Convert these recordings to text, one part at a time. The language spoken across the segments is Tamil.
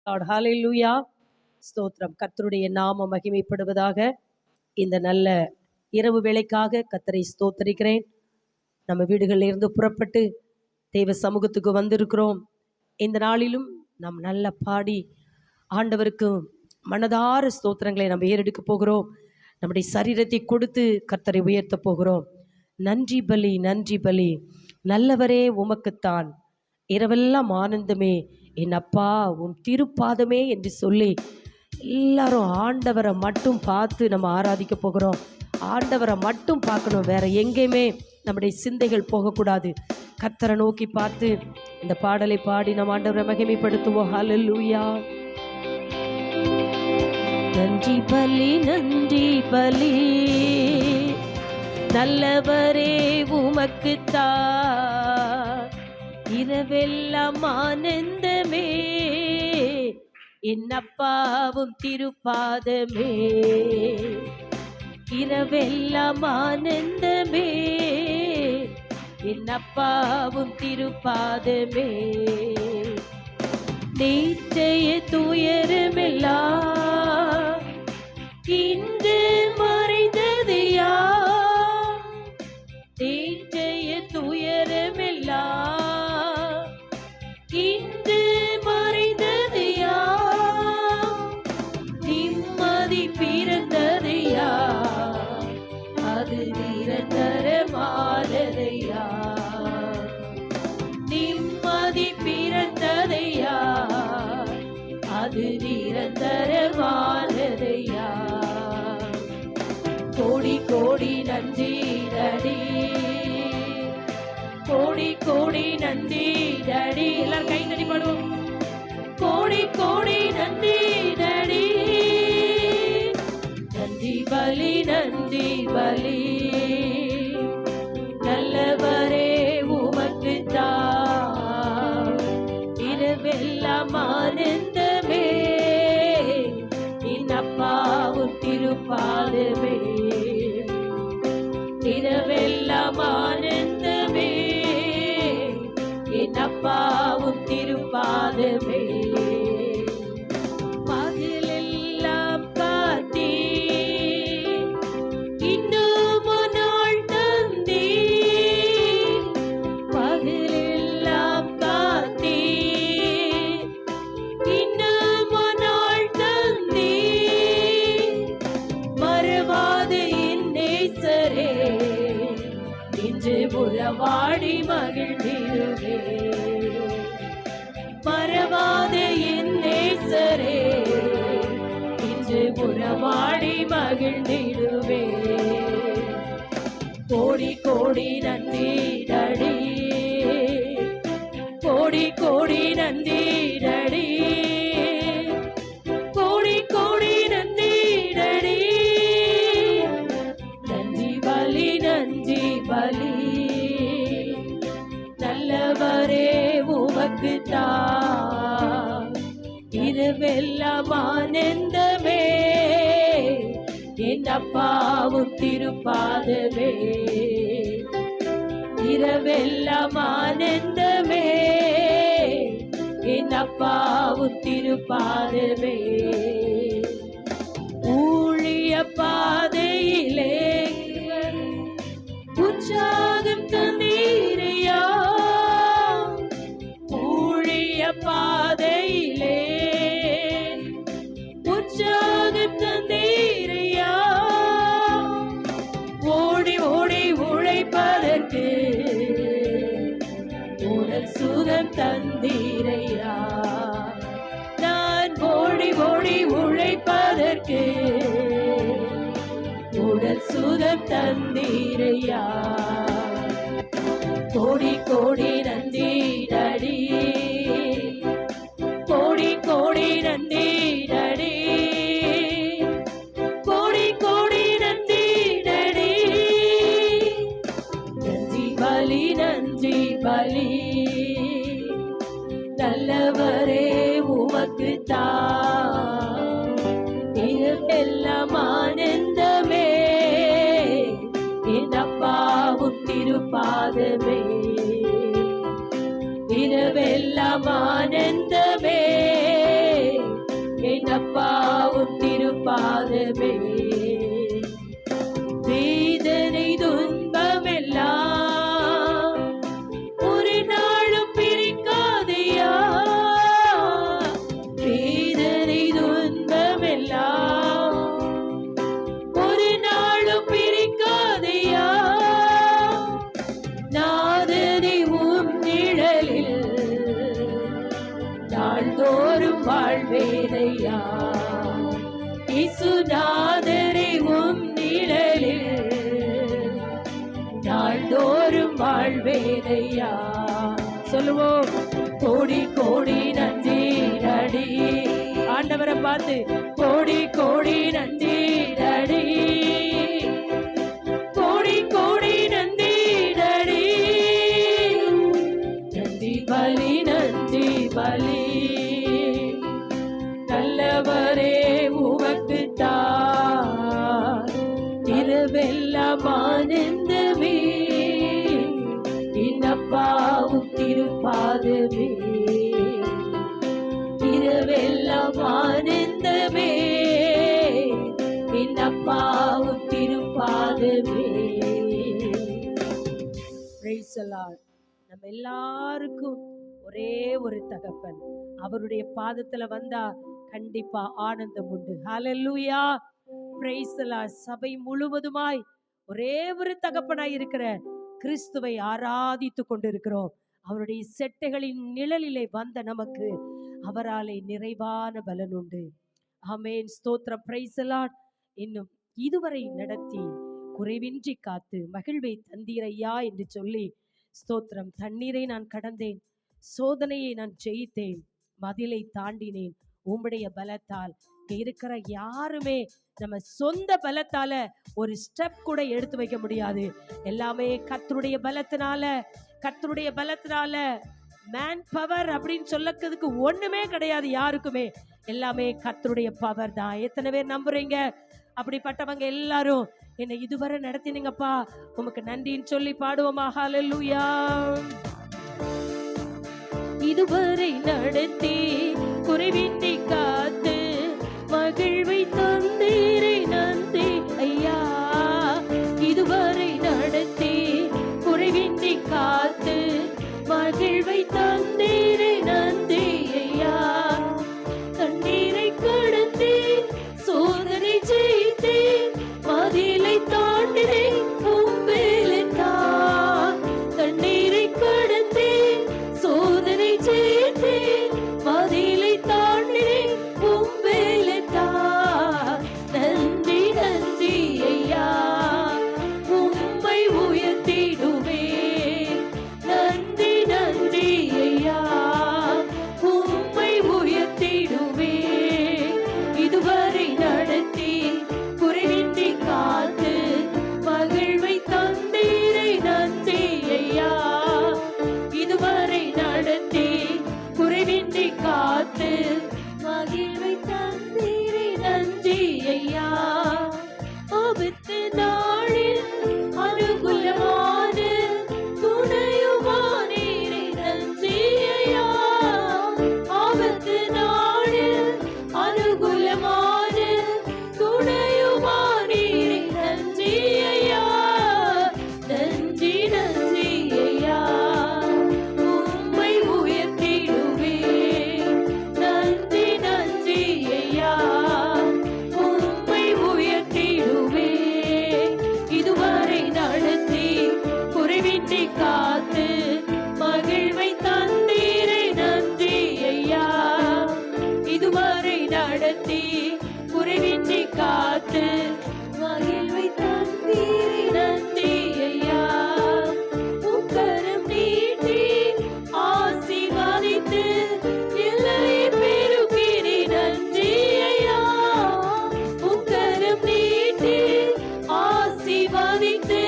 ஹalleluya. ஸ்தோத்திரம். கர்த்தருடைய நாமம் மகிமைப்படுவதாக. இந்த நல்ல இரவு வேளைக்காக கர்த்தரை ஸ்தோத்திரிக்கிறேன். நம்ம வீடுகளில் இருந்து புறப்பட்டு தெய்வ சமூகத்துக்கு வந்திருக்கிறோம். இந்த நாளிலும் நாம் நல்ல பாடி ஆண்டவருக்கு மனதார ஸ்தோத்திரங்களை நம்ம ஏறெடுக்க போகிறோம். நம்முடைய சரீரத்தை கொடுத்து கர்த்தரை உயர்த்த போகிறோம். நன்றி பலி, நன்றி பலி, நல்லவரே உமக்குத்தான், இரவெல்லாம் ஆனந்தமே என் அப்பா உன் திருப்பாதமே என்று சொல்லி எல்லாரும் ஆண்டவரை மட்டும் பார்த்து நம்ம ஆராதிக்க போகிறோம். ஆண்டவரை மட்டும் பார்க்கணும், வேற எங்கேயுமே நம்முடைய சிந்தைகள் போகக்கூடாது. கர்த்தரை நோக்கி பார்த்து இந்த பாடலை பாடி நம்ம ஆண்டவரை மகிமைப்படுத்துவோம். ஹல்லேலூயா. நன்றி பலி, நன்றி பலி, நல்லவரே உமக்குத்தான், இரவெல்லாம் ஆனந்தமே என் அப்பாவும் திருப்பாதமே, இரவெல்லாம் ஆனந்தமே என் அப்பாவும் திருப்பாதமே, நேற்றைய துயரமெல்லாம் இன்று மறைந்ததையா, நேற்றைய துயரமெல்லாம் இன்று மறைந்ததையா, நிம்மதி பிறந்ததையா, அது நிரந்தரமானதையா, நிம்மதி பிறந்ததையா, அது நிரந்தரமானதையா. கோடி கோடி நன்றி டடி, கோடி கோடி நன்றி டடி, எல்லாரும் கை தட்டி பாடுவோம். கோடி கோடி நன்றி டடி, நன்றி பலி, நன்றி பலி, நல்லவரே உமக்குத்தான், இரவெல்லாம் ஆனந்தமே என் அப்பாவும் திருப்பாதமே, இரவெல்லாம் ஆனந்தமே என் அப்பாவும் திருப்பாதமே, பகலெல்லாம் காத்தீ இன்னும் நாள் தந்தீ, பகலெல்லாம் காத்தீ இன்னும் நாள் தந்தீ, மறவாது என் நேசரே இன்று உறவாடி மகிழ்ந்திடுவே, மறவாது என் நேசரே இன்று உறவாடி மகிழ்ந்திடுவே. கோடி கோடி நன்றி டடி, கோடி கோடி நன்றி டடி, கோடி கோடி நன்றி டடி, நன்றி பலி, நன்றி பலி, நல்லவரே உமக்குத்தான், இரவெல்லாம் ஆனந்தமே என் அப்பாவும் திருப்பாதமே, இரவெல்லாம் ஆனந்தமே என் அப்பாவும் திருப்பாதமே. ஊழிய பாதையிலே உற்சாகம் தந்தீரையா, ஊழிய பாதையிலே உற்சாகம் தந்தீரையா, ஓடி ஓடி உழைப்பதற்கு உடல் சுகம் தந்தீரையா, நான் ஓடி ஓடி உழைப்பதற்கு உடல் சுகம் தந்தீரையா. கோடி கோடி நன்றி டடி, கோடி கோடி நன்றி டடி, கோடி கோடி நன்றி டடி, நன்றி பலி, நன்றி பலி, நல்லவரே உமக்குத்தான், இரவெல்லாம் ஆனந்தமே என் அப்பாவும் திருப்பாதமே, இரவெல்லாம் ஆனந்தமே பாதமே. வேதனை துன்பமெல்லாம் ஒரு நாளும் பிரிக்காதையா. வேதனை துன்பமெல்லாம் ஒரு நாளும் பிரிக்காதையா. நாதனை உம் நிழலில் நாள்தோறும் வாழ்வேனையா. இயேசுநாதரை உம் நிழலில் நாள்தோறும் வாழ்வேனையா. சொல்லுவோம். கோடி கோடி நன்றி நடி. ஆண்டவரை பார்த்து கோடி கோடி நன்றி நடி. கோடி கோடி நன்றி நடி. நன்றி பலி நன்றி பலி. நல்லவரே உமக்குத்தான் இரவெல்லாம் ஆனந்தமே. இன்னப்பாவும் திருப்பாதமே. இரவெல்லாம் ஆனந்தமே. இன்னப்பாவும் திருப்பாதமே. Praise the Lord. நம்ம எல்லாருக்கும் ஒரே ஒரு தகப்பன். அவருடைய பாதத்துல வந்தா கண்டிப்பா ஆனந்தம் உண்டு. ஹல்லேலூயா. Praise the Lord. சபை முழுவதுமாய் ஒரே ஒரு தகப்பனாய் இருக்கிற கிறிஸ்துவை ஆராதித்து கொண்டிருக்கிறோம். அவருடைய செட்டைகளின் நிழலிலே வந்த நமக்கு அவராலே நிறைவான பலன் உண்டு. ஆமென். ஸ்தோத்திரம். Praise the Lord. இன்னும் இதுவரை நடத்தி குறைவின்றி காத்து மகிழ்வை தந்தீரையா என்று சொல்லி ஸ்தோத்திரம். தண்ணீரை நான் கடந்தேன், சோதனையை நான் ஜெயித்தேன், மதிலை தாண்டினேன் உம்முடைய பலத்தால். இங்க இருக்கிற யாருமே நம்ம சொந்த பலத்தால ஒரு ஸ்டெப் கூட எடுத்து வைக்க முடியாது. எல்லாமே கர்த்தருடைய பலத்தினால. கர்த்தருடைய பலத்தினால. மேன் பவர் அப்படின்னு சொல்லக்கிறதுக்கு ஒண்ணுமே கிடையாது யாருக்குமே. எல்லாமே கர்த்தருடைய பவர் தான். எத்தனை பேர் நம்புறீங்க? அப்படிப்பட்டவங்க எல்லாரும் என்னை இதுவரை நடத்தினீங்கப்பா, உமக்கு நன்றின்னு சொல்லி பாடுவோமா? ஹல்லேலூயா. இதுவரை நடத்தி குறைவின்றி காத்து மகிழ்வை தந்தீரை நன்றி ஐயா. இதுவரை நடத்தி குறைவின்றி காத்து மகிழ்வை தந்தீரை நன்றி ஐயா. கண்ணீரை கடந்தேன், சோதனை ஜெயித்தேன், மதிலை தாண்டினேன் உம் வேலைத்தான். கண்ணீரை கடந்தேன், சோதனை ஜெயித்தேன், மதிலை தாண்டினேன் உம் வேலைத்தான். நன்றி நன்றி ஐயா, உம்மை உயர்த்திடுவேன். நன்றி நன்றி ஐயா, உம்மை உயர்த்திடுவேன். இதுவரை நடத்தி குறைவின்றி காத்து மகிழ்வை தந்தீரை நன்றி ஐயா. இதுவரை நடத்தி குறைவின்றி காத்து மகிழ்வை தந்தீரை நன்றி ஐயா. ஆபத்து நாளில் அனுகூலமான துணையுமானீரை நன்றி ஐயா. ஆபத்து நாளில் அனுகூலமான துணையுமானீரை நன்றி ஐயா. நன்றி நன்றி ஐயா, உம்மை உயர்த்திடுவேன். நன்றி நன்றி ஐயா, உம்மை உயர்த்திடுவேன். இதுவரை நடத்தி குறைவின்றி காத்து மகிழ்வை தந்தீரை நன்றி ஐயா. இதுவரை நடத்தி குறைவின்றி காத்து மகிழ்வை தந்தீரை நன்றி ஐயா. உக்கரம் நீட்டி ஆசீர்வதித்து எல்லையை பெருக்கினி நன்றி ஐயா. உக்கரம் நீட்டி ஆசீர்வதித்து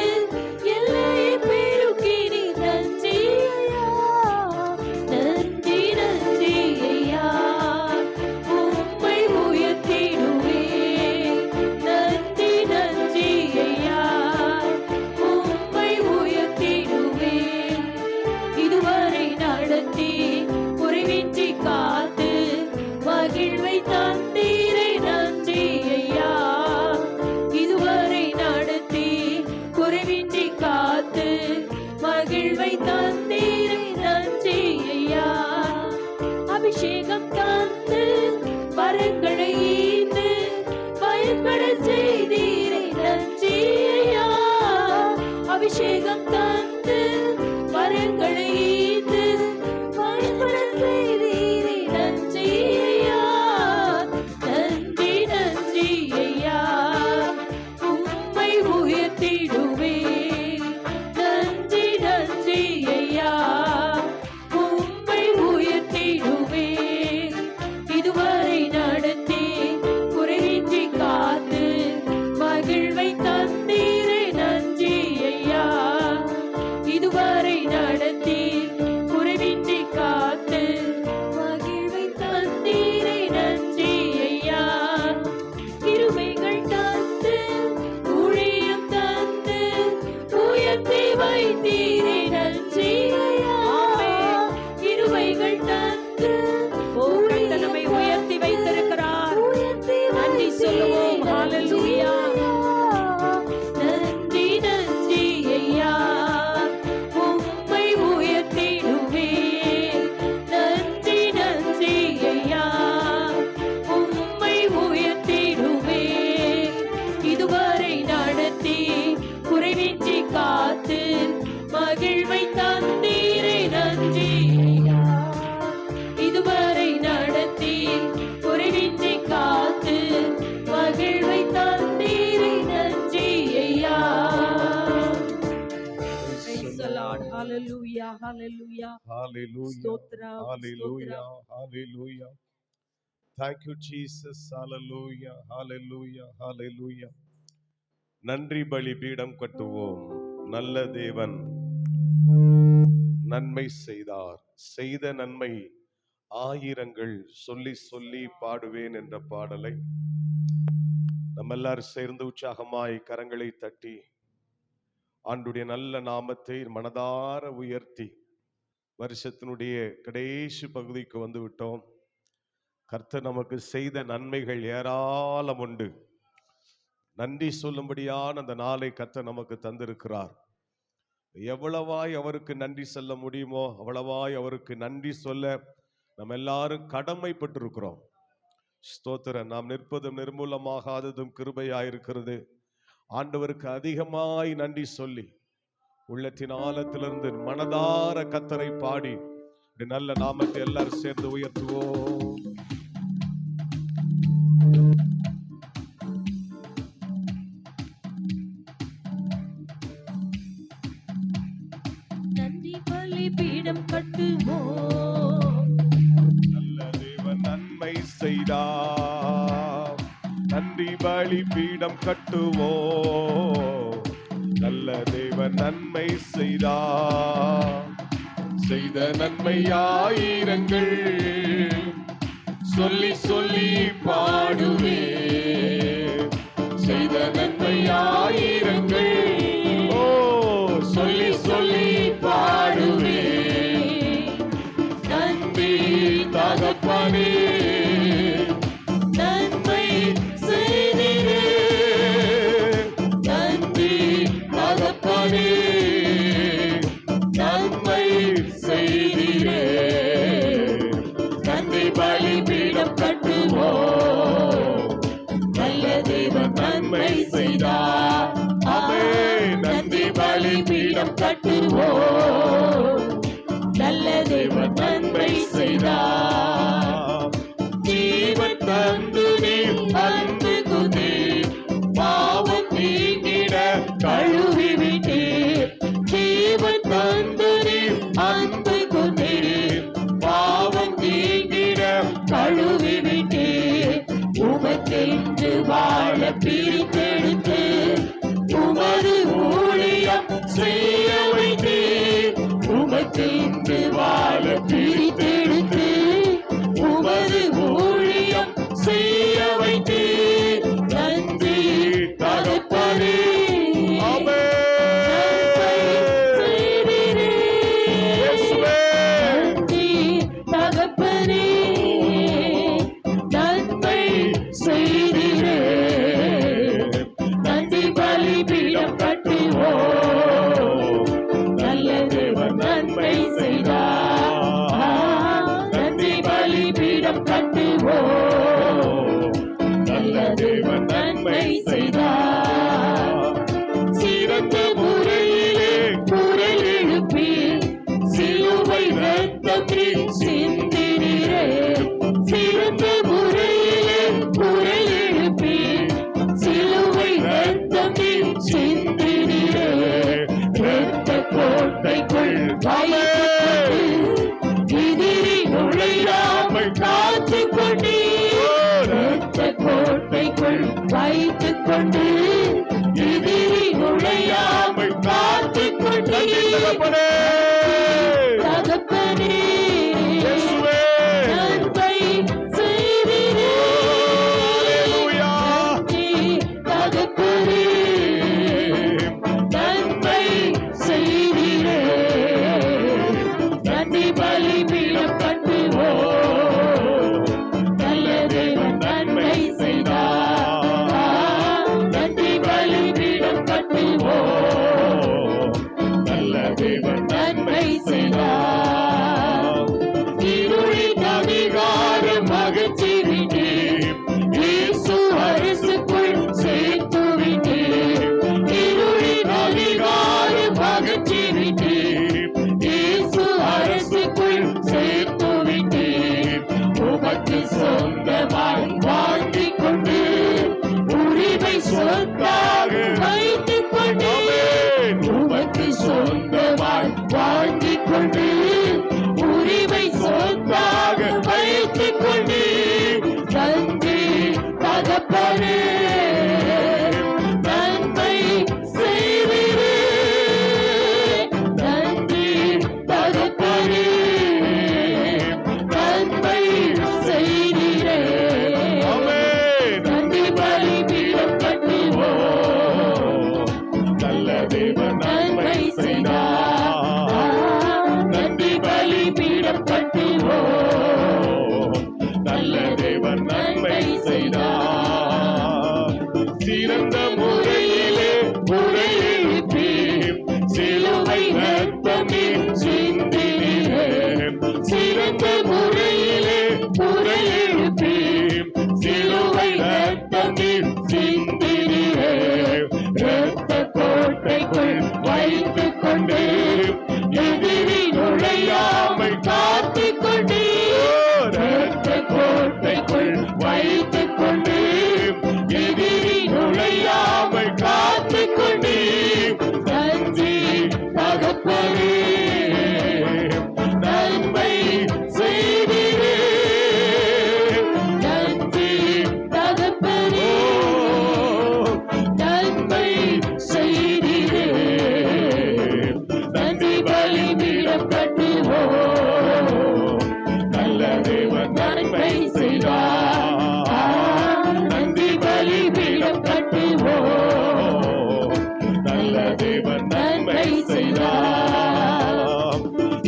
எல்லையை பெருக்கினி நன்றி ஐயா. நன்றி நன்றி ஐயா, உம்மை உயர்த்திடுவேன். நன்றி நன்றி ஐயா, உம்மை உயர்த்திடுவேன். இதுவரை நடத்தி குறைவின்றி காத்து மகிழ்வை தந்தீரை நன்றி ஐயா. ஹalleluya Hallelujah. ஸ்தோத்திரம் Hallelujah. ஸ்தோத்திரம். Hallelujah. Thank you, Jesus. Hallelujah. Hallelujah. Hallelujah. நன்றி பலி பீடம் கட்டுவோம். நல்ல தேவன் நன்மை செய்தார். செய்த நன்மை ஆயிரங்கள் சொல்லி சொல்லி பாடுவேன் என்ற பாடலை நம்ம எல்லாரும் சேர்ந்து உற்சாகமாய் கரங்களை தட்டி ஆண்டுடைய நல்ல நாமத்தை மனதார உயர்த்தி வருஷத்தினுடைய கடைசி பகுதிக்கு வந்து விட்டோம். கர்த்தர் நமக்கு செய்த நன்மைகள் ஏராளம் உண்டு. நன்றி சொல்லும்படியான அந்த நாளை கர்த்தர் நமக்கு தந்திருக்கிறார். எவ்வளவாய் அவருக்கு நன்றி சொல்ல முடியுமோ அவ்வளவாய் அவருக்கு நன்றி சொல்ல நம்ம எல்லாரும் கடமைப்பட்டிருக்கிறோம். ஸ்தோத்திரம். நாம் நிற்பதும் நிர்மூலமாகாததும் கிருபையாயிருக்கிறது. ஆண்டவருக்கு அதிகமாய் நன்றி சொல்லி உள்ளத்தின் ஆழத்திலிருந்து மனதார கர்த்தரை பாடி நல்ல நாமத்தை எல்லாரும் சேர்ந்து உயர்த்துவோம். நன்றி பலி பீடம் கட்டுவோம். நல்ல தேவன் நன்மை செய்தார். நன்றி பலி பீடம் கட்டுவோம். நல்ல தேவன் நன்மை செய்தார். செய்த நன்மை ஆயிரங்கள் சொல்லி சொல்லி பாடுவே. செய்த நன்மை ஆயிரங்கள் சொல்லி சொல்லி பாடுவே. நன்றி தகப்பனே நன்மை செய்தீரே. நன்றி தகப்பனே நன்மை செய்தீரே. நன்றி பலி பீடம் கட்டுவோம். நல்ல தேவன் நன்மை செய்தார். நன்றி பலி பீடம் கட்டுவோம். நல்ல தேவன் நன்மை செய்தார். ஜீவன் தந்து நீர் அன்பு குதீர். பாவம் நீங்கிட கழுவி விட்டீர். ஜீவன் தந்து நீர் அன்பு குதீர். பாவம் நீங்கிட கழுவி விட்டீர். உமக்கென்று வாழ பிரித்தெடுத்து உமது ஊழியம் செய்ய வைத்தீர். உமக்கென்று வாழ பிரித்தெடுத்து உமது ஊழியம் செய்ய வைத்தீர். நன்றி தகப்பனே நன்மை செய்தீரே. நன்றி தகப்பனே நன்மை செய்தீரே. நன்றி பலி பீடம் கட்டுவோம். நல்ல தேவன் நன்மை செய்தார். நன்றி பலி பீடம் கட்டுவோம். நல்ல தேவன் நன்மை செய்தார். சிறந்த முறையிலே குரல் எழுப்பி சிலுவை ரத்தத்தில் சிந்தினீரே. சிறந்த முறையிலே குரல் எழுப்பி சிலுவை ரத்தத்தில் சிந்தினீரே. இரத்த கோட்டைக்குள் வைத்து எதிரி நுழையாமல் காத்துக் கொண்டீர். இரத்த கோட்டைக்குள் வைத்துக் கொண்டு எதிரி நுழையாமல் காத்துக் கொண்டீர். தகப்பனே நன்மை செய்தீரே. நன்றி தகப்பனே நன்மை செய்தீரே. நன்றி பலி பீடம் கட்டுவோம். நல்ல தேவன் நன்மை செய்தார். நன்றி பலி பீடம் கட்டுவோம். நல்ல தேவன் நன்மை நன்றி தகப்பனே, நன்மை செய்வீரே. நன்றி தகப்பனே, நன்மை செய்வீரே. ஆமென். நன்றி பலிபீடம் கட்டுவோம், நல்ல தேவன் நன்மை செய்தார். நன்றி பலிபீடம் கட்டுவோம், நல்ல தேவன் நன்மை செய்தார். சிறந்த முறையிலே முறையெழுப்பி சிலுவை ரத்தமே சிந்தினீரே. சிறந்த முறையிலே முறையெழுப்பி சிலுவை ரத்தமே சிந்தினீரே. இரத்த கோட்டைக்குள் வைத்துக் கொண்டு எதிரி நுழையாமல் காத்துக் கொண்டு, இரத்த கோட்டைக்குள் வைத்துக் கொண்டு எதிரி நுழையாமல் காத்துக் கொண்டு, நன்றி தகப்பனே, நன்மை செய்வீரே. நன்றி தகப்பனே, நன்மை செய்வீரே. நன்றி பலிபீடம் கட்டுவோம், நல்ல தேவன் நன்மை செய்தார். நன்றி பலிபீடம் கட்டுவோம், நல்ல தேவன் நன்மை செய்தார்.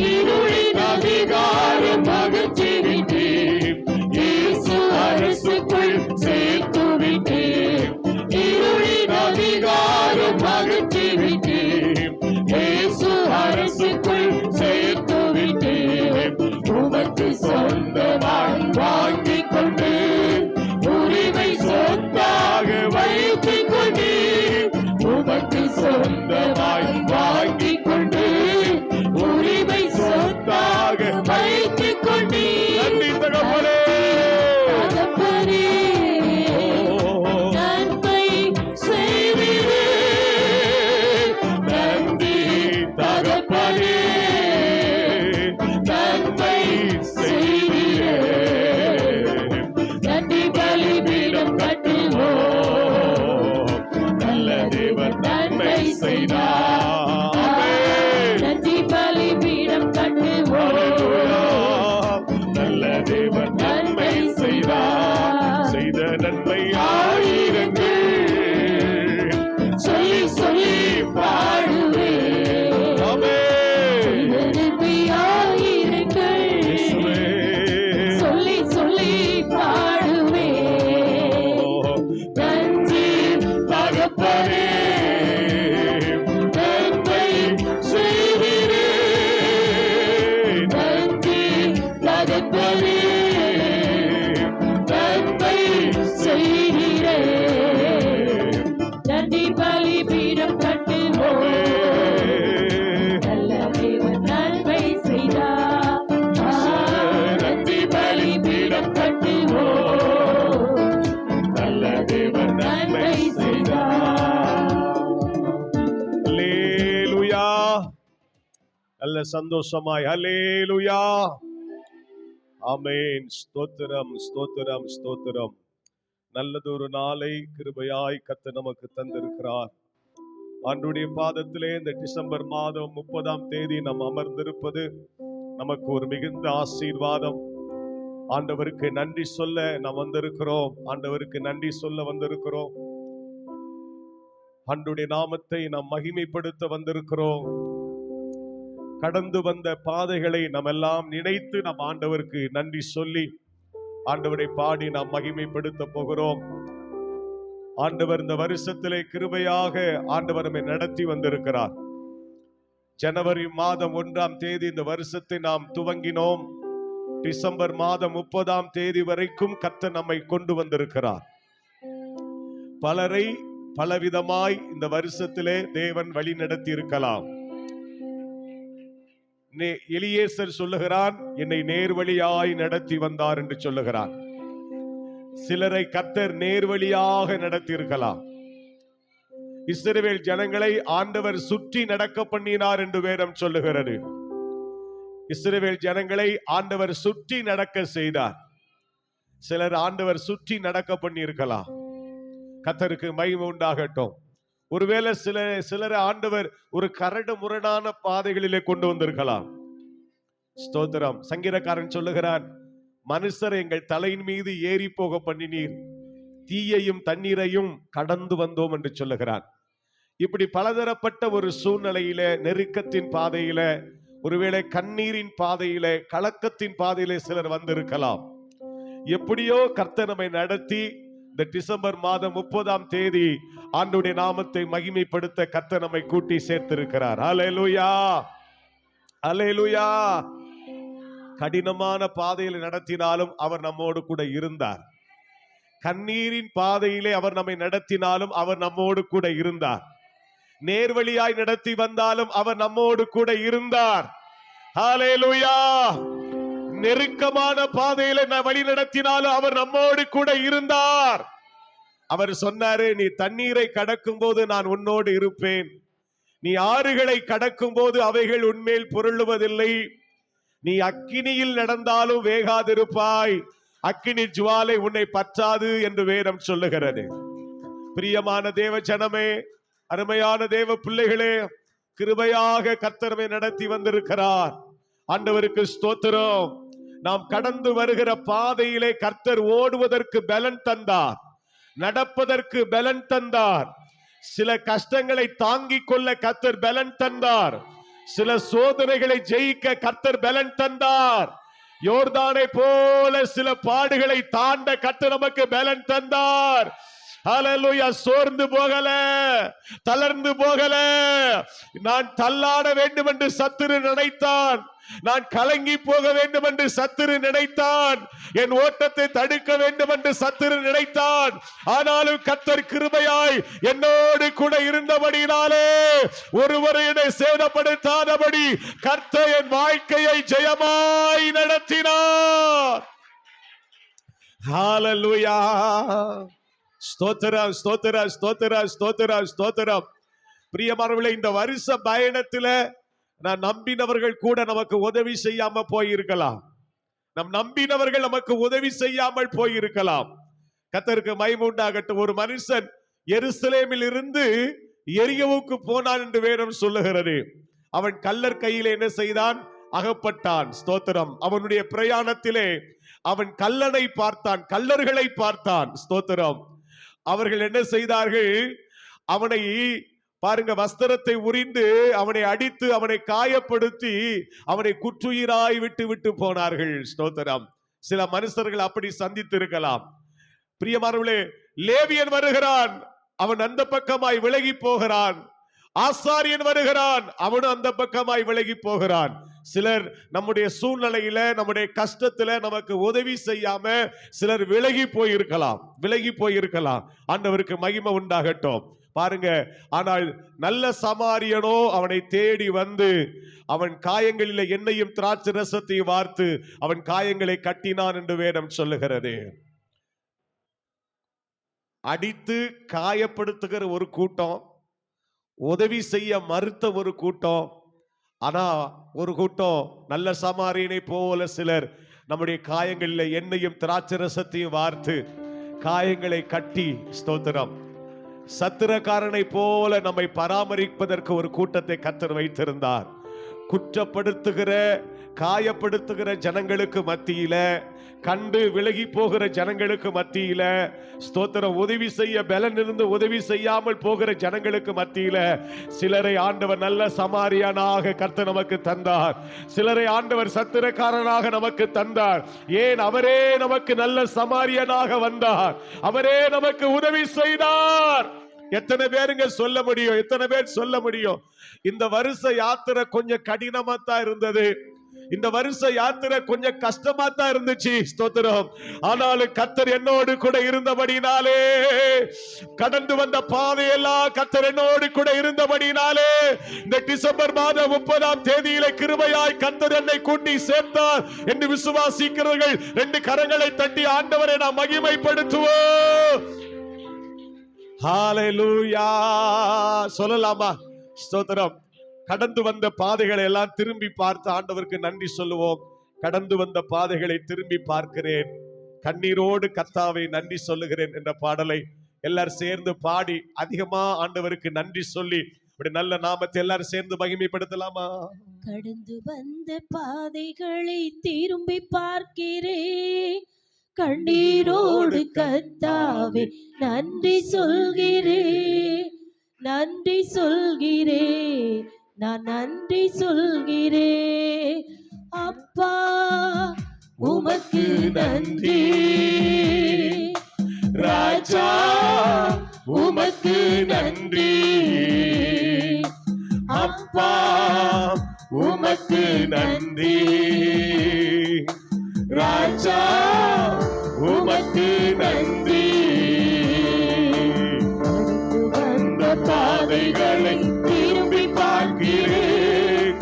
இருளின் அதிகாரம் அகற்றி விட்டீர், இயேசு அரசுக்குள் சேர்த்து விட்டீர். இருளின் அதிகாரம் அகற்றி விட்டீர், இயேசு அரசுக்குள் சேர்த்து விட்டீர். உமக்கு சொந்தமாய் வாங்கிக் கொண்டு உரிமை சொத்தாக வைத்துக் கொண்டீர். உமக்கு சொந்தமாய் வாங்கிக் கொண்டு உரிமை சொத்தாக வைத்துக் கொண்டீர். நன்றி தகப்பனே. தகப்பனே, நன்மை செய்வீரே. நன்றி தகப்பனே, நன்மை செய்வீரே. நன்றி பலிபீடம் கட்டுவோம், நல்ல தேவன் நன்மை செய்தார். ஆமென். நன்றி பலிபீடம் கட்டுவோம், நல்ல தேவன் நன்மை செய்தார். செய்த நன்மை ஆயிரங்கள் சொல்லி சொல்லி பாடுவேன். ஆமென். நன்றி ஆயிரங்கள் இயேசுவே. சொல்லி சொல்லி பாடுவேன். நன்றி தகப்பனே, நன்மை செய்வீரே. நன்றி தகப்பனே, நன்மை செய்வீரே. நன்றி பலிபீடம் கட்டுவோம், நல்ல தேவன் நன்மை செய்தார். நன்றி பலிபீடம் கட்டுவோம், நல்ல தேவன் நன்மை செய்தார். அல்லேலூயா. நல்ல சந்தோஷமாய் அல்லேலூயா. ஆமென். ஸ்தோத்திரம் ஸ்தோத்திரம் ஸ்தோத்திரம். நல்லதொரு நாளை கிருபையாய் கர்த்தர் நமக்கு தந்திருக்கிறார். ஆண்டவருடைய பாதத்திலே இந்த டிசம்பர் மாதம் 30ஆம் தேதி நாம் அமர்ந்திருப்பது நமக்கு ஒரு மிகுந்த ஆசீர்வாதம். ஆண்டவருக்கு நன்றி சொல்ல நாம் வந்திருக்கிறோம். ஆண்டவருக்கு நன்றி சொல்ல வந்திருக்கிறோம். ஆண்டவருடைய நாமத்தை நாம் மகிமைப்படுத்த வந்திருக்கிறோம். கடந்து வந்த பாதைகளை நாம் எல்லாம் நினைத்து நாம் ஆண்டவருக்கு நன்றி சொல்லி ஆண்டவரை பாடி நாம் மகிமைப்படுத்த போகிறோம். ஆண்டவர் இந்த வருஷத்திலே கிருபையாக ஆண்டவர் நம்மை நடத்தி வந்திருக்கிறார். ஜனவரி மாதம் 1ஆம் தேதி இந்த வருஷத்தை நாம் துவங்கினோம். டிசம்பர் மாதம் 30ஆம் தேதி வரைக்கும் கர்த்தர் நம்மை கொண்டு வந்திருக்கிறார். பலரை பலவிதமாய் இந்த வருஷத்திலே தேவன் வழி நடத்தி இருக்கலாம். எலியேசர் சொல்லுகிறான், என்னை நேர்வழியாய் நடத்தி வந்தார் என்று சொல்லுகிறான். சிலரை கர்த்தர் நேர்வழியாக நடத்தி இருக்கலாம். இஸ்ரவேல் ஜனங்களை ஆண்டவர் சுற்றி நடக்க பண்ணினார் என்று வேதம் சொல்லுகிறது. இஸ்ரவேல் ஜனங்களை ஆண்டவர் சுற்றி நடக்க செய்தார். சிலர் ஆண்டவர் சுற்றி நடக்க பண்ணி இருக்கலாம். கர்த்தருக்கு மகிமை உண்டாகட்டும். ஒருவேளை சிலரை ஆண்டவர் ஒரு கரடு முரடான பாதைகளிலே கொண்டு வந்திருக்கலாம். ஸ்தோத்திரம். சங்கீதக்காரன் சொல்லுகிறான், மனுஷர் எங்கள் தலையின் மீது ஏறி போக பண்ணினீர், தீயையும் தண்ணீரையும் கடந்து வந்தோம் என்று சொல்லுகிறான். இப்படி பலதரப்பட்ட ஒரு சூழ்நிலையில, நெருக்கத்தின் பாதையில, ஒருவேளை கண்ணீரின் பாதையில, கலக்கத்தின் பாதையில சிலர் வந்திருக்கலாம். எப்படியோ கர்த்தர் நம்மை நடத்தி இந்த டிசம்பர் மாதம் 30ஆம் தேதி ஆண்டவருடைய நாமத்தை மகிமைப்படுத்த கர்த்தர் நம்மை கூட்டி சேர்த்திருக்கிறார். அல்லேலூயா, அல்லேலூயா. கடினமான பாதையில் நடத்தினாலும் அவர் நம்மோடு கூட இருந்தார். கண்ணீரின் பாதையிலே அவர் நம்மை நடத்தினாலும் அவர் நம்மோடு கூட இருந்தார். நேர்வழியாய் நடத்தி வந்தாலும் அவர் நம்மோடு கூட இருந்தார். ஹல்லேலூயா. நெருக்கமான பாதையில வழி நடத்தினாலும் அவர் நம்மோடு கூட இருந்தார். அவர் சொன்னாரு, நீ தண்ணீரை கடக்கும் போது நான் உன்னோடு இருப்பேன், நீ ஆறுகளை கடக்கும் போது அவைகள் உன்மேல் புரளுவதில்லை, நீ அக்கினியில் நடந்தாலும் வேகாதிருப்பாய், அக்கினி ஜுவாலை உன்னை பற்றாது என்று வேதம் சொல்லுகிறது. பிரியமான தேவ ஜனமே, அருமையான தேவ பிள்ளைகளே, கிருபையாக கர்த்தரை நடத்தி வந்திருக்கிறார். ஆண்டவருக்கு ஸ்தோத்திரம். நாம் கடந்து வருகிற பாதையிலே கர்த்தர் ஓடுவதற்கு பலன் தந்தார், நடப்பதற்கு பலன் தந்தார். சில கஷ்டங்களை தாங்கிக் கொள்ள கர்த்தர் பலன் தந்தார். சில சோதனைகளை ஜெயிக்க கர்த்தர் பலன் தந்தார். யோர்தானை போல சில பாடுகளை தாண்ட கர்த்தர் நமக்கு பலன் தந்தார். ஹல்லேலூயா. சோர்ந்து போகல, தளர்ந்து போகல. நான் தள்ளாட வேண்டும் என்று சத்துரு நினைத்தான், நான் கலங்கி போக வேண்டும் என்று சத்துரு நினைத்தான், என் ஓட்டத்தை தடுக்க வேண்டும் என்று சத்துரு நினைத்தான். ஆனாலும் கர்த்தர் கிருபையாய் என்னோடு கூட இருந்தபடினாலே, ஒருவரை என்னை சேதப்படுத்தாதபடி கர்த்தர் என் வாழ்க்கையை ஜெயமாய் நடத்தினார். ஹல்லேலூயா. ஸ்தோத்திரம், ஸ்தோத்திரம், ஸ்தோத்திரம், ஸ்தோத்திரம், ஸ்தோத்திரம். பிரியமானவர்களே, இந்த வருஷ பயணத்துல நான் நம்பினவர்கள் கூட நமக்கு உதவி செய்யாம போயிருக்கலாம். நம் நம்பினவர்கள் நமக்கு உதவி செய்யாமல் போயிருக்கலாம். கர்த்தருக்கு மகிமை உண்டாகட்டும். ஒரு மனுஷன் எருசலேமில் இருந்து எரிகோவுக்கு போனான் என்று வேதம் சொல்லுகிறது. அவன் கள்ளர் கையில் என்ன செய்தான்? அகப்பட்டான். ஸ்தோத்திரம். அவனுடைய பிரயாணத்திலே அவன் கள்ளனை பார்த்தான், கள்ளர்களை பார்த்தான். ஸ்தோத்திரம். அவர்கள் என்ன செய்தார்கள்? அவனை பாருங்க, வஸ்திரத்தை உரிந்து அவனை அடித்து அவனை காயப்படுத்தி அவனை குற்றுயிராய் விட்டு விட்டு போனார்கள். ஸ்தோத்திரம். சில மனுஷர்கள் அப்படி சந்தித்து இருக்கலாம். பிரியமானவர்களே, லேவியன் வருகிறான், அவன் அந்த பக்கமாய் விலகி போகிறான். ஆசாரியன் வருகிறான், அவனும் அந்த பக்கமாய் விலகி போகிறான். சிலர் நம்முடைய சூழ்நிலையில, நம்முடைய கஷ்டத்துல நமக்கு உதவி செய்யாம சிலர் விலகி போயிருக்கலாம், விலகி போயிருக்கலாம். ஆண்டவருக்கு மகிமை உண்டாகட்டும். பாருங்க, ஆனால் நல்ல சமாரியனோ அவனை தேடி வந்து அவன் காயங்களில் எண்ணெயும் திராட்சை ரசத்தையும் வார்த்து அவன் காயங்களை கட்டினான் என்று வேதம் சொல்லுகிறது. அடித்து காயப்படுத்துகிற ஒரு கூட்டம், உதவி செய்ய மறுத்த ஒரு கூட்டம். ஆனா ஒரு கூட்டம் நல்ல சமாரியனை போல சிலர் நம்முடைய காயங்களில் எண்ணெயும் திராட்சை ரசத்தையும் வார்த்து காயங்களை கட்டி, ஸ்தோத்திரம், சத்திரக்காரனை போல நம்மை பராமரிப்பதற்கு ஒரு கூட்டத்தை கர்த்தர் வைத்திருந்தார். குற்றப்படுத்துகிற, காயப்படுத்துகிற ஜனங்களுக்கு மத்தியில, கண்டு விலகி போகிற ஜனங்களுக்கு மத்தியில, ஸ்தோத்திரம், உதவி செய்ய பலன் இருந்து உதவி செய்யாமல் போகிற ஜனங்களுக்கு மத்தியில சிலரை ஆண்டவர் நல்ல சமாரியனாக கர்த்தர் நமக்கு தந்தார். சிலரை ஆண்டவர் சத்திரக்காரனாக நமக்கு தந்தார். ஏன்? அவரே நமக்கு நல்ல சமாரியனாக வந்தார், அவரே நமக்கு உதவி செய்தார். எத்தனை பேருங்க சொல்ல முடியும்? எத்தனை பேர் சொல்ல முடியும்? இந்த வருஷ யாத்திரை கொஞ்சம் கடினமா தான் இருந்தது, இந்த வருஷ யாத்திரை கொஞ்சம் கஷ்டமா தான் இருந்துச்சு. ஸ்தோத்திரம். ஆனாலும் கர்த்தர் என்னோடு கூட இருந்தபடினாலே, கடந்து வந்த பாதையெல்லாம் கர்த்தர் என்னோடு கூட இருந்தபடினாலே, இந்த டிசம்பர் மாதம் 30ஆம் தேதியிலே கிருபையாய் கர்த்தர் என்னை கூட்டி சேர்த்தார் என்று விசுவாசிக்கிறவர்கள் 2 கரங்களை தட்டி ஆண்டவரை நாம் மகிமைப்படுத்துவோம். ஹல்லேலூயா சொல்லலாமா? ஸ்தோத்திரம். கடந்து வந்த பாதைகளை எல்லாம் திரும்பி பார்த்து ஆண்டவருக்கு நன்றி சொல்லுவோம். கடந்து வந்த பாதைகளை திரும்பி பார்க்கிறேன், கண்ணீரோடு கர்த்தாவை நன்றி சொல்லுகிறேன் என்ற பாடலை எல்லாரும் சேர்ந்து பாடி அதிகமா ஆண்டவருக்கு நன்றி சொல்லி இப்படி நல்ல நாமத்தை எல்லாரும் சேர்ந்து மகிமைப்படுத்தலாமா? கடந்து வந்த பாதைகளை திரும்பி பார்க்கிறேன், கண்ணீரோடு கர்த்தாவே நன்றி சொல்கிறேன், நன்றி சொல்கிறேன், நான் நன்றி சொல்கிறேன். அப்பா உமக்கு நன்றி, ராஜா உமக்கு நன்றி, அப்பா உமக்கு நன்றி, ராஜா உமக்கு நன்றி. வந்த பாதைகளை திரும்பி பார்க்கிறேன்,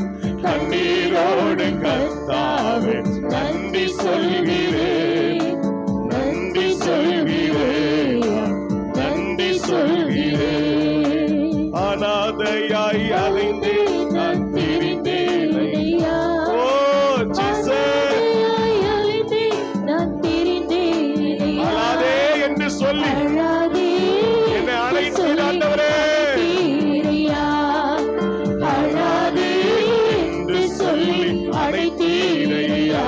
கண்ணீரோடு கர்த்தாவே நன்றி சொல்கிறேன், நன்றி சொல்கிறேன், நன்றி சொல்கிறேன். அனாதையாய் அலைந்தேன் நான் திரிந்தேன் ஐயா, ஓ ஜீசஸ், நான் திரிந்தேன் அழாதே என்று சொல்லி என்னை அழைத்தீர் ஆண்டவரே, அழாதே என்று சொல்லி அழைத்தீர் ஐயா.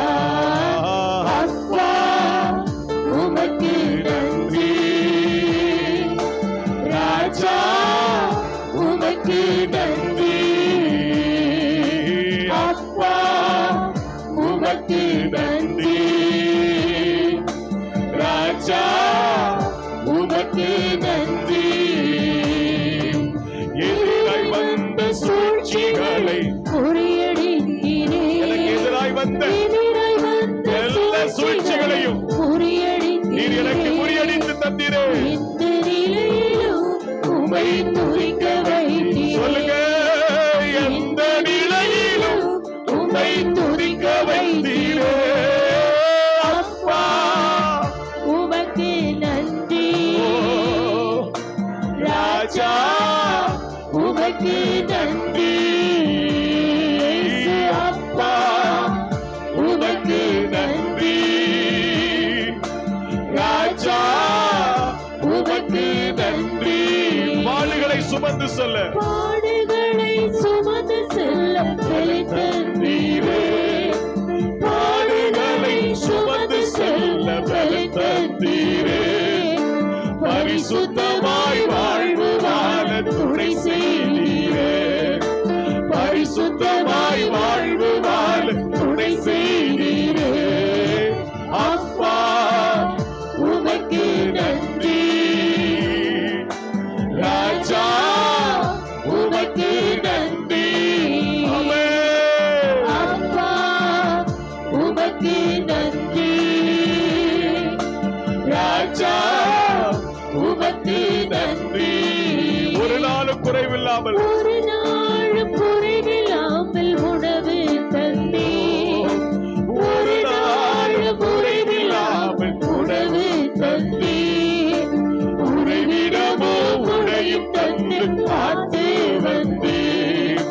அப்பா உமக்கு நன்றி, ராஜா உமக்கு நன்றி, அப்பா உமக்கு நன்றி, ராஜா உமக்கு நன்றி. எதிராய் வந்த சூழ்ச்சிகளை, முறியடிக்கிறேன், எனக்கு எதிராய் வந்த எதிராய் வந்த எல்லா சூழ்ச்சிகளையும் நீர் எனக்கு முறியடித்து தந்தீரே. இந்த நிலையிலும் உம்மை துதிக்க வைத்தீர், சொல்லுங்க, எந்த நிலையிலும் உம்மை துதிக்க வைத்தீரே. அப்பா உமக்கு நன்றி, ராஜா உமக்கு நன்றி, அப்பா உமக்கு நன்றி, ராஜா உமக்கு நன்றி. வாளுகளை சுமந்து சொல்ல, பாடுகளை சுமந்து செல்ல பலத்தந்தீரே, பாடுகளை சுமந்து செல்ல பலத்தந்தீரே. பரிசுத்தமாய் வாழ்வு வாழ துணை செய்தீரே, பரிசுத்தமாய் வாழ்வு வாழ துணை செய்தீரே. அப்பா உமக்கு நன்றி, ராஜா உமக்கு நன்றி. ஆமென். அப்பா உமக்கு நன்றி, ராஜா உமக்கு நன்றி. ஒரு நாளும் குறைவில்லாமல், ஒரு நாள் குறைவில்லாமல் உணவு தந்தீர், ஒரு நாள் குறைவில்லாமல் உணவு தந்தீர். உறைவிடமோ உடையும் தந்து காத்து வந்தீர்,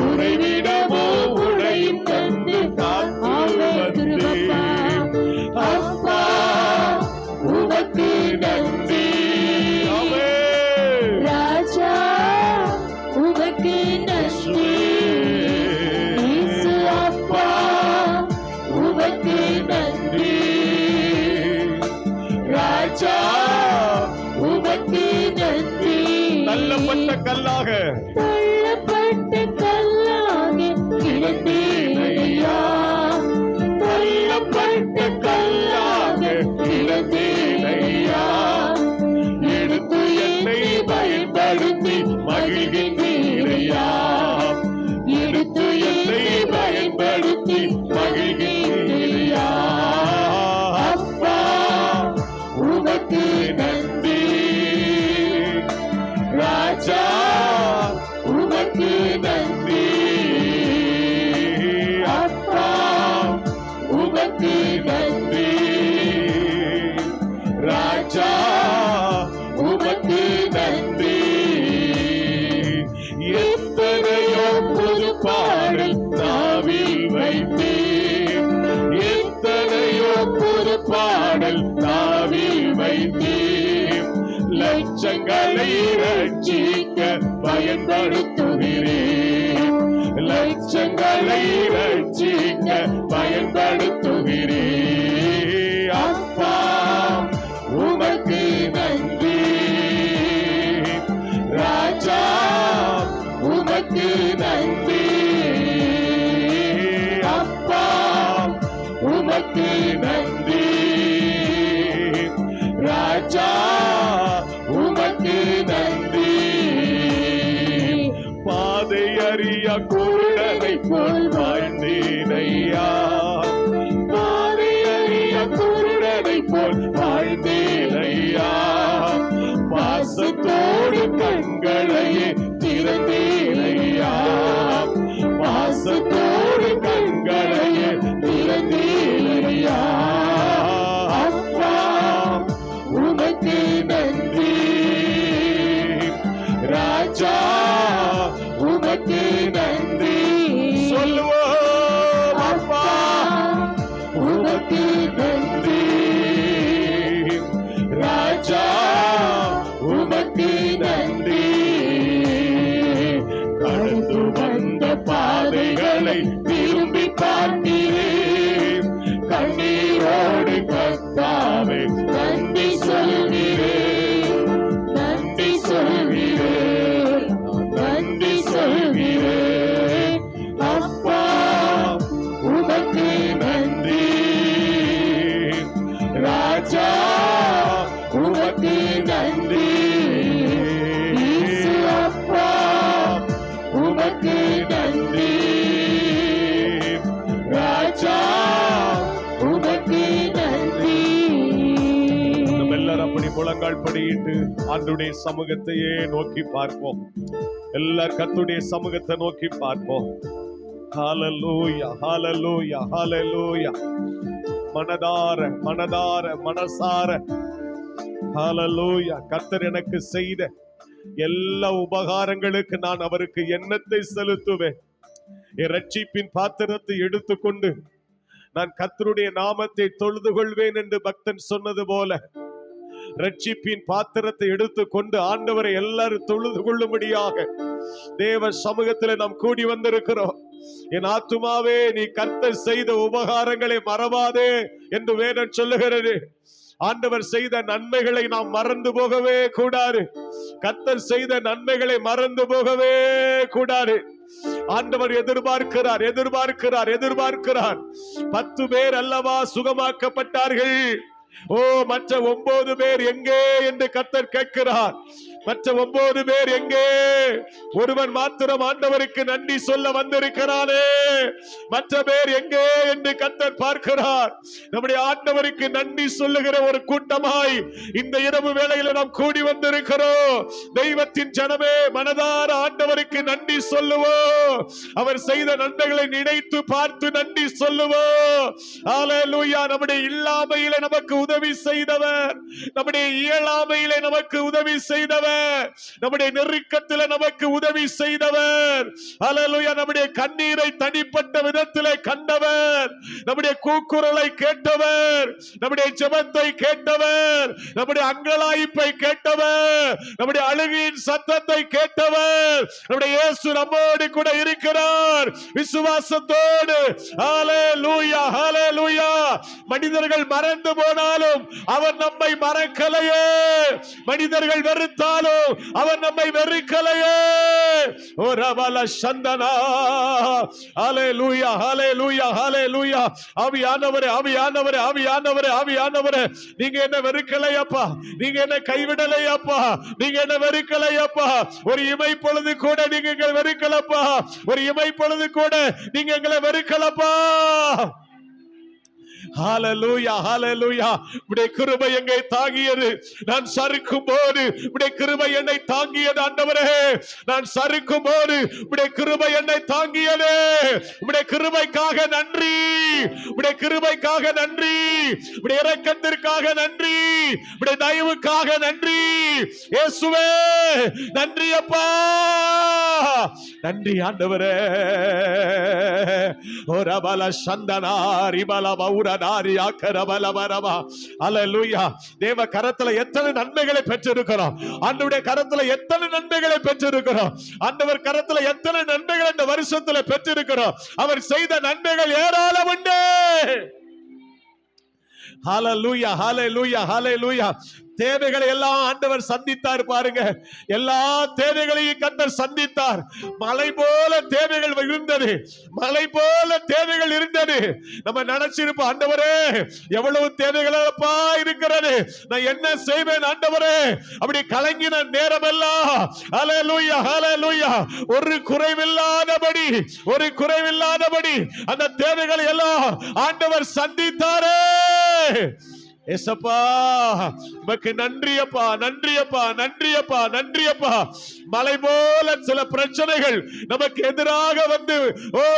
உறைவிடமோ உடையும் தந்து காத்து வந்தீர். அப்பா உமக்கு நன்றி. ஆமென். ராஜா உமக்கு நன்றி, இயேசு அப்பா உமக்கு நன்றி, ராஜா உமக்கு நன்றி. தள்ளப்பட்ட கல்லாக, தள்ளப்பட்ட கல்லாக கிடந்தேன் ஐயா, தள்ளப்பட்ட கல்லாக கிடந்தேன் ஐயா. எடுத்து என்னை பயன்படுத்தி மகிழ்கின்றீரையா, எடுத்து என்னை பயன்படுத்தி மகிழ்கின்றீரையா. அப்பா உமக்கு நன்றி, ராஜா உமக்கு நன்றி, அப்பா உமக்கு நன்றி, ராஜா உமக்கு நன்றி. எத்தனையோ புது பாடல் நாவில் வைத்தேன், எத்தனையோ புது பாடல் லட்சங்களை ரட்சிக்க பயன்படுத்துகிறேன். லட்சங்களை ரட்சிக்க பயன்படுத்துகிறேன். அப்பா உமக்கு நன்றி. ராஜா உமக்கு நன்றி. அப்பா உமக்கு நன்றி. ராஜா உமக்கு நன்றி. பாதை அறிய குருடனை போல் வாழ்ந்தேனையா. பாதை அறிய குருடனை போல் வாழ்ந்தேனையா. பாசத்தோடு கண்களையே திறந்தேனையா. பாசத்தோடு கண்களையே திறந்தேனையா. அப்பா உமக்கு நன்றி. ராஜா உமக்கு நன்றி. சொல்லுவோம். அப்பா உமக்கு நன்றி. ராஜா உமக்கு நன்றி. கடந்து வந்த பாதைகளை திரும்பி பார்க்கிறேன். கண்ணீரோடு கர்த்தாவே நன்றி சொல்கிறேன். நன்றி சொல்கிறேன். நன்றி சொல்கிறேன். அப்பா உமக்கு நன்றி. ராஜா உமக்கு நன்றி. அப்பா உமக்கு நன்றி. ராஜா உமக்கு நன்றி. நம்ம எல்லாரும் அப்படி முழங்கால் படியிட்டு ஆண்டவருடைய சமூகத்தையே நோக்கி பார்ப்போம். எல்லாரும் கர்த்தருடைய சமூகத்தை நோக்கி பார்ப்போம். ஹல்லேலூயா, ஹல்லேலூயா, ஹல்லேலூயா. மனதார மனதார மனசார ஹல்லேலூயா. கர்த்தர் எனக்கு செய்த எல்லா உபகாரங்களுக்கு நான் அவருக்கு எண்ணத்தை செலுத்துவேன். என் ரட்சிப்பின் பாத்திரத்தை எடுத்துக்கொண்டு நான் கர்த்தருடைய நாமத்தை தொழுது கொள்வேன் என்று பக்தன் சொன்னது போல ரட்சிப்பின் பாத்திரத்தை எடுத்துக்கொண்டு ஆண்டவரை எல்லாரும் தொழுது கொள்ளும்படியாக தேவ சமூகத்தில் நாம் கூடி வந்திருக்கிறோம். என் ஆத்துமாவே நீ கர்த்தர் செய்த உபகாரங்களை மறவாதே என்று வேதம் சொல்லுகிறது. ஆண்டவர் செய்த நன்மைகளை நாம் மறந்து போகவே கூடாது. கர்த்தர் செய்த நன்மைகளை மறந்து போகவே கூடாது. ஆண்டவர் எதிர்பார்க்கிறார், எதிர்பார்க்கிறார், எதிர்பார்க்கிறார். 10 பேர் அல்லவா சுகமாக்கப்பட்டார்கள். ஓ, மற்ற 9 பேர் எங்கே என்று கர்த்தர் கேட்கிறார். மற்ற 9 பேர் எங்கே? ஒருவன் மாத்திரம் ஆண்டவருக்கு நன்றி சொல்ல வந்திருக்கிறானே. மற்ற பேர் எங்கே என்று கர்த்தர் பார்க்கிறார். நம்முடைய ஆண்டவருக்கு நன்றி சொல்லுகிற ஒரு கூட்டமாய் இந்த இரவு வேளையில நாம் கூடி வந்திருக்கிறோம். தெய்வத்தின் ஜனமே, மனதார ஆண்டவருக்கு நன்றி சொல்லுவோம். அவர் செய்த நன்மைகளை நினைத்து பார்த்து நன்றி சொல்லுவோம். ஹல்லேலூயா. நம்முடைய இல்லாமையிலே நமக்கு உதவி செய்தவர், நம்முடைய இயலாமையிலே நமக்கு உதவி செய்தவர், நம்முடைய நெருக்கத்திலே நமக்கு உதவி செய்தவர். ஹல்லேலூயா. நம்முடைய கண்ணீரை தனிப்பட்ட விதத்திலே கண்டவர், நம்முடைய கூக்குரலை கேட்டவர், நம்முடைய ஜெபத்தை கேட்டவர், நம்முடைய அங்கலாய்ப்பை கேட்டவர், நம்முடைய அழுகையின் சத்தத்தை கேட்டவர். நம்முடைய இயேசு நம்மோடு கூட இருக்கிறார். விசுவாசத்தோடு ஹல்லேலூயா, ஹல்லேலூயா. மனிதர்கள் மறந்து போனாலும் அவர் நம்மை மறக்கலையே. மனிதர்கள் வெறுத்தாலும் அவர் நம்மை வெறுக்கலையே. ஓ ரபல சந்தனா. ஹல்லேலூயா, ஹல்லேலூயா, ஹல்லேலூயா. ஆவியானவரே, ஆவியானவரே, ஆவியானவரே, ஆவியானவரே, நீங்க என்ன வெறுக்கலையப்பா, நீங்க என்ன கைவிடலையப்பா, நீங்க என்ன வெறுக்கலையப்பா. ஒரு இமை பொழுது கூட நீங்க எங்களை வெறுக்கலப்பா. ஒரு இமை பொழுது கூட நீங்க எங்களை வெறுக்கலப்பா. ஹல்லேலூயா, ஹல்லேலூயா. உம்முடைய கிருபை என்னை தாங்கியது. நான் சறுக்கும் போது உம்முடைய கிருபை என்னை தாங்கியது. ஆண்டவரே, நான் சறுக்கும் போது உம்முடைய கிருபை என்னை தாங்கியது. உம்முடைய கிருபைக்காக நன்றி, உம்முடைய கிருபைக்காக நன்றி, உம்முடைய இரக்கத்திற்காக நன்றி, உம்முடைய தயவுக்காக நன்றி. இயேசுவே நன்றி அப்பா, நன்றி ஆண்டவரே. ஓ ரபல சந்தனா ரிபல பௌரத நாரியா கரபலபரபா. அல்லேலூயா. தேவ கரத்துல எத்தனை நன்மைகளை பெற்றிருக்கிறோம். ஆண்டவருடைய கரத்துல எத்தனை நன்மைகளை பெற்றிருக்கிறோம். ஆண்டவர் கரத்துல எத்தனை நன்மைகள் இந்த வருஷத்துல பெற்றிருக்கிறோம். அவர் செய்த நன்மைகள் ஏராளம் உண்டு. ஹalleluya ஹalleluya ஹalleluya. தேவைகளை எல்லாம் ஆண்டவர் சந்தித்தார் பாருங்க. எல்லா தேவைகளையும் கர்த்தர் சந்தித்தார். மலை போல தேவைகள் இருந்தது. மலை போல தேவைகள் இருந்தது. நம்ம நினைச்சிருப்போம், ஆண்டவரே எவ்வளவு தேவைகளப்பா இருக்கிறது, நான் என்ன செய்வேன் ஆண்டவரே. அப்படி கலங்கின நேரமெல்லாம் ஹalleluya ஹalleluya ஒரு குறைவில்லாதபடி அந்த தேவைகளை எல்லாம் ஆண்டவர் சந்தித்தாரே. ஏசப்பா உமக்கு நன்றியப்பா நன்றியப்பா நன்றியப்பா நன்றியப்பா. மலை போல சில பிரச்சனைகள் நமக்கு எதிராக வந்து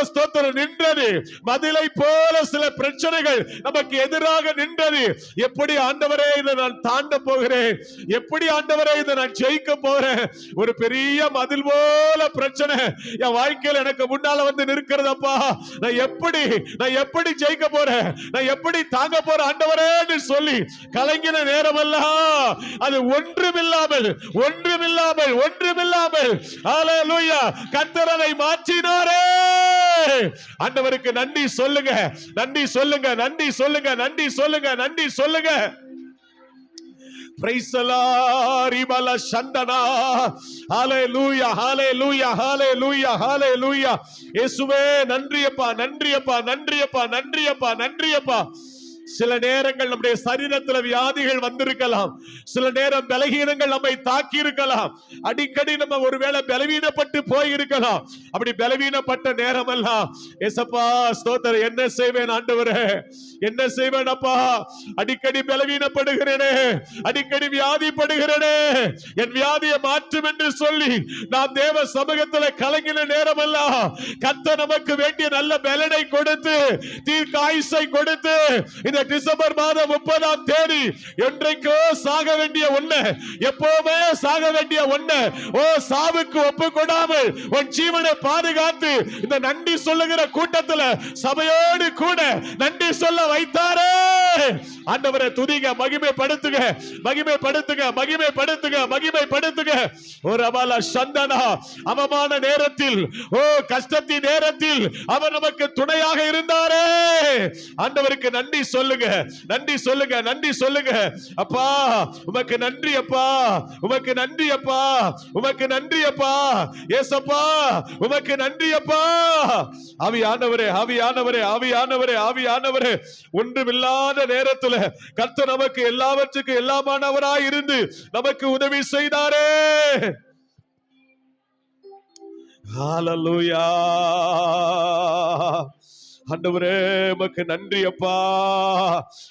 ஸ்தோத்திரம் நின்றது. மதிலை போல சில பிரச்சனைகள் நமக்கு எதிராக நின்றது. எப்படி ஆண்டவரே இதை நான் தாண்ட போகிறேன், எப்படி ஆண்டவரே இதை நான் ஜெயிக்க போறேன். ஒரு பெரிய மதில் போல பிரச்சனை என் வாழ்க்கையில் எனக்கு முன்னால வந்து நிற்கிறதப்பா. நான் எப்படி ஜெயிக்க போறேன், நான் எப்படி தாங்க போறேன் ஆண்டவரே சொல்லி கலங்கின நேரமெல்லாம் அது ஒன்றுமில்லாமல் ஹalleluya கர்த்தர் அதை மாற்றினாரே. ஆண்டவருக்கு நன்றி சொல்லுங்க, நன்றி சொல்லுங்க, நன்றி சொல்லுங்க, நன்றி சொல்லுங்க, நன்றி சொல்லுங்க. Praise the Lord. Ribala Shandana. Hallelujah, hallelujah, hallelujah, hallelujah. இயேசுவே நன்றியப்பா நன்றியப்பா நன்றியப்பா நன்றியப்பா நன்றியப்பா. சில நேரங்கள் நம்முடைய சரீரத்தில் வியாதிகள் வந்திருக்கலாம். சில நேரம் பலகீனங்கள் நம்மை தாக்கி இருக்கலாம். அடிக்கடி நம்ம ஒருவேளை பலவீனப்பட்டு போயிருக்கலாம். அப்படி பலவீனப்பட்ட நேரம் எல்லாம் ஏசப்பா ஸ்தோத்திரம், என்ன செய்வேன் ஆண்டவரே, என்ன செய்வேன் அப்பா. அடிக்கடி பலவீனப்படுகிறேனே, அடிக்கடி வியாதிப்படுகிறேனே, என் வியாதியை மாற்றும் என்று சொல்லி நாம் தேவ சமூகத்தில் கலங்கின நேரம் எல்லாம் கர்த்தர் நமக்கு வேண்டிய நல்ல பலனை கொடுத்து தீர்க்க ஆயுசை கொடுத்து இந்த டிசம்பர் மாதம் 30ஆம் தேதி என்றைக்கோ சாக வேண்டிய ஒண்ணு, எப்பவுமே சாக வேண்டிய ஒண்ணு, சாவுக்கு ஒப்பு கொடாமல் உன் ஜீவனை பாதுகாத்து இந்த நன்றி சொல்லுகிற கூட்டத்தில் சபையோடு கூட நன்றி சொல்ல வைத்தாரே. ஆண்டவரை துதிங்க, மகிமைப்படுத்துங்க, மகிமைப்படுத்துங்க, மகிமைப்படுத்துங்க, மகிமைப்படுத்துங்க. ஒரு அபால சந்தனா அவமான நேரத்தில், கஷ்டத்தின் நேரத்தில் அவர் நமக்கு துணையாக இருந்தாரே. ஆண்டவருக்கு நன்றி சொல்லுங்க, நன்றி சொல்லுங்க, நன்றி சொல்லுங்க. அப்பா உமக்கு நன்றி அப்பா, உமக்கு நன்றி அப்பா, உமக்கு நன்றி அப்பா. ஏசப்பா உமக்கு நன்றி அப்பா. ஆவியானவரே ஆவியானவரே ஆவியானவரே ஆவியானவரே, ஒன்றுமில்லாத நேரத்தில் கர்த்தர் நமக்கு எல்லாவற்றுக்கும் எல்லாமானவராய் இருந்து நமக்கு உதவி செய்தாரே. ஹalleluya. ஆண்டவரே உமக்கு நன்றி அப்பா,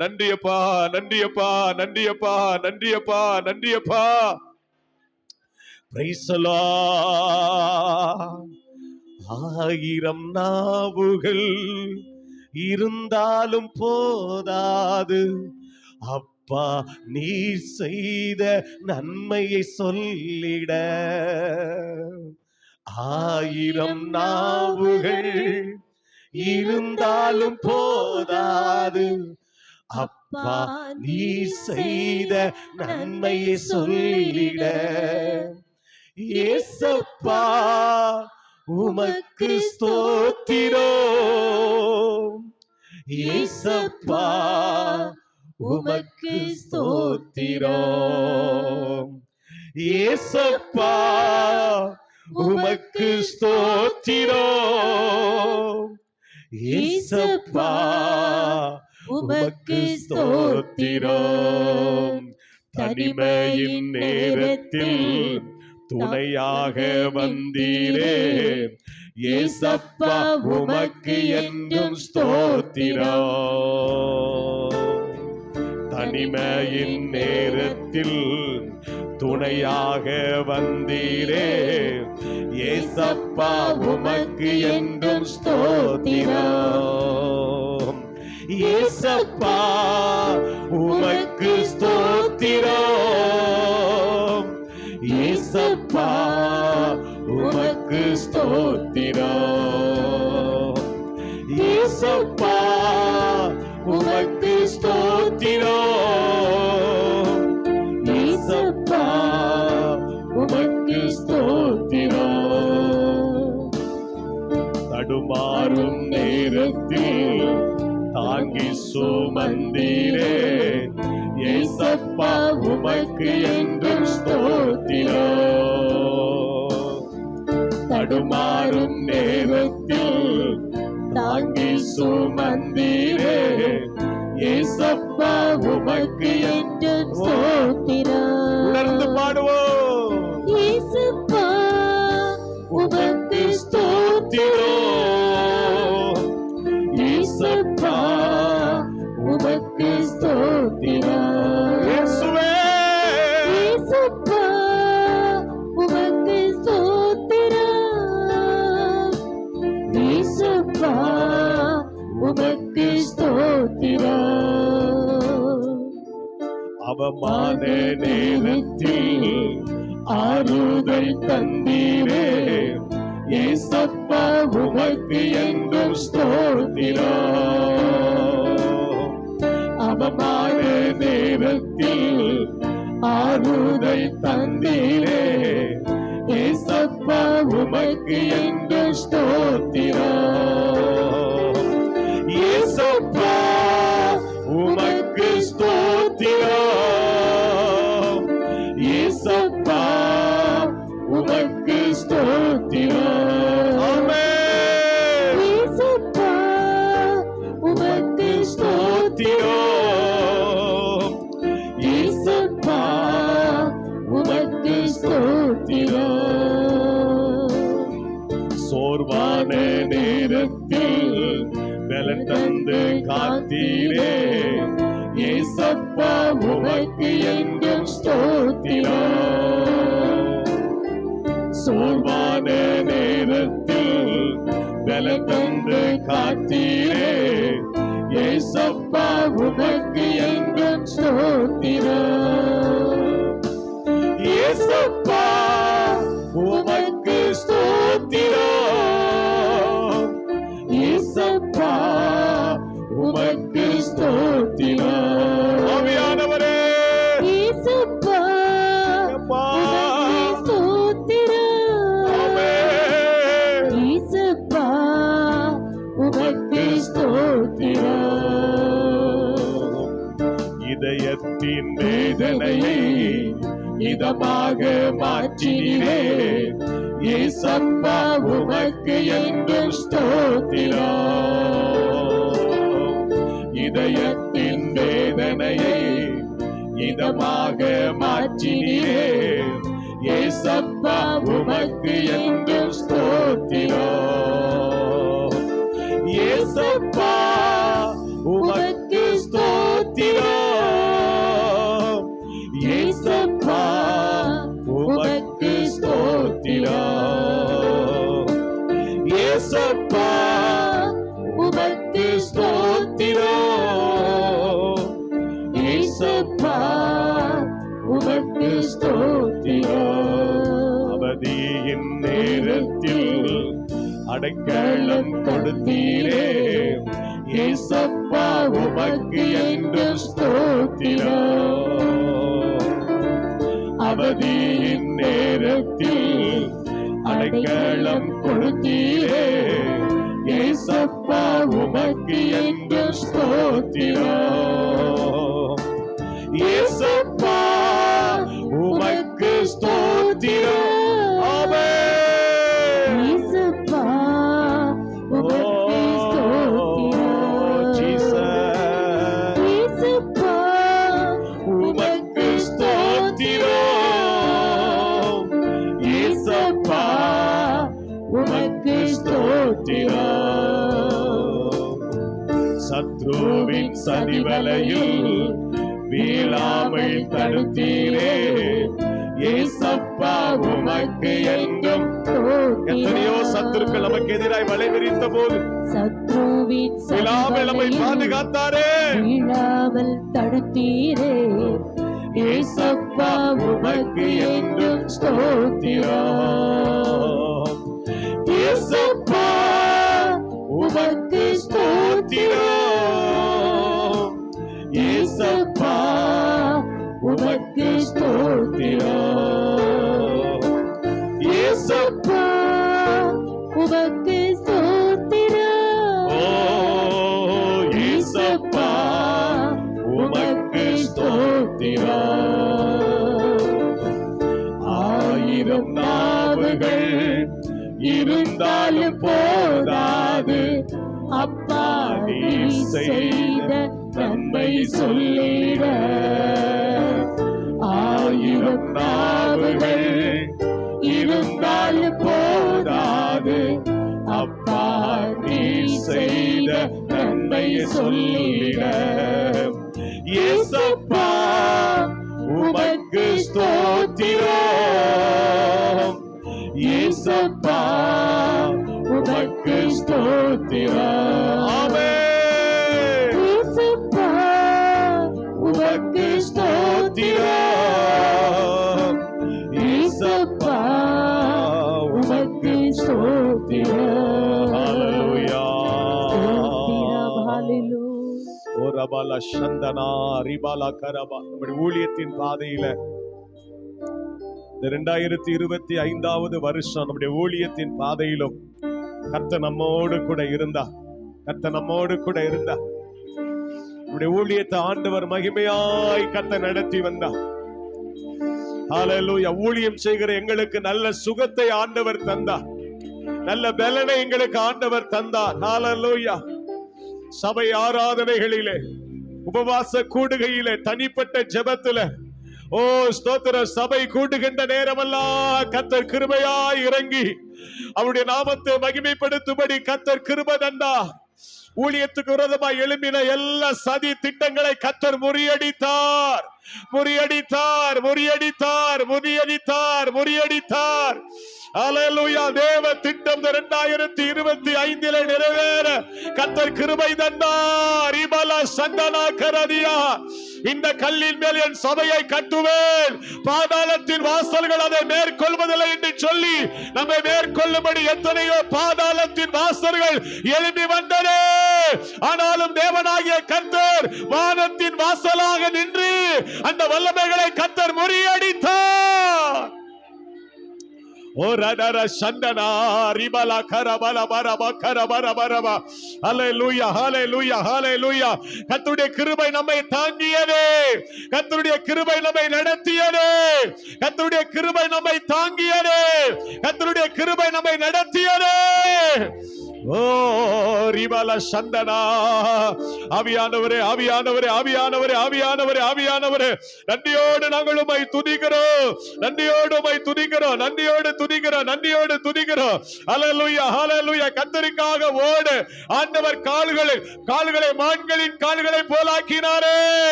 நன்றி அப்பா, நன்றி அப்பா, நன்றி அப்பா, நன்றி அப்பா, நன்றி அப்பா. Price the Lord. 1000 நாவுகள் இருந்தாலும் போதாது அப்பா நீ செய்த நன்மையை சொல்லிட. 1000 நாவுகள் இருந்தாலும் போதாது அப்பா நீ செய்த நன்மையை சொல்லிட. ஏசப்பா உமக்கு ஸ்தோத்திரம், ஏசப்பா உமக்கு ஸ்தோத்திரம், ஏசப்பா உமக்கு ஸ்தோத்திரம், ஏசப்பா உமக்கு ஸ்தோத்திரம். தனிமையின் நேரத்தில் துணையாக வந்தீரே, ஏசப்பா உமக்கு என்றும் ஸ்தோத்திரம். தனிமையின் நேரத்தில் துணையாக வந்தீரே, ஏசப்பா உமக்கு என்றும் ஸ்தோத்திரம். ஏசப்பா உமக்கு ஸ்தோத்திரம், ஏசப்பா உமக்கு ஸ்தோத்திரம், ஏசப்பா உமக்கு ஏசப்பா உமக்கு ஸ்தோத்திரம். தடுமாறும் நேரத்தில் தாங்கி சுமந்தீரே, ஏசப்பா உமக்கு என்றும் ஸ்தோத்திரம். தடுமாறும் நேரத்தில் தாங்கி சுமந்தீரே, ஏசப்பா உமக்கு என்றும் ஸ்தோத்திரம். உணர்ந்து பாடுவோம். இயேசுப்பா உமக்கு ஸ்தோத்திரம். ஏசப்பா உமக்கு ஸ்தோத்திரம். இயேசுவே இயேசுப்பா உமக்கு ஸ்தோத்திரம். இயேசுப்பா உமக்கு ஸ்தோத்திரம். அவமான நேரத்தில் ஆறுதல் தந்தீரே, ஏசப்பா உமக்கு என்றும் ஸ்தோத்திரம். அவமான நேரத்தில் ஆறுதல் தந்தீரே, ஏசப்பா உமக்கு என்றும் ஸ்தோத்திரம். ஏசப்பா உமக்கு ஸ்தோத்திரம். ஏசப்பா உமக்கு ஸ்தோத்திரம். ஆமென். இயேசுப்பா உமக்கு ஸ்தோத்திரம். ஏசப்பா உமக்கு ஸ்தோத்திரம். சோர்வான நேரத்தில் பலன் தந்து காத்தீரே, ஏசப்பா உமக்கு என்றும் ஸ்தோத்திரம். சோர்வான நேரத்தில் பலன் தந்து காத்தீரே, ஏசப்பா உமக்கு என்றும் ஸ்தோத்திரம். ஏசப்பா உமக்கு ஸ்தோத்திரம். ஏசப்பா உமக்கு ஸ்தோத்திரம். ஆவியானவரே, இயேசுப்பா அப்பா. உமக்கு ஸ்தோத்திரம். ஆமென். இயேசுப்பா உமக்கு ஸ்தோத்திரம். இதயத்தின் வேதனையை இதமாக மாற்றினீரே, ஏசப்பா உமக்கு என்றும் ஸ்தோத்திரம். இதயத்தின் வேதனையை இதமாக மாற்றினீரே, ஏசப்பா உமக்கு என்றும் ஸ்தோத்திரம். ஏசப்பா உமக்கு ஸ்தோத்திரம். ஏசப்பா உமக்கு ஸ்தோத்திரம். ஏசப்பா உமக்கு ஸ்தோத்திரம். ஏசப்பா உமக்கு ஸ்தோத்திரம். அவதியின் நேரத்தில் அடைக்கலம் கொடுத்தீரே, ஏசப்பா உமக்கு என்றும் ஸ்தோத்திரம். அவதியின் நேரத்தில் அடைக்கலம் கொடுத்தீரே, ஏசப்பா உமக்கு என்றும் ஸ்தோத்திரம். ஏசப்பா உமக்கு ஸ்தோத்திரம். ஆமென். இயேசுப்பா உமக்கு ஸ்தோத்திரம். ஜீசஸ் இயேசுப்பா உமக்கு ஸ்தோத்திரம். ஏசப்பா உமக்கு ஸ்தோத்திரம். சத்ருவின் சதிவலையில் வீழாமல் தடுத்தீரே, ஏசப்பா உமக்கு என்றும். எத்தனையோ சத்துருக்கள் நமக்கு எதிராய் வலை விரித்த போது சத்ருவின் விழாமல் நம்மை சதிவலையில் பாதுகாத்தாரே, வீழாமல் தடுத்தீரே, ஏசப்பா உமக்கு என்றும் ஸ்தோத்திரம். ஏசப்பா உமக்கு ஸ்தோத்திரம். ஏசப்பா உமக்கு ஸ்தோத்திரம். ஆயிரம் நாவுகள் இருந்தாலும் போதாது அப்பா நீர் செய்த நன்மை சொல்லிட. ஆயிரம் நாவுகள் இருந்தாலும் போதாது அப்பா நீர் செய்த நன்மை சொல்லிட. ஏசப்பா உமக்கு ஸ்தோத்திரம், ஏசப்பா உமக்கு ஸ்தோத்திரம். ஆமென். இயேசுப்பா உமக்கு ஸ்தோத்திரம், ஏசப்பா உமக்கு ஸ்தோத்திரம். ஹல்லேலூயா. ஓ ரபால சந்தனா ரிபாலா கரபா. நம்முடைய ஊழியத்தின் பாதையில இந்த 2025வது வருஷம் நம்முடைய ஊழியத்தின் பாதையிலும் கர்த்தர் நம்மோடு கூட இருந்தா, கர்த்தர் நம்மோடு கூட இருந்தா. நம்முடைய ஊழியத்தை ஆண்டவர் மகிமையாய் கர்த்தர் நடத்தி வந்தா. ஹல்லேலூயா. ஊழியம் செய்கிற எங்களுக்கு நல்ல சுகத்தை ஆண்டவர் தந்தா, நல்ல பலனை எங்களுக்கு ஆண்டவர் தந்தார். ஹல்லேலூயா. சபை ஆராதனைகளிலே, உபவாச கூடுகையிலே, தனிப்பட்ட ஜெபத்தில, ஓ ஸ்தோத்திர, சபை கூடுகின்ற நேரமெல்லாம் கர்த்தர் கிருபையாய் இறங்கி அவருடைய நாமத்தை மகிமைப்படுத்தும்படி கர்த்தர் கிருபை தந்தார். ஊழியத்துக்கு விரோதமாய் எழும்பின எல்லா சதி திட்டங்களை கர்த்தர் முறியடித்தார், முறியடித்தார், முறியடித்தார், முறியடித்தார், முறியடித்தார். ஹல்லேலூயா. தேவ திட்டம் 2025 நிறைவேற கர்த்தர் கிருபை தந்தார். இபலா சந்தனா கரதியா. இந்த கல்லின் மேல் என் சபையை கட்டுவேன், பாதாளத்தின் வாசல்கள் அதை மேற்கொள்வதில்லை என்று சொல்லி நம்மை மேற்கொள்ளும்படி எத்தனையோ பாதாளத்தின் வாசல்கள் எழுப்பி வந்தனே. ஆனாலும் தேவனாகிய கர்த்தர் வானத்தின் வாசலாக நின்று அந்த வல்லமைகளை கர்த்தர் முறியடித்தார். ஓ ரடர சந்தனா ரிபலா கரபல பரப கரபர பரப. ஹல்லேலூயா, ஹல்லேலூயா, ஹல்லேலூயா. கர்த்தருடைய கிருபை நம்மை தாங்கியதே, கர்த்தருடைய கிருபை நம்மை நடத்தியதே, கர்த்தருடைய கிருபை நம்மை தாங்கியதே, கர்த்தருடைய கிருபை நம்மை நடத்தியதே. ஓ ரிபல சந்தனா. ஆவியானவரே, ஆவியானவரே, ஆவியானவரே, ஆவியானவரே, ஆவியானவரே, நன்றியோடு நாங்கள் உம்மை துதிக்கிறோம், நன்றியோடு உம்மை துதிக்கிறோம், நன்றியோடு துதிக்கிறோம், நன்றியோடு துதிக்கிறோம். ஹல்லேலூயா, ஹல்லேலூயா. கர்த்தருக்காக ஓடு. ஆண்டவர் கால்களை மான்களின் கால்களை போலாக்கினாரே.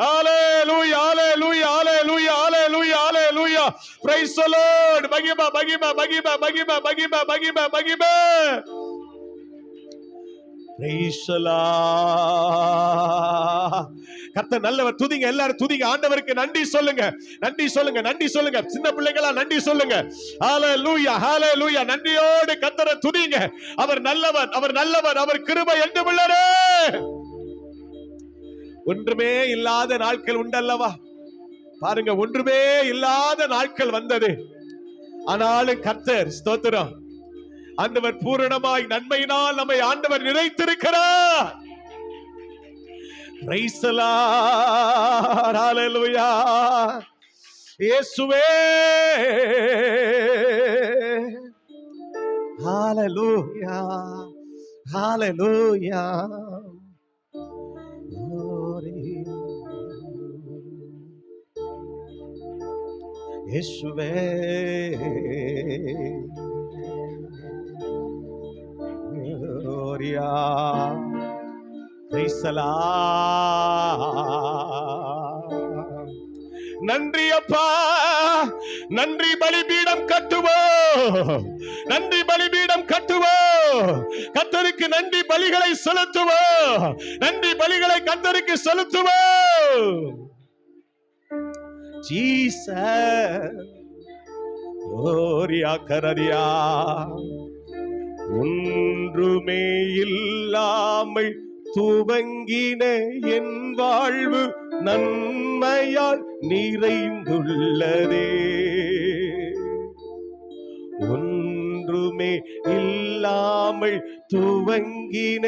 ஹல்லேலூயா, ஹல்லேலூயா, ஹல்லேலூயா, ஹல்லேலூயா, ஹல்லேலூயா. Price the Lord. மகிமை, மகிமை, மகிமை, மகிமை, மகிமை, மகிமை, மகிமை. கர்த்தர் நல்லவர். துதிங்க, எல்லாரும் துதிங்க. ஆண்டவருக்கு நன்றி சொல்லுங்க, நன்றி சொல்லுங்க, நன்றி சொல்லுங்க. சின்ன பிள்ளைகளா நன்றி சொல்லுங்க. ஹல்லேலூயா, ஹல்லேலூயா. நன்றியோடு கர்த்தரை துதிங்க. அவர் நல்லவர், அவர் நல்லவர், அவர் கிருபை என்றுமுள்ளரே. ஒன்றுமே இல்லாத நாட்கள் உண்டல்லவா? பாருங்க, ஒன்றுமே இல்லாத நாட்கள் வந்தது. ஆனாலும் கர்த்தர் ஸ்தோத்திரம், ஆண்டவர் பூரணமாய் நன்மையினால் நம்மை ஆண்டவர் நிறைத்திருக்கிறார். Price the Lord. ஹல்லேலூயா. இயேசுவே. ஹல்லேலூயா, ஹல்லேலூயா. இயேசுவே. நன்றி அப்பா. நன்றி பலிபீடம் கட்டுவோம், நன்றி பலிபீடம் கட்டுவோம். கர்த்தருக்கு நன்றி பலிகளை செலுத்துவோம், நன்றி பலிகளை கர்த்தருக்கு செலுத்துவோம். ஜீசஸ். ஓரியா கரரியா. ஒன்றுமே இல்லாமல் துவங்கின என் வாழ்வு நன்மையால் நிறைந்துள்ளதே. ஒன்றுமே இல்லாமல் துவங்கின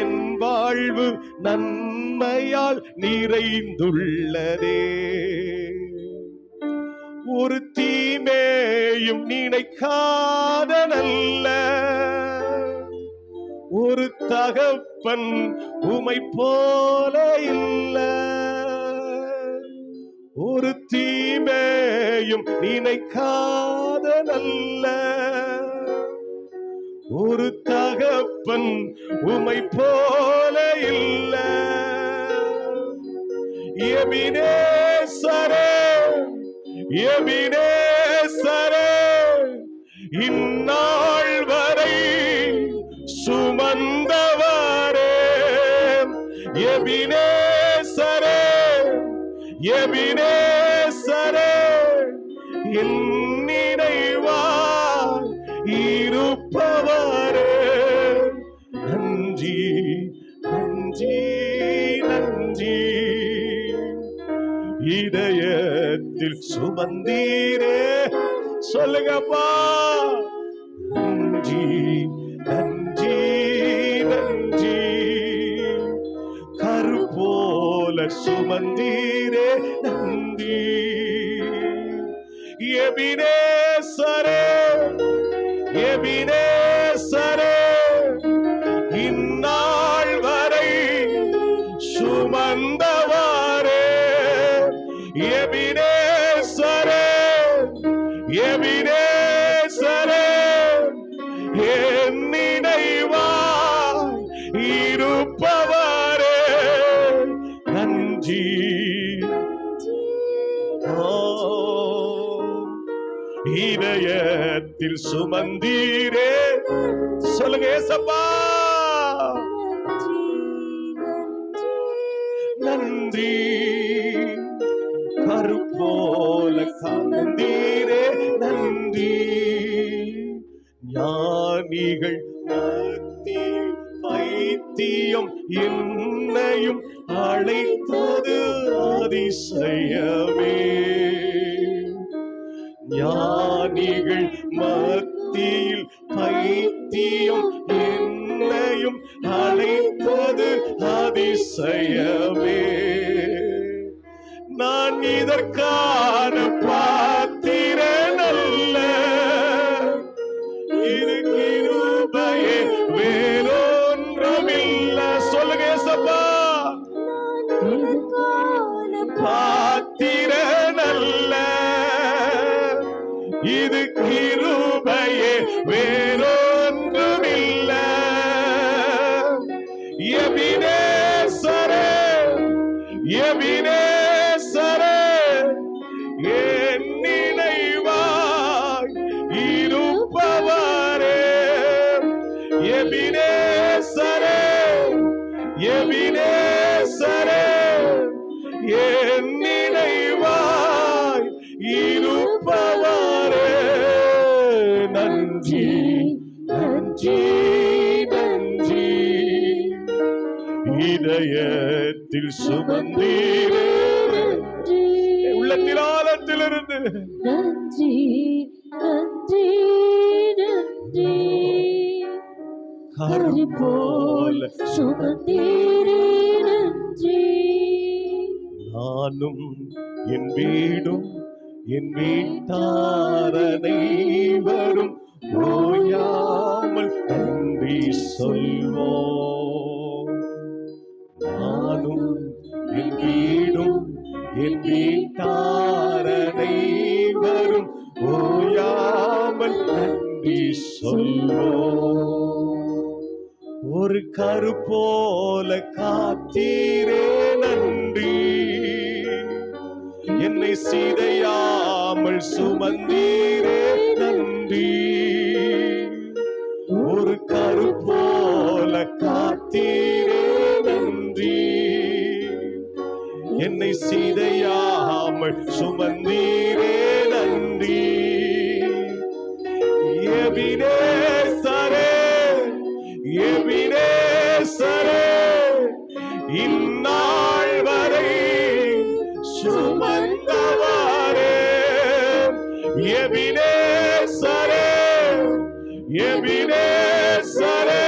என் வாழ்வு நன்மையால் நிறைந்துள்ளதே. ஒரு தீமே தீமையும் நினைக்காத நல்ல ஒரு தகப்பன் உமை போல இல்ல. ஒரு தீமையும் நினைக்காத நல்ல ஒரு தகப்பன் உமை போல இல்ல. எபினேசரே, எபினேசரே, இந்நாள் வரை சுமந்தவரே. எபினேசரே, எபினேசரே, என் நினைவாய் இருப்பவரே. நன்றி, நன்றி, நன்றி. இதயத்தில் சுமந்தீரே, சொல்லுங்கப்பா. நன்றி, நன்றி, நன்றி. கரு போல சுமந்தீரே, நன்றி. எபினேசரே, எபினேசரே, இந்நாள் வரை சுமந்தவரே. எபினேசரே, எபினேசரே, என் நினைவாய் இருப்பவரே. நன்றி. இதயத்தில் சுமந்தீரே, சொல்லுங்க ஏசப்பா. நன்றி. கரு போல காந்தீரே, நன்றி. ஞானிகள் மத்தியில் பைத்தியம் என்னையும் அழைத்தது அதிசயமே. ஞானிகள் மத்தியில் பைத்தியம் என்னையும் அழைத்தது அதிசயமே. நான் இதற்கான பாத்திரன் அல்ல, இது கிருபையே வேறொன்றுமில்லை. சொல்லுங்க ஏசப்பா. பாத்திரன் அல்ல, இது கிருபையே வேறொன்றுமில்லை. எபினேசரே, எபினேசரே, என் நினைவாய் இருப்பவரே. எபினேசரே, எபினேசரே, என் நினைவாய் இருப்பவரே. நன்றி, நன்றி, நன்றி. இதயத்தில் சுமந்தீரே, உள்ளத்தில் ஆழத்திலிருந்து நன்றி, நன்றி, நன்றி. கரு போல சுமந்தீரே, நன்றி. நானும் என் வீடும் என் வீட்டாரனை வரும் ஓயாமல் நன்றி சொல்வோம். நானும் என் வீடும் என் வீட்டாரனை வரும் ஓயாமல் நன்றி சொல்வோம். ஒரு கரு போல காத்தீரே, நன்றி. என்னை சிதையாமல் சுமந்தீரே, நன்றி. ஒரு கரு போல காத்தீரே, நன்றி. என்னை சிதையாமல் சுமந்தீரே, நன்றி. எபினேசரே, எபினேசரே, இந்நாள் வரை சுமந்தவரே. எபினேசரே, எபினேசரே,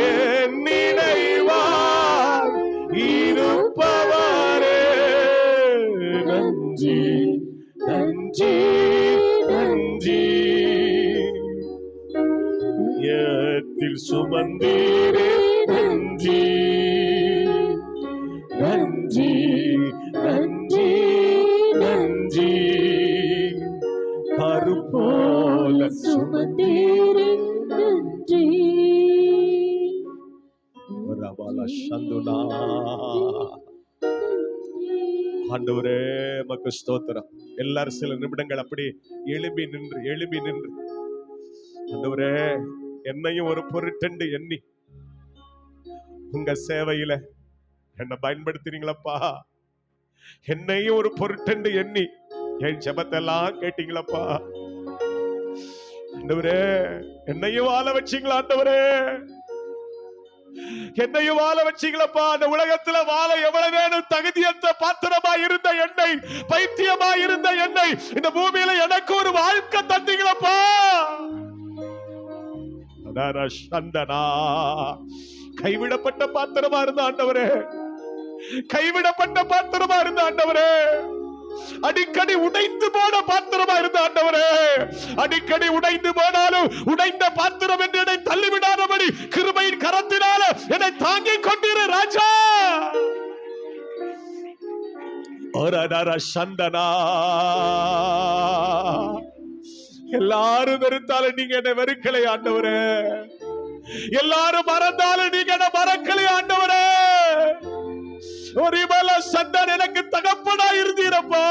என் நினைவாய் இருப்பவரே. நன்றி, நன்றி, நன்றி. இதயத்தில் சுமந்தீரே நன்றி நன்றி நன்றி நன்றி. கருப்போல சுமந்தீரே நன்றி. சந்துனா. ஆண்டவரே மக்கு ஸ்தோத்திரம். எல்லாரும் சில நிமிடங்கள் அப்படி எழும்பி நின்று ஆண்டவரே என்னையும் ஒரு பொருட்டென்று எண்ணி உங்க சேவையில என்னை பயன்படுத்தினீங்களப்பா. என்னையும் ஒரு பொருட்டென்று எண்ணி என் ஜெபத்தெல்லாம் கேட்டீங்களப்பா. ஆண்டவரே என்னையும் வாழ வச்சீங்களா ஆண்டவரே, என்னையும் வாழ வச்சீங்களப்பா. அந்த உலகத்துல வாழ எவ்வளவு வேணும் தகுதியற்ற பாத்திரமா இருந்த என்னை, பைத்தியமா இருந்த என்னை இந்த பூமியில எனக்கு ஒரு வாழ்க்கை தந்தீங்களப்பா. சந்தனா கைவிடப்பட்ட பாத்திரமா இருந்த ஆண்டவரே, கைவிடப்பட்ட பாத்திரமா இருந்த ஆண்டவரே, அடிக்கடி உடைந்து போன பாத்திரமா இருந்த ஆண்டவரே, அடிக்கடி உடைந்து போனாலும் உடைந்த பாத்திரம் என்று என்னை தள்ளிவிடாதபடி கிருபையின் கரத்தினால என்னை தாங்கிக் கொண்டிரு ராஜா. சந்தனா எல்லாரும் வெறுத்தாலும் நீங்க என்னை வெறுக்கலை ஆண்டவரே, எல்லாரும் மறந்தாலும் நீங்க என்னை மறக்கலை ஆண்டவரே. சந்தன் எனக்கு தகப்பனா இருந்தீரப்பா,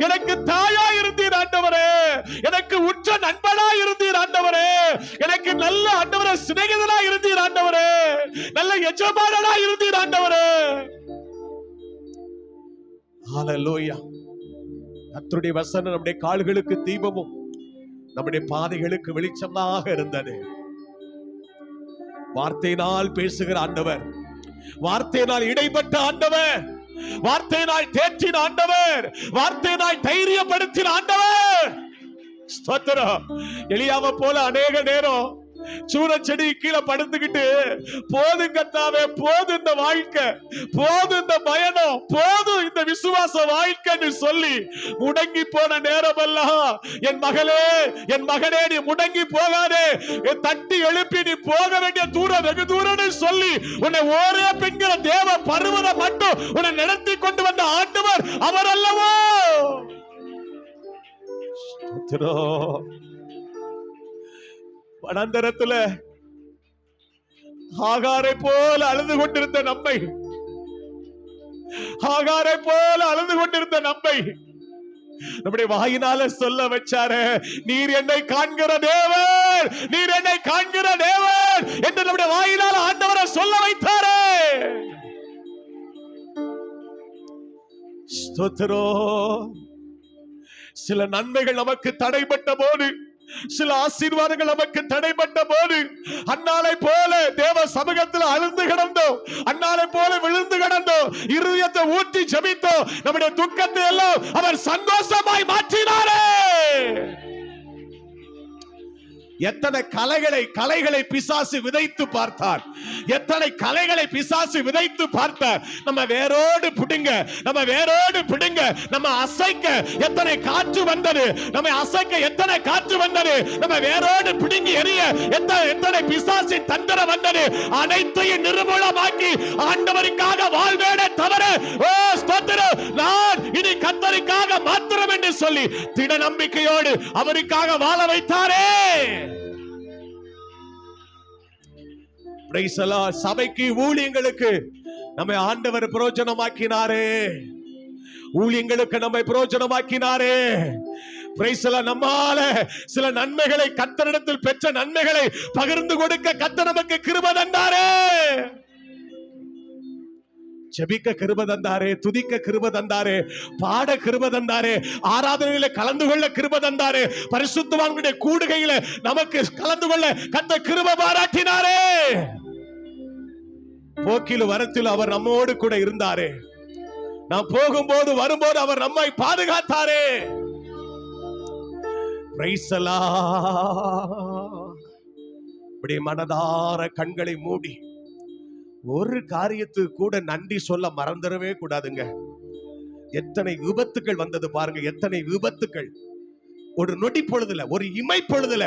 எனக்கு தாயா இருந்தீர் ஆண்டவரே, எனக்கு உற்ற நண்பனா இருந்தீர் ஆண்டவரே, எனக்கு நல்ல ஆண்டவரே சிநேகிதனா இருந்தீர் ஆண்டவரே, நல்ல எஜமானனா இருந்தீர் ஆண்டவரே. ஹல்லேலூயா. கர்த்தருடைய வசனம் நம்முடைய கால்களுக்கு தீபமும் நம்முடைய பாதைகளுக்கு வெளிச்சமாக இருந்தது. வார்த்தையினால் பேசுகிற ஆண்டவர், வார்த்தையினால் இடைப்பட்ட ஆண்டவர், வார்த்தையினால் தேற்றின ஆண்டவர், வார்த்தையினால் தைரியப்படுத்தின ஆண்டவர். ஸ்தோத்திரம். எலியாவை போல அநேக நேரம் சூரச்செடி கீழே படுத்துக்கிட்டு போதும் கர்த்தாவே, போதும் இந்த வாழ்க்கை, போதும் இந்த பயணம், போதும் இந்த விசுவாச வாழ்க்கைன்னு சொல்லி முடங்கி போன நேரமெல்லாம் என் மகளே, என் மகனே, நீ முடங்கி போகாதே, தட்டி எழுப்பி நீ போக வேண்டிய தூரம் வெகு தூரம்னு சொல்லி உன்னை ஒரே பெண்கிற தேவ பருவதம் மட்டும் உன்னை நடத்தி கொண்டு வந்த ஆண்டவர் அவர் அல்லவோ. வனாந்தரத்துல ஆகாரை போல அழுது கொண்டிருந்த நம்மை, ஆகாரை போல அழுது கொண்டிருந்த நம்மை நம்முடைய வாயினால சொல்ல வச்சாரு, நீர் என்னை காண்கிற தேவன், நீர் என்னை காண்கிற தேவன் என்று நம்முடைய வாயினால ஆண்டவரை சொல்ல வைத்தாரே. ஸ்தோத்திரம். சில நன்மைகள் நமக்கு தடைப்பட்ட போது, சில ஆசீர்வாதங்கள் நமக்கு தடைப்பட்ட போது அன்னாலை போல தேவ சமூகத்தில் அழுந்து கிடந்தோம், அன்னாலை போல விழுந்து கிடந்தோம், இருதயத்தை ஊற்றி ஜெபித்தோம், நம்முடைய துக்கத்தை எல்லாம் அவர் சந்தோஷமாய் மாற்றினாரே. எத்தனை கலைகளை பிசாசு விதைத்து பார்த்தார், எத்தனை கலைகளை பிசாசு விதைத்து பார்த்தார். நம்ம வேரோடு பிடுங்க, நம்ம வேரோடு பிடுங்க, நம்ம அசைக்க எத்தனை காற்று வந்தது, நம்ம அசைக்க எத்தனை காற்று வந்தது, நம்ம வேரோடு பிடுங்கி எறிய எத்தனை பிசாசின் தந்திரம் வந்தது. அனைத்தையும் நிர்மூலமாக்கி ஆண்டவருக்காக வாழ்வேனே தவிர, ஓ ஸ்தோத்திரம், நான் இனி கர்த்தருக்காக மாத்திரம் என்று சொல்லி திட நம்பிக்கையோடு அவருக்காக வாழ வைத்தாரே. சபைக்கு, ஊழியங்களுக்கு நம்மை ஆண்டவர் பிரயோஜனமாக்கினாரே, ஊழியங்களுக்கு நம்மை பிரயோஜனமாக்கினாரே. நம்மால சில நன்மைகளை, கர்த்தரிடத்தில் பெற்ற நன்மைகளை பகிர்ந்து கொடுக்க கர்த்தர் நமக்கு கிருபை தந்தாரே. ஜெபிக்க கிருபை தந்தாரே, துதிக்க கிருபை தந்தாரே, பாட கிருபை தந்தாரே, ஆராதனையில கலந்து கொள்ள கிருபை தந்தாரே, பரிசுத்தவான்களுடைய கூடுகையில நமக்கு கலந்து கொள்ள கர்த்தர் கிருபை பாராட்டினாரே. போக்கிலும் வரத்தில் அவர் நம்மோடு கூட இருந்தாரே, நாம் போகும்போது வரும்போது அவர் நம்மை பாதுகாத்தாரே. மனதார கண்களை மூடி ஒரு காரியத்துக்கு கூட நன்றி சொல்ல மறந்துடவே கூடாதுங்க. எத்தனை விபத்துக்கள் வந்தது பாருங்க, எத்தனை விபத்துக்கள் ஒரு நொடி பொழுதுல, ஒரு இமை பொழுதுல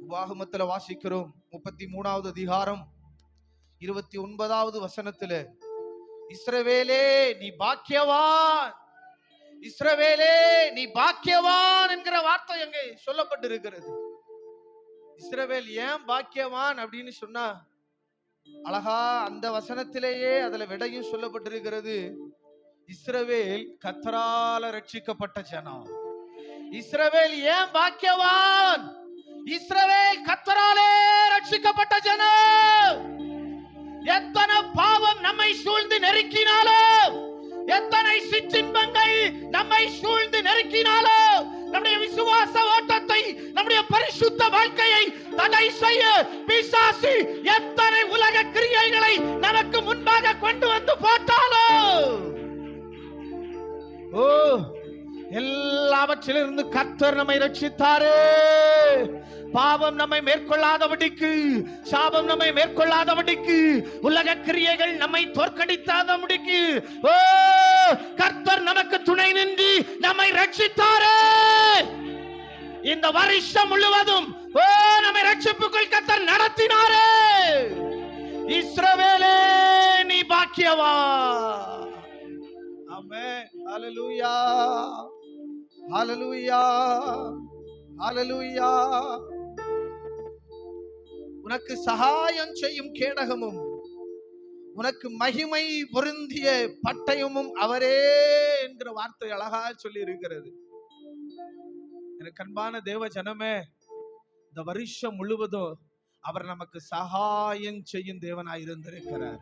உபாகமத்துல வாசிக்கிறோம் 33வது அதிகாரம் 29வது வசனத்துல, இஸ்ரவேலே நீ பாக்கியவான், இஸ்ரவேலே நீ பாக்கியவான் என்கிற வார்த்தை அங்கே சொல்லப்பட்டிருக்கிறது. இஸ்ரவேல் ஏன் பாக்கியவான் அப்படின்னு சொன்னா, அழகா அந்த வசனத்திலேயே அதுல விடையும் சொல்லப்பட்டிருக்கிறது. இஸ்ரவேல் கர்த்தரால ரட்சிக்கப்பட்ட ஜனம். இஸ்ரவேல் ஏன் பாக்கியவான்? இஸ்ரவேல் கர்த்தராலே ரட்சிக்கப்பட்ட ஜனம். எத்தனை பாவம் நம்மை சூழ்ந்து நெருக்கினாலும், எத்தனை சிற்றின்பங்கள் நம்மை சூழ்ந்து நெருக்கினாலும், நம்முடைய விசுவாச ஓட்டத்தை, நம்முடைய பரிசுத்த வாழ்க்கையை தடை செய்ய பிசாசு எத்தனை உலக கிரியைகளை நமக்கு முன்பாக கொண்டு வந்து போட்டாலும், ஓ எல்லாவற்றிலிருந்து கர்த்தர் நம்மை ரட்சித்தாரே. பாவம் நம்மை மேற்கொள்ளாதபடிக்கு, சாபம் நம்மை மேற்கொள்ளாதபடிக்கு, உலக கிரியைகள் நம்மை தோற்கடித்தாதபடிக்கு, ஓ கர்த்தர் நமக்கு துணை நின்று நம்மை ரட்சித்தாரே. இந்த வருஷம் முழுவதும் ஓ நம்மை ரட்சிப்புக்குள் கர்த்தர் நடத்தினாரே. இஸ்ரவேலே நீ பாக்கியவான். ஆமென். ஹalleluya, ஹalleluya, ஹalleluya. உனக்கு சகாயம் செய்யும் கேடகமும், உனக்கு மகிமை பொருந்திய பட்டயமும் அவரே என்கிற வார்த்தை அழகா சொல்லி இருக்கிறது. எனக்கு அன்பான தேவ ஜனமே, இந்த வருஷம் முழுவதும் அவர் நமக்கு சகாயம் செய்யும் தேவனாய் இருந்திருக்கிறார்.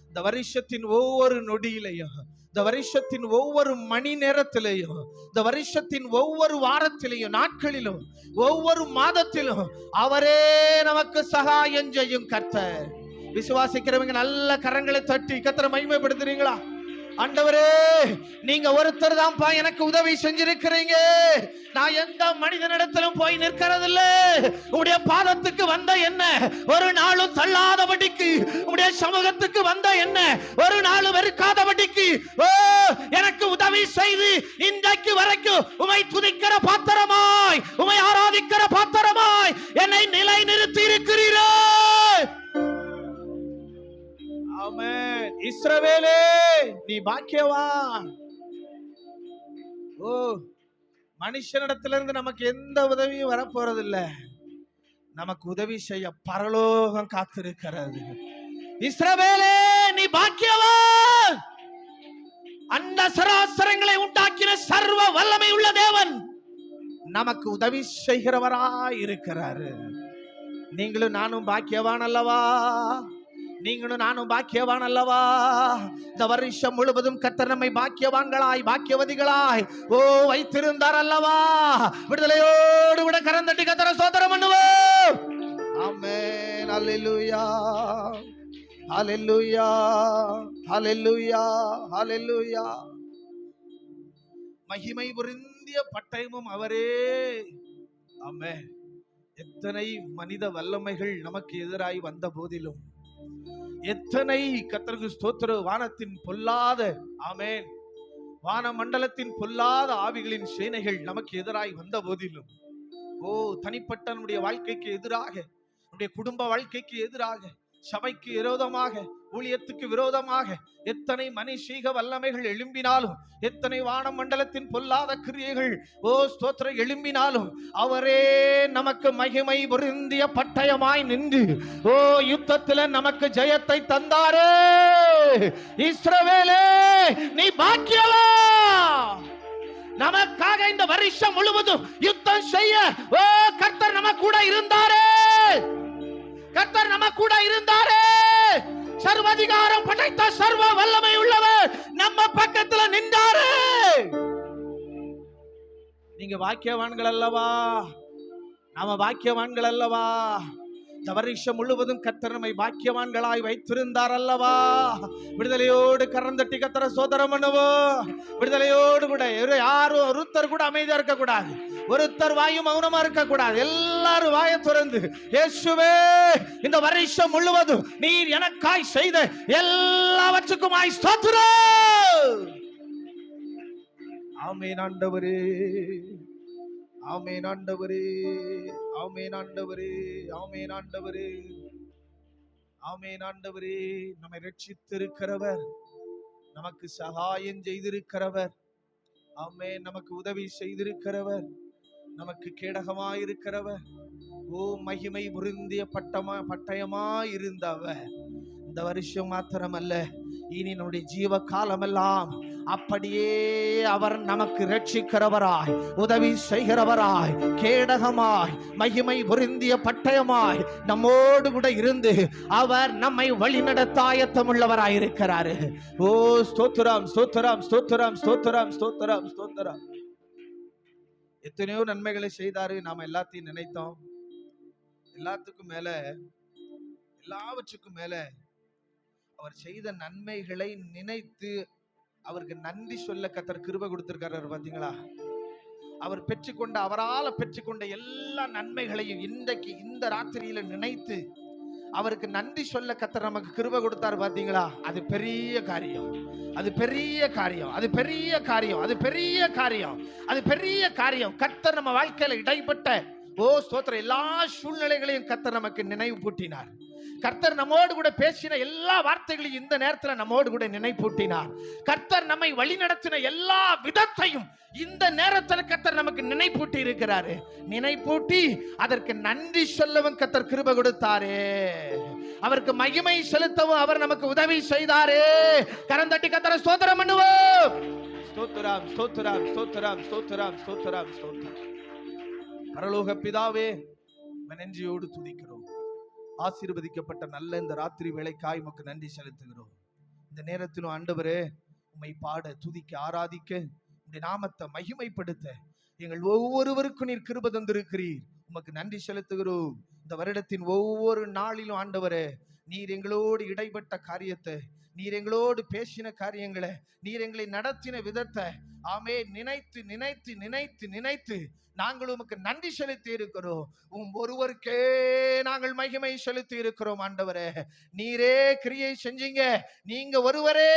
இந்த வருஷத்தின் ஒவ்வொரு நொடியிலையும், இந்த வருஷத்தின் ஒவ்வொரு மணி நேரத்திலையும், இந்த வருஷத்தின் ஒவ்வொரு வாரத்திலையும், நாட்களிலும், ஒவ்வொரு மாதத்திலும் அவரே நமக்கு சகாயம் செய்யும் கர்த்தர். விசுவாசிக்கிறவங்க நல்ல கரங்களை தட்டி கர்த்தரை மகிமைப்படுத்துறீங்களா? ஆண்டவரே, நீங்க ஒருத்தர் தான்ப்பா எனக்கு உதவி செஞ்சிருக்கிறீங்க. நான் எந்த மனிதனிடத்திலும் போய் நிற்கிறதில்ல. உடைய பாதத்துக்கு வந்த என்ன ஒரு நாளும் தள்ளாதபடிக்கு, உடைய சமூகத்துக்கு வந்த என்ன ஒரு நாளும் வெறுக்காதபடிக்கு, ஓ எனக்கு உதவி செய்து இன்றைக்கு வரைக்கும் உமை துதிக்கிற பாத்திரமாய், உமை ஆராதிக்கிற பாத்திரமாய் என்னை நிலை நிறுத்தி இருக்கிறீரே. ஆமென். இஸ்ரவேலே நீ பாக்கியவான். ஓ மனுஷனிடத்திலிருந்து நமக்கு எந்த உதவியும் வரப்போறதில்ல. நமக்கு உதவி செய்ய பரலோகம் காத்திருக்கிறது. இஸ்ரவேலே நீ பாக்கியவான். அந்த சராசரங்களை உண்டாக்கின சர்வ வல்லமை உள்ள தேவன் நமக்கு உதவி செய்கிறவராய் இருக்கிறாரு. நீங்களும் நானும் பாக்கியவான் அல்லவா? நீங்களும் நானும் பாக்கியவான் அல்லவா? இந்த வருஷம் முழுவதும் கர்த்தர் நம்மை பாக்கியவான்களாய், பாக்கியவதிகளாய் ஓ வைத்திருந்தார் அல்லவா? விடுதலையோடு விட கரந்தட்டி கர்த்தரை ஸ்தோத்திரம் பண்ணுவோம். ஆமென். அல்லேலூயா, அல்லேலூயா, அல்லேலூயா, அல்லேலூயா. மகிமை பொருந்திய பட்டயமும் அவரே. ஆமென். எத்தனை மனித வல்லமைகள் நமக்கு எதிராய் வந்த போதிலும், எத்தனை கர்த்தருக்கு ஸ்தோத்திரம், வானத்தின் பொல்லாத, ஆமென், வான மண்டலத்தின் பொல்லாத ஆவிகளின் சேனைகள் நமக்கு எதிராய் வந்த போதிலும், ஓ தனிப்பட்ட நம்முடைய வாழ்க்கைக்கு எதிராக, நம்முடைய குடும்ப வாழ்க்கைக்கு எதிராக, சபைக்கு விரோதமாக, ஊழியத்துக்கு விரோதமாக எத்தனை மனுஷீக வல்லமைகள் எழும்பினாலும், எத்தனை வான மண்டலத்தின் பொல்லாத கிரியைகள் ஓ ஸ்தோத்திரம் எழும்பினாலும், அவரே நமக்கு மகிமை பொருந்திய பட்டயமாய் நின்று ஓ யுத்தத்தில் நமக்கு ஜெயத்தை தந்தாரே. இஸ்ரவேலே நீ பாக்கியவான். நமக்காக இந்த வருஷம் முழுவதும் யுத்தம் செய்ய ஓ கர்த்தர் நம்ம கூட இருந்தாரே. கர்த்தர் நம்ம கூட இருந்தாரே. சர்வதிகாரம் படைத்த சர்வ வல்லமை உள்ளவர் நம்ம பக்கத்துல நின்றாரு. நீங்க பாக்கியவான்கள் அல்லவா? நாம பாக்கியவான்கள் அல்லவா? இந்த வருஷம் முழுவதும் கர்த்தர் நம்மை பாக்கியவான்களாய் வைத்திருந்தார் அல்லவா? விடுதலையோடு கரந்தட்டி கர்த்தரை ஸ்தோத்திரம் பண்ணுவோம். விடுதலையோடு கூட யாரும் ஒருத்தர் கூட அமைதியா இருக்க கூடாது. ஒருத்தர் வாயும் மௌனமா இருக்க கூடாது. எல்லாரும் வாயை திறந்து, இயேசுவே இந்த வருஷம் முழுவதும் நீர் எனக்காய் செய்த எல்லாவற்றுக்குமாய் ஸ்தோத்திரம். ஆமென் ஆண்டவரே, ஆமென் ஆண்டவரே, ஆமென் ஆண்டவரே, ஆமென் ஆண்டவரே, ஆமென் ஆண்டவரே. நம்மை ரட்சித்திருக்கிறவர், நமக்கு சகாயம் செய்திருக்கிறவர், ஆமென், நமக்கு உதவி செய்திருக்கிறவர், நமக்கு கேடகமாயிருக்கிறவர், ஓ மகிமை பொருந்திய பட்டயமாய் இருந்தவர் இந்த வருஷம் மாத்திரமல்ல, இனி நம்முடைய ஜீவ காலமெல்லாம் அப்படியே அவர் நமக்கு ரட்சிக்கிறவராய், உதவி செய்கிறவராய், கேடகமாய், மகிமை பொருந்திய பட்டயமாய் நம்மோடு கூட இருந்து அவர் நம்மை வழிநடத்த ஆயத்தமுள்ளவராய் இருக்கிறாரு. ஓ ஸ்தோத்திரம், ஸ்தோத்திரம், ஸ்தோத்திரம், ஸ்தோத்திரம், ஸ்தோத்திரம், ஸ்தோத்திரம். எத்தனையோ நன்மைகளை செய்தாரு. நாம எல்லாத்தையும் நினைத்தோம். எல்லாத்துக்கும் மேல, எல்லாவற்றுக்கும் மேல அவர் செய்த நன்மைகளை நினைத்து அவருக்கு நன்றி சொல்ல கர்த்தர் கிருபை கொடுத்திருக்காரு. பாத்தீங்களா? அவர் பெற்றுக்கொண்ட, அவரால் பெற்றுக்கொண்ட எல்லா நன்மைகளையும் இன்றைக்கு இந்த ராத்திரியில நினைத்து அவருக்கு நன்றி சொல்ல கர்த்தர் நமக்கு கிருபை கொடுத்தாரு. பாத்தீங்களா? அது பெரிய காரியம், அது பெரிய காரியம், அது பெரிய காரியம், அது பெரிய காரியம், அது பெரிய காரியம். கர்த்தர் நம்ம வாழ்க்கையில இடைப்பட்ட, ஓ ஸ்தோத்திரம், எல்லா சூழ்நிலைகளையும் கர்த்தர் நமக்கு நினைவு பூட்டினார். கர்த்தர் நம்மோடு கூட பேசின எல்லா வார்த்தைகளையும் இந்த நேரத்தில் நம்மோடு கூட நினைப்பூட்டினார். கர்த்தர் நம்மை வழிநடத்தின எல்லா விதத்தையும் இந்த நேரத்தில் கர்த்தர் நமக்கு நினைப்பூட்டி இருக்கிறாரு. நினைப்பூட்டி அதற்கு நன்றி சொல்லவும் கர்த்தர் கிருபை கொடுத்தாரே. அவருக்கு மகிமை செலுத்தவும் அவர் நமக்கு உதவி செய்தாரே. கரந்தட்டி கர்த்தரை ஸ்தோத்திரம் பண்ணுவோம். ஸ்தோத்திரம், ஸ்தோத்திரம், ஸ்தோத்திரம், ஸ்தோத்திரம், ஸ்தோத்திரம், ஸ்தோத்திரம். பரலோக பிதாவே, நன்றியோடு துதிக்கிறோம். ஆசீர்வதிக்கப்பட்ட நல்ல இந்த ராத்திரி வேளைக்காய் உமக்கு நன்றி செலுத்துகிறோம். இந்த நேரத்திலும் ஆண்டவரே, உம்மை பாட, துதிக்க, ஆராதிக்க, உம்முடைய நாமத்தை மகிமைப்படுத்த எங்கள் ஒவ்வொருவருக்கும் நீர் கிருபை தந்திருக்கிறீர். உமக்கு நன்றி செலுத்துகிறோம். இந்த வருடத்தின் ஒவ்வொரு நாளிலும் ஆண்டவரே, நீர் எங்களோடு இடைப்பட்ட காரியத்தை, நீர் எங்களோடு பேசின காரியங்களை, நீர் எங்களை நடத்தின விதத்தை, ஆமே, நினைத்து நினைத்து நினைத்து நினைத்து நாங்கள் உமக்கு நன்றி செலுத்தி இருக்கிறோம். ஒருவருக்கே நாங்கள் மகிமை செலுத்தி இருக்கிறோம். ஆண்டவரே, நீரே கிரியை செஞ்சீங்க, நீங்க ஒருவரே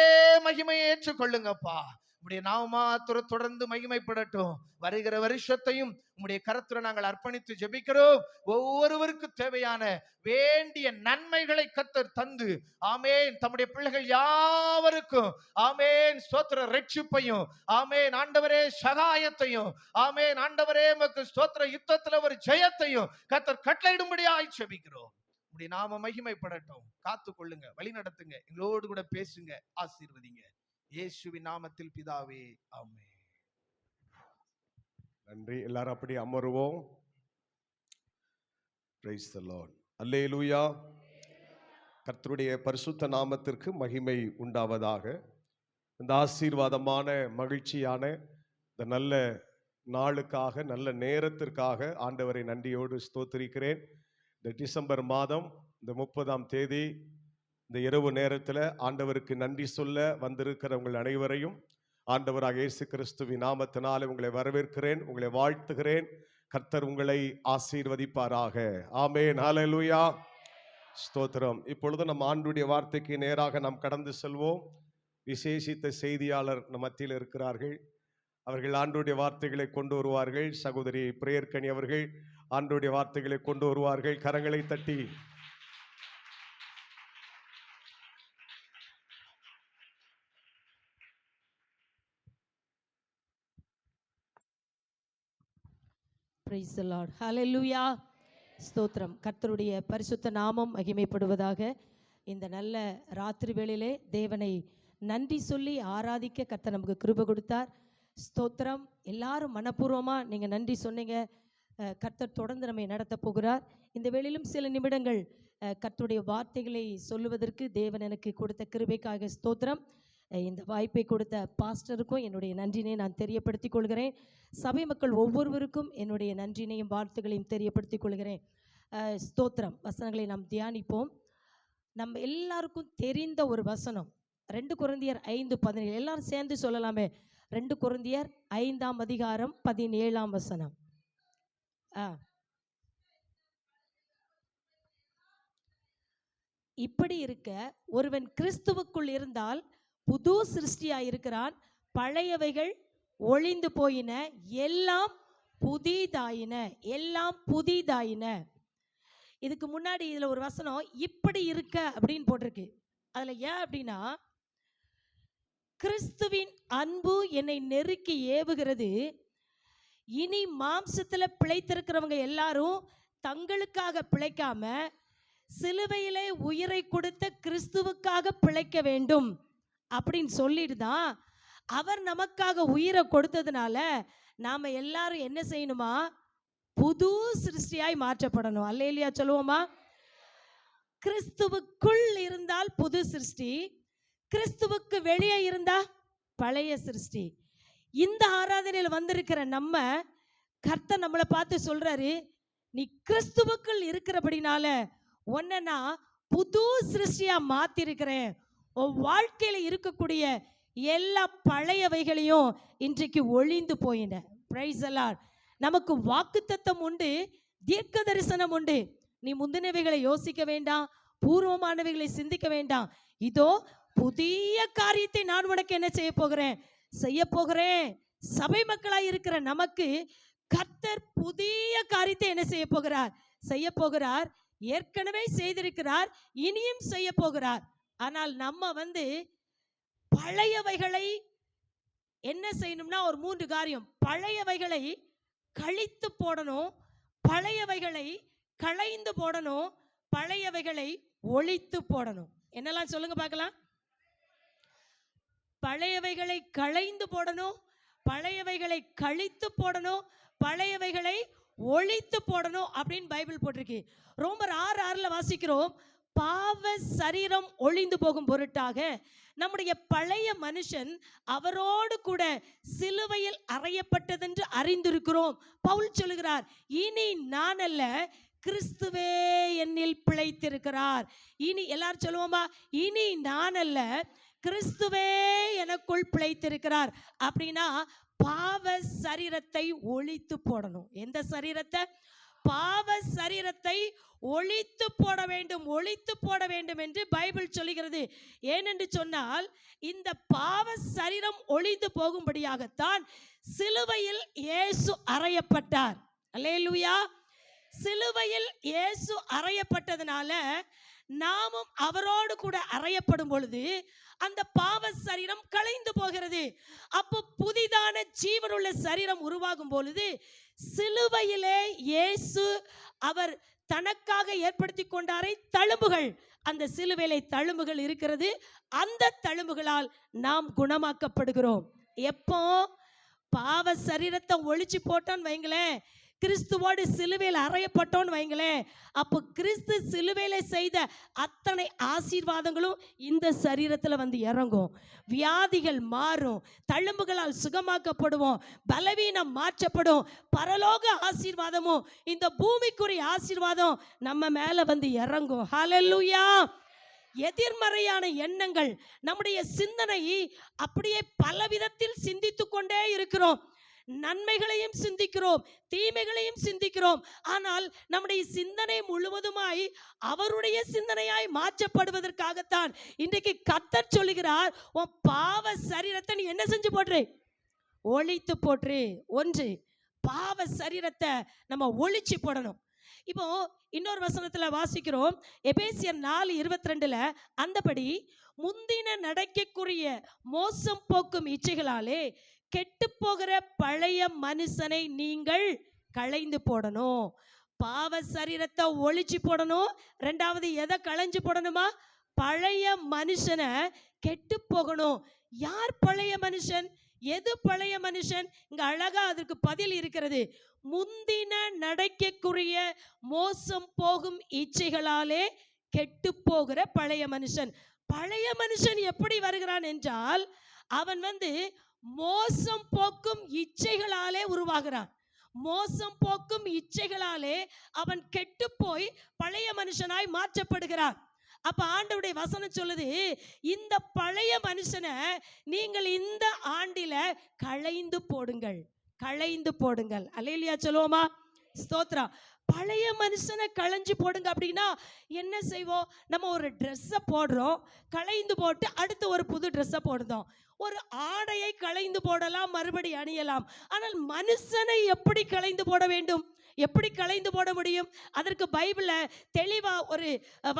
மகிமையை ஏற்றுக்கொள்ளுங்கப்பா. உம்முடைய நாம தொடர்ந்து மகிமைப்படட்டும். வருகிற வருஷத்தையும் உம்முடைய கரத்துல நாங்கள் அர்ப்பணித்து ஜெபிக்கிறோம். ஒவ்வொருவருக்கும் தேவையான வேண்டிய நன்மைகளை கர்த்தர் தந்து, ஆமேன், தம்முடைய பிள்ளைகள் யாவருக்கும், ஆமேன், ஸ்தோத்திர ரட்சிப்பையும், ஆமேன் ஆண்டவரே சகாயத்தையும், ஆமேன் ஆண்டவரே உமக்கு ஸ்தோத்திர யுத்தத்துல ஒரு ஜெயத்தையும் கர்த்தர் கட்டளையிடும்படியாய் ஜெபிக்கிறோம். உம்முடைய நாம மகிமைப்படட்டும். காத்து கொள்ளுங்க, வழி நடத்துங்க, எங்களோடு கூட பேசுங்க, ஆசீர்வதிங்க. இயேசுவின் நாமத்தில் பிதாவே, ஆமென். நன்றி. எல்லாரும் அப்படி அமருவோம். Price the Lord. அல்லேலூயா. கர்த்தருடைய பரிசுத்த நாமத்திற்கு மகிமை உண்டாவதாக. இந்த ஆசீர்வாதமான, மகிழ்ச்சியான இந்த நல்ல நாளுக்காக, நல்ல நேரத்திற்காக ஆண்டவரை நன்றியோடு ஸ்தோத்திரிக்கிறேன். இந்த டிசம்பர் மாதம் இந்த 30ஆம் தேதி இந்த இரவு நேரத்தில் ஆண்டவருக்கு நன்றி சொல்ல வந்திருக்கிற உங்கள் அனைவரையும் ஆண்டவராக இயேசு கிறிஸ்துவின் நாமத்தினாலே உங்களை வரவேற்கிறேன், உங்களை வாழ்த்துகிறேன். கர்த்தர் உங்களை ஆசீர்வதிப்பாராக. ஆமென். ஹல்லேலூயா. ஸ்தோத்திரம். இப்பொழுது நம் ஆண்டவருடைய வார்த்தைக்கு நேராக நாம் கடந்து செல்வோம். விசேஷித்த செய்தியாளர் நம் மத்தியில் இருக்கிறார்கள். அவர்கள் ஆண்டவருடைய வார்த்தைகளை கொண்டு வருவார்கள். சகோதரி பிரேயர்கனி அவர்கள் ஆண்டவருடைய வார்த்தைகளை கொண்டு வருவார்கள். கரங்களை தட்டி Praise the Lord. Hallelujah. ஸ்தோத்திரம். கர்த்தருடைய பரிசுத்த நாமம் மகிமைப்படுவதாக. இந்த நல்ல ராத்திரி வேளையிலே தேவனை நன்றி சொல்லி ஆராதிக்க கர்த்தர் நமக்கு கிருபை கொடுத்தார். ஸ்தோத்திரம். எல்லாரும் மனப்பூர்வமாக நீங்கள் நன்றி சொன்னீங்க. கர்த்தர் தொடர்ந்து நம்மை நடத்த போகிறார். இந்த வேளையிலும் சில நிமிடங்கள் கர்த்தருடைய வார்த்தைகளை சொல்லுவதற்கு தேவன் எனக்கு கொடுத்த கிருபைக்காக ஸ்தோத்திரம். இந்த வாய்ப்பை கொடுத்த பாஸ்டருக்கும் என்னுடைய நன்றினை நான் தெரியப்படுத்திக் கொள்கிறேன். சபை மக்கள் ஒவ்வொருவருக்கும் என்னுடைய நன்றினையும் வாழ்த்துக்களையும் தெரியப்படுத்திக் கொள்கிறேன். ஸ்தோத்திரம். வசனங்களை நாம் தியானிப்போம். நம்ம எல்லாருக்கும் தெரிந்த ஒரு வசனம் 2 கொரிந்தியர் 5:17. எல்லாரும் சேர்ந்து சொல்லலாமே. 2 கொரிந்தியர் 5ஆம் அதிகாரம் 17ஆம் வசனம். இப்படி இருக்க ஒருவன் கிறிஸ்துவுக்குள் இருந்தால் புது சிருஷ்டியாயிருக்கிறான், பழையவைகள் ஒழிந்து போயின, எல்லாம் புதிதாயின, எல்லாம் புதிதாயின. இதுக்கு முன்னாடி இதுல ஒரு வசனம் இப்படி இருக்க அப்படின்னு போட்டிருக்கு. அதுல ஏன் அப்படின்னா, கிறிஸ்துவின் அன்பு என்னை நெருக்கி ஏவுகிறது. இனி மாம்சத்துல பிழைத்திருக்கிறவங்க எல்லாரும் தங்களுக்காக பிழைக்காம சிலுவையிலே உயிரை கொடுத்த கிறிஸ்துவுக்காக பிழைக்க வேண்டும் அப்படின்னு சொல்லிட்டு தான் அவர் நமக்காக உயிரை கொடுத்ததுனால நாம எல்லாரும் என்ன செய்யணுமா? புது சிருஷ்டியாய் மாற்றப்படணும். அல்லேலூயா சொல்லுவோமா? கிறிஸ்துவுக்குள் இருந்தால் புது சிருஷ்டி, கிறிஸ்துவுக்கு வெளியே இருந்தா பழைய சிருஷ்டி. இந்த ஆராதனையில் வந்திருக்கிற நம்ம கர்த்தர் நம்மளை பார்த்து சொல்றாரு, நீ கிறிஸ்துவுக்குள் இருக்கிறபடினால உன்னை நான் புது சிருஷ்டியா மாத்திருக்கிறேன். உன் வாழ்க்கையில இருக்கக்கூடிய எல்லா பழையவைகளையும் இன்றைக்கு ஒழிந்து போயின. Price the Lord. நமக்கு வாக்குத்தத்தம் உண்டு, தீர்க்க தரிசனம் உண்டு. நீ முந்தினவைகளை யோசிக்க வேண்டாம், பூர்வமானவைகளை சிந்திக்க வேண்டாம். இதோ புதிய காரியத்தை நான் உனக்கு என்ன செய்ய போகிறேன். சபை மக்களாய் இருக்கிற நமக்கு கர்த்தர் புதிய காரியத்தை என்ன செய்ய போகிறார். ஏற்கனவே செய்திருக்கிறார், இனியும் செய்ய போகிறார். ஆனால் நம்ம பழையவைகளை என்ன செய்யணும்னா ஒரு 3 காரியம். பழையவைகளை கழித்து போடணும், பழையவைகளை களைந்து போடணும், பழையவைகளை ஒழித்து போடணும். என்னெல்லாம் சொல்லுங்க பார்க்கலாம். பழையவைகளை களைந்து போடணும், பழையவைகளை கழித்து போடணும், பழையவைகளை ஒழித்து போடணும் அப்படின்னு பைபிள் போட்டிருக்கு. ரோமர் 6:6 வாசிக்கிறோம், பாவ சரீரம் ஒழிந்து போகும் பொருட்டாக நம்முடைய பழைய மனுஷன் அவரோடு கூட சிலுவையில் அறையப்பட்டதென்று அறிந்திருக்கிறோம். பவுல் சொல்லுகிறார், இனி நான் அல்ல, கிறிஸ்துவே என்னில் பிழைத்திருக்கிறார். இனி எல்லாரும் சொல்லுவோமா? இனி நான் அல்ல, கிறிஸ்துவே எனக்குள் பிழைத்திருக்கிறார். அப்படின்னா பாவ சரீரத்தை ஒழித்து போடணும். எந்த சரீரத்தை? பாவ சரீரத்தை ஒழித்து போட வேண்டும் என்று பைபிள் சொல்லுகிறது. ஏனென்று சொன்னால் இந்த பாவ சரீரம் ஒழிந்து போகும்படியாகத்தான் சிலுவையில் இயேசு அறையப்பட்டார். அல்லேலூயா. சிலுவையில் இயேசு அறையப்பட்டதனால நாமும் அவரோடு கூட அறையப்படும் பொழுது அந்த பாவ சரீரம் களைந்து போகிறது. அப்போ புதிதான ஜீவனுள்ள சரீரம் உருவாகும் பொழுது சிலுவையிலே இயேசு அவர் தனக்காக ஏற்படுத்தி கொண்டாரை தழும்புகள். அந்த சிலுவையிலே தழும்புகள் இருக்கிறது. அந்த தழும்புகளால் நாம் குணமாக்கப்படுகிறோம். எப்போ? பாவ சரீரத்தை ஒழிச்சு போட்டோன்னு வைங்களேன், கிறிஸ்துவோடு சிலுவையில் அறையப்பட்டோன்னு வைங்களேன், அப்போ கிறிஸ்து சிலுவையில செய்த அத்தனை ஆசீர்வாதங்களும் இந்த சரீரத்தில் இறங்கும். வியாதிகள் மாறும், தழும்புகளால் சுகமாக்கப்படுவோம், பலவீனம் மாற்றப்படும், பரலோக ஆசீர்வாதமும் இந்த பூமிக்குரிய ஆசீர்வாதம் நம்ம மேல இறங்கும். ஹல்லேலூயா. எதிர்மறையான எண்ணங்கள், நம்முடைய சிந்தனை அப்படியே பலவிதத்தில் சிந்தித்து கொண்டே இருக்கிறோம். நன்மைகளையும் சிந்திக்கிறோம், தீமைகளையும் சிந்திக்கிறோம். ஆனால் நம்முடைய சிந்தனை முழுவதுமாய் அவருடைய சிந்தனையாய் மாற்றப்படுவதற்காகத்தான் இன்றைக்கு கர்த்தர் சொல்லுகிறார், உன் பாவ சரீரத்தை நீ என்ன செஞ்சு போட்ரு? ஒழித்து போட்ரு. ஒன்று, பாவ சரீரத்தை நம்ம ஒழிச்சு போடணும். இப்போ இன்னொரு வசனத்துல வாசிக்கிறோம், எபேசியர் 4:22, அந்தபடி முந்தின நடக்கைக்குரிய மோசம் போக்கும் இச்சைகளாலே கெட்டு போகிற பழைய மனுஷனை நீங்கள் களைந்து போடணும். பாவ சரீரத்தை ஒழிச்சு போடணும். ரெண்டாவது எதை களைஞ்சு போடணுமா? பழைய மனுஷனை கெட்டு போகணும். யார் பழைய மனுஷன்? எது பழைய மனுஷன்? இங்க அழகா அதற்கு பதில் இருக்கிறது. முந்தின நடக்கைக்குரிய மோசம் போகும் இச்சைகளாலே கெட்டு போகிற பழைய மனுஷன். பழைய மனுஷன் எப்படி வருகிறான் என்றால் அவன் மோசம் போக்கும் இச்சைகளாலே உருவாகிறான். மோசம் போக்கும் இச்சைகளாலே அவன் கெட்டு போய் பழைய மனுஷனாய் மாற்றப்படுகிறான். அப்ப ஆண்டவருடைய வசனம் சொல்லுது, இந்த பழைய மனுஷனை நீங்கள் இந்த ஆண்டில களைந்து போடுங்கள். அல்லேலூயா சொல்லுவோமா? ஸ்தோத்திரம். பழைய மனுஷனை களைஞ்சு போடுங்க அப்படின்னா என்ன செய்வோம்? நம்ம ஒரு ட்ரெஸ்ஸை போடுறோம், களைந்து போட்டு அடுத்து ஒரு புது ட்ரெஸ்ஸை போடுறோம். ஒரு ஆடையை களைந்து போடலாம், மறுபடி அணியலாம். ஆனால் மனுஷனை எப்படி களைந்து போட வேண்டும்? எப்படி களைந்து போட முடியும்? அதற்கு பைபிள்ல தெளிவா ஒரு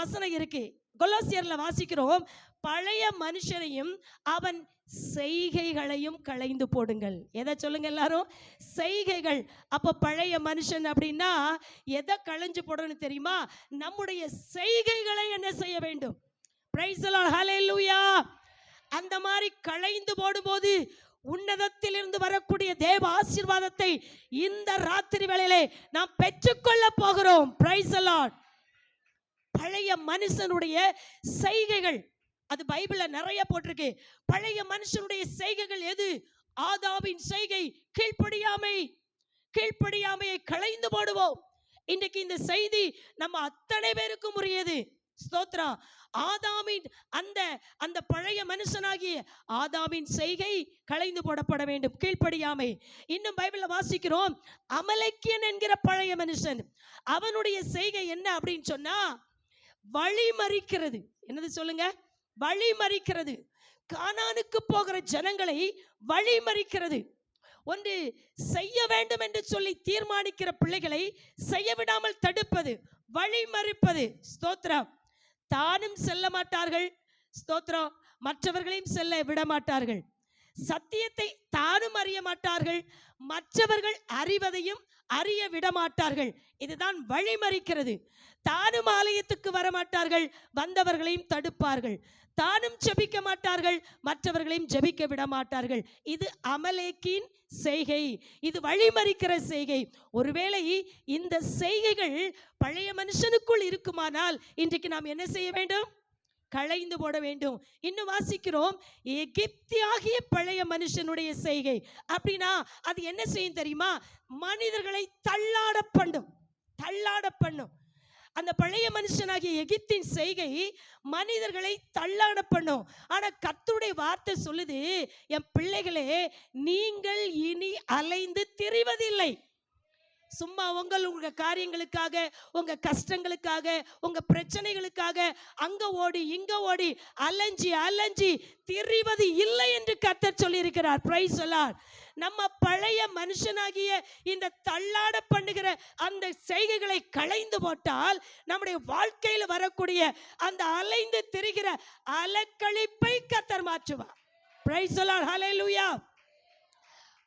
வசனம் இருக்கு. கொலோசியர்ல வாசிக்கிறோம், பழைய மனுஷனையும் அவன் செய்கைகளையும் களைந்து போடுங்கள். எதை சொல்லுங்க எல்லாரும்? செய்கைகள். அப்ப பழைய மனுஷன் அப்படின்னா எதை களைஞ்சு போடணும் தெரியுமா? நம்முடைய செய்கைகளை என்ன செய்ய வேண்டும்? பிரைஸ் தி லார்ட், ஹல்லேலூயா. அந்த மாதிரி களைந்து போடும்போது உன்னதத்திலிருந்து வரக்கூடிய தேவ ஆசீர்வாதத்தை இந்த ராத்திரி வேளையிலே நாம் பெற்றுக்கொள்ள போகிறோம். Price the Lord. பழைய மனுஷனுடைய செய்கைகள், அது பைபிள்ல நிறைய போட்டிருக்கு. பழைய மனுஷனுடைய செய்கைகள் எது? ஆதாமின் செய்கை கீழ்ப்படியாமை. கீழ்ப்படியாமையை களைந்து போடுவோம். இன்றைக்கு இந்த செய்தி நம்ம அத்தனை பேருக்கும் உரியது. ஸ்தோத்திரம். ஆதாமின் அந்த பழைய மனுஷனாகிய ஆதாமின் செய்கை களைந்து போடப்பட வேண்டும், கீழ்ப்படியாமை. இன்னும் பைபிள்ல வாசிக்கிறோம், அமலேக்கியன் என்கிற பழைய மனுஷன், அவனுடைய செய்கை என்ன அப்படின்னு சொன்னா வழிமறிக்கிறது. என்னது சொல்லுங்க? வழிமறிக்கிறது. கானானுக்கு போகிற ஜனங்களை வழிமறிக்கிறது. ஒன்று செய்ய வேண்டும் என்று சொல்லி தீர்மானிக்கிற பிள்ளைகளை செய்ய விடாமல் தடுப்பது, வழிமறிப்பது. ஸ்தோத்திரம். தானும் செல்ல மாட்டார்கள், ஸ்தோத்திரம், மற்றவர்களையும் செல்ல விட மாட்டார்கள். சத்தியத்தை தானும் அறிய மாட்டார்கள், மற்றவர்கள் அறிவதையும் அறிய விட மாட்டார்கள். இதுதான் வழிமறிக்கிறது. தானும் ஆலயத்துக்கு வர மாட்டார்கள், வந்தவர்களையும் தடுப்பார்கள். தானும் ஜெபிக்க மாட்டார்கள், மற்றவர்களையும் ஜெபிக்க விட மாட்டார்கள். இது அமலேக்கின் செய்கை, இது வழிமறிக்கிற செய்கை. ஒருவேளை இந்த செய்கைகள் பழைய மனுஷனுக்குள் இருக்குமானால் இன்றைக்கு நாம் என்ன செய்ய வேண்டும்? களைந்து போட வேண்டும். இன்னும் வாசிக்கிறோம், எகிப்தியாகிய பழைய மனுஷனுடைய செய்கை அப்படின்னா அது என்ன செய்யும் தெரியுமா? மனிதர்களை தள்ளாட பண்ணும், தள்ளாட பண்ணும். அந்த பழைய மனுஷனாகிய எகிப்தின் செய்கை மனிதர்களை தள்ளாட பண்ணும். ஆனா கர்த்தருடைய வார்த்தை சொல்லுது, என் பிள்ளைகளே, நீங்கள் இனி அலைந்து திரிவதில்லை. சும்மா உங்க காரியங்களுக்காக, உங்க கஷ்டங்களுக்காக, உங்க பிரச்சனைகளுக்காக அங்க ஓடி இங்க ஓடி அலைஞ்சி அலைஞ்சி திரிவது இல்லை என்று கர்த்தர் சொல்லி இருக்கிறார். Price the Lord. நம்ம பழைய மனுஷனாகிய இந்த தள்ளாட பண்ணுகிற அந்த செய்கைகளை களைந்து போட்டால் நம்முடைய வாழ்க்கையில் வரக்கூடிய அந்த அலைந்து திரிகிற அலக்களிப்பை கர்த்தர் மாற்றுவார். பிரைஸ் தி லார்ட், ஹல்லேலூயா.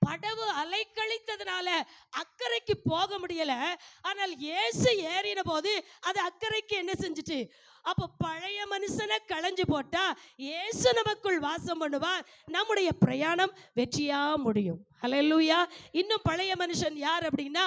படவு அலைக்கழித்ததுனால அக்கறைக்கு போக முடியல. ஆனால் இயேசு ஏறின போது அது அக்கறைக்கு என்ன செஞ்சுட்டு? அப்போ பழைய மனுஷனை களைஞ்சு போட்டா இயேசு நமக்குள் வாசம் பண்ணுவார். நம்முடைய பிரயாணம் வெற்றியா முடியும். ஹல்லேலூயா. இன்னும் பழைய மனுஷன் யார் அப்படின்னா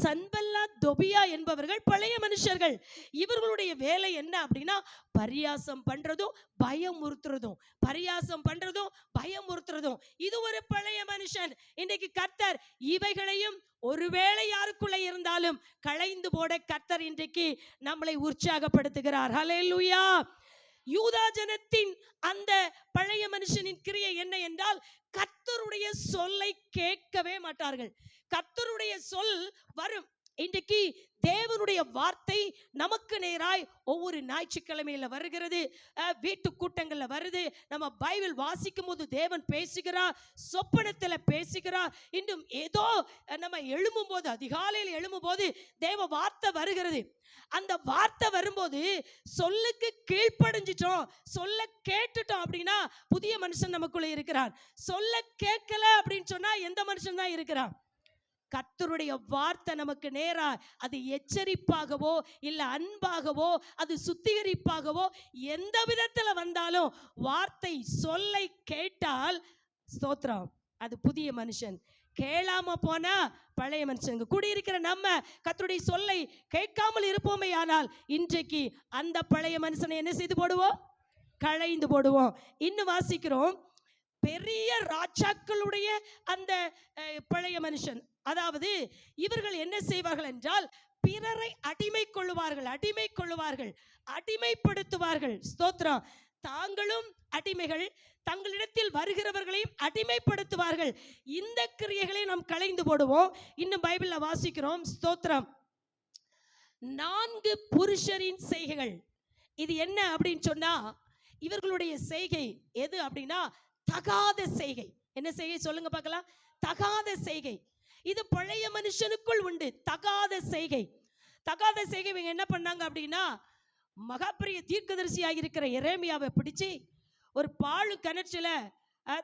சன்பல்லாத் தொபியா என்பவர்கள் பழைய மனுஷர்கள். இவர்களுடைய வேலை என்ன அப்படின்னா பரியாசம் பண்றதும் பயமுறுத்துறதும், பரியாசம் பண்றதும் பயமுறுத்துறதும். இது ஒரு பழைய மனுஷன். இன்னைக்கு கர்த்தர் இவைகளையும் ஒருவேளை யாருக்குள்ள இருந்தாலும் களைந்து போட கர்த்தர் இன்றைக்கு நம்மளை உற்சாகப்படுத்துகிறார். ஹல்லேலூயா. யூதா ஜனத்தின் அந்த பழைய மனுஷனின் கிரியை என்ன என்றால் கர்த்தருடைய சொல்லை கேட்கவே மாட்டார்கள். கர்த்தருடைய சொல் வரும். இன்றைக்கு தேவனுடைய வார்த்தை நமக்கு நேராய் ஒவ்வொரு ஞாயிற்றுக்கிழமையில வருகிறது, வீட்டு கூட்டங்கள்ல வருது. நம்ம பைபிள் வாசிக்கும் போது தேவன் பேசுகிறார், சொப்பனத்துல பேசுகிறார். இன்னும் ஏதோ நம்ம எழும்பும் போது, அதிகாலையில் எழும்பும் போது தேவ வார்த்தை வருகிறது. அந்த வார்த்தை வரும்போது சொல்லுக்கு கீழ்ப்படிஞ்சிட்டோம், சொல்ல கேட்டுட்டோம் அப்படின்னா புதிய மனுஷன் நமக்குள்ள இருக்கிறான். சொல்ல கேட்கல அப்படின்னு சொன்னா எந்த மனுஷன் தான் இருக்கிறான்? கர்த்தருடைய வார்த்தை நமக்கு நேரா அது எச்சரிப்பாகவோ இல்ல அன்பாகவோ அது சுத்திகரிப்பாகவோ எந்த விதத்துல வந்தாலும் வார்த்தை சொல்லை கேட்டால் ஸ்தோத்திரம், அது புதிய மனுஷன். கேளாம போனா பழைய மனுஷங்க கூடியிருக்கிற நம்ம கர்த்தருடைய சொல்லை கேட்காமல் இருப்போமே ஆனால் இன்றைக்கு அந்த பழைய மனுஷனை என்ன செய்து போடுவோம்? களைந்து போடுவோம். இன்னும் வாசிக்கிறோம், பெரிய ராஜாக்களுடைய அந்த பழைய மனுஷன், அதாவது இவர்கள் என்ன செய்வார்கள் என்றால் பிறரை அடிமை கொள்ளுவார்கள், அடிமைப்படுத்துவார்கள். ஸ்தோத்திரம். தாங்களும் அடிமைகள், தங்களிடத்தில் வருகிறவர்களையும் அடிமைப்படுத்துவார்கள். இந்த கிரியைகளை நாம் களைந்து போடுவோம். இன்னும் பைபிள்ல வாசிக்கிறோம், ஸ்தோத்திரம், 4 புருஷரின் செய்கைகள். இது என்ன அப்படின்னு சொன்னா, இவர்களுடைய செய்கை எது அப்படின்னா தகாத செய்கை. என்ன செய்கை சொல்லுங்க பார்க்கலாம்? தகாத செய்கை. இது பழைய மனுஷனுக்குள் உண்டு, தகாத செய்கை. தகாத செய்கை இவங்க என்ன பண்ணாங்க அப்படின்னா, மகாபெரிய தீர்க்கதரிசியாக இருக்கிற எரேமியாவை பிடிச்சு ஒரு பாழு கிணற்றுல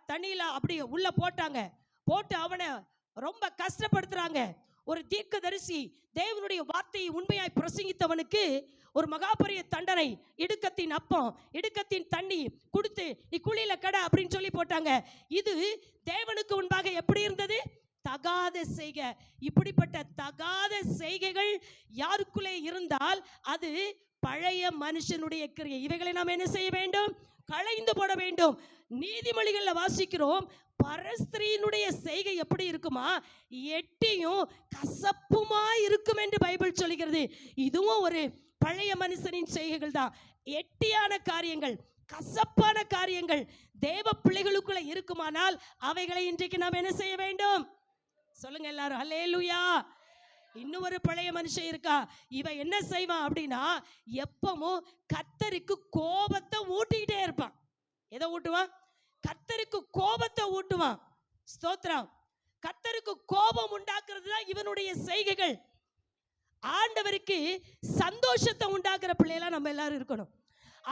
தண்ணியில அப்படி உள்ள போட்டாங்க. போட்டு அவனை ரொம்ப கஷ்டப்படுத்துறாங்க. ஒரு தீர்க்கதரிசி தேவனுடைய வார்த்தையை உண்மையாய் பிரசங்கித்தவனுக்கு ஒரு மகாபெரிய தண்டனை, இடுக்கத்தின் அப்பம், இடுக்கத்தின் தண்ணி கொடுத்து நீ குழியில கட அப்படின்னு சொல்லி போட்டாங்க. இது தேவனுக்கு முன்பாக எப்படி இருந்தது? தகாத செய்கை. இப்படிப்பட்ட தகாத செய்கைகள் யாருக்குள்ளே இருந்தால் அது பழைய மனுஷனுடைய கிரியை. இவைகளை நாம் என்ன செய்ய வேண்டும்? களைந்து போட வேண்டும். நீதிமொழிகள்ல வாசிக்கிறோம், பரஸ்திரீனுடைய செய்கை எப்படி இருக்குமா? எட்டியும் கசப்புமா இருக்கும் என்று பைபிள் சொல்கிறது. இதுவும் ஒரு பழைய மனுஷனின் செய்கைகள் தான். எட்டியான காரியங்கள், கசப்பான காரியங்கள் தேவ பிள்ளைகளுக்குள்ள இருக்குமானால் அவைகளை இன்றைக்கு நாம் என்ன செய்ய வேண்டும்? சொல்லுங்க எல்லாரும் அல்லேலூயா. இன்னும் ஒரு பழைய மனுஷன் இருக்கா. இவன் என்ன செய்வான் அப்படின்னா, எப்பவும் கர்த்தருக்கு கோபத்தை ஊட்டிக்கிட்டே இருப்பான். எதை ஊட்டுவான்? கர்த்தருக்கு கோபத்தை ஊட்டுவான். ஸ்தோத்திரம். கர்த்தருக்கு கோபம் உண்டாக்குறது தான் இவனுடைய செய்கைகள். ஆண்டவருக்கு சந்தோஷத்தை உண்டாக்குற பிள்ளைகளா நம்ம எல்லாரும் இருக்கணும்.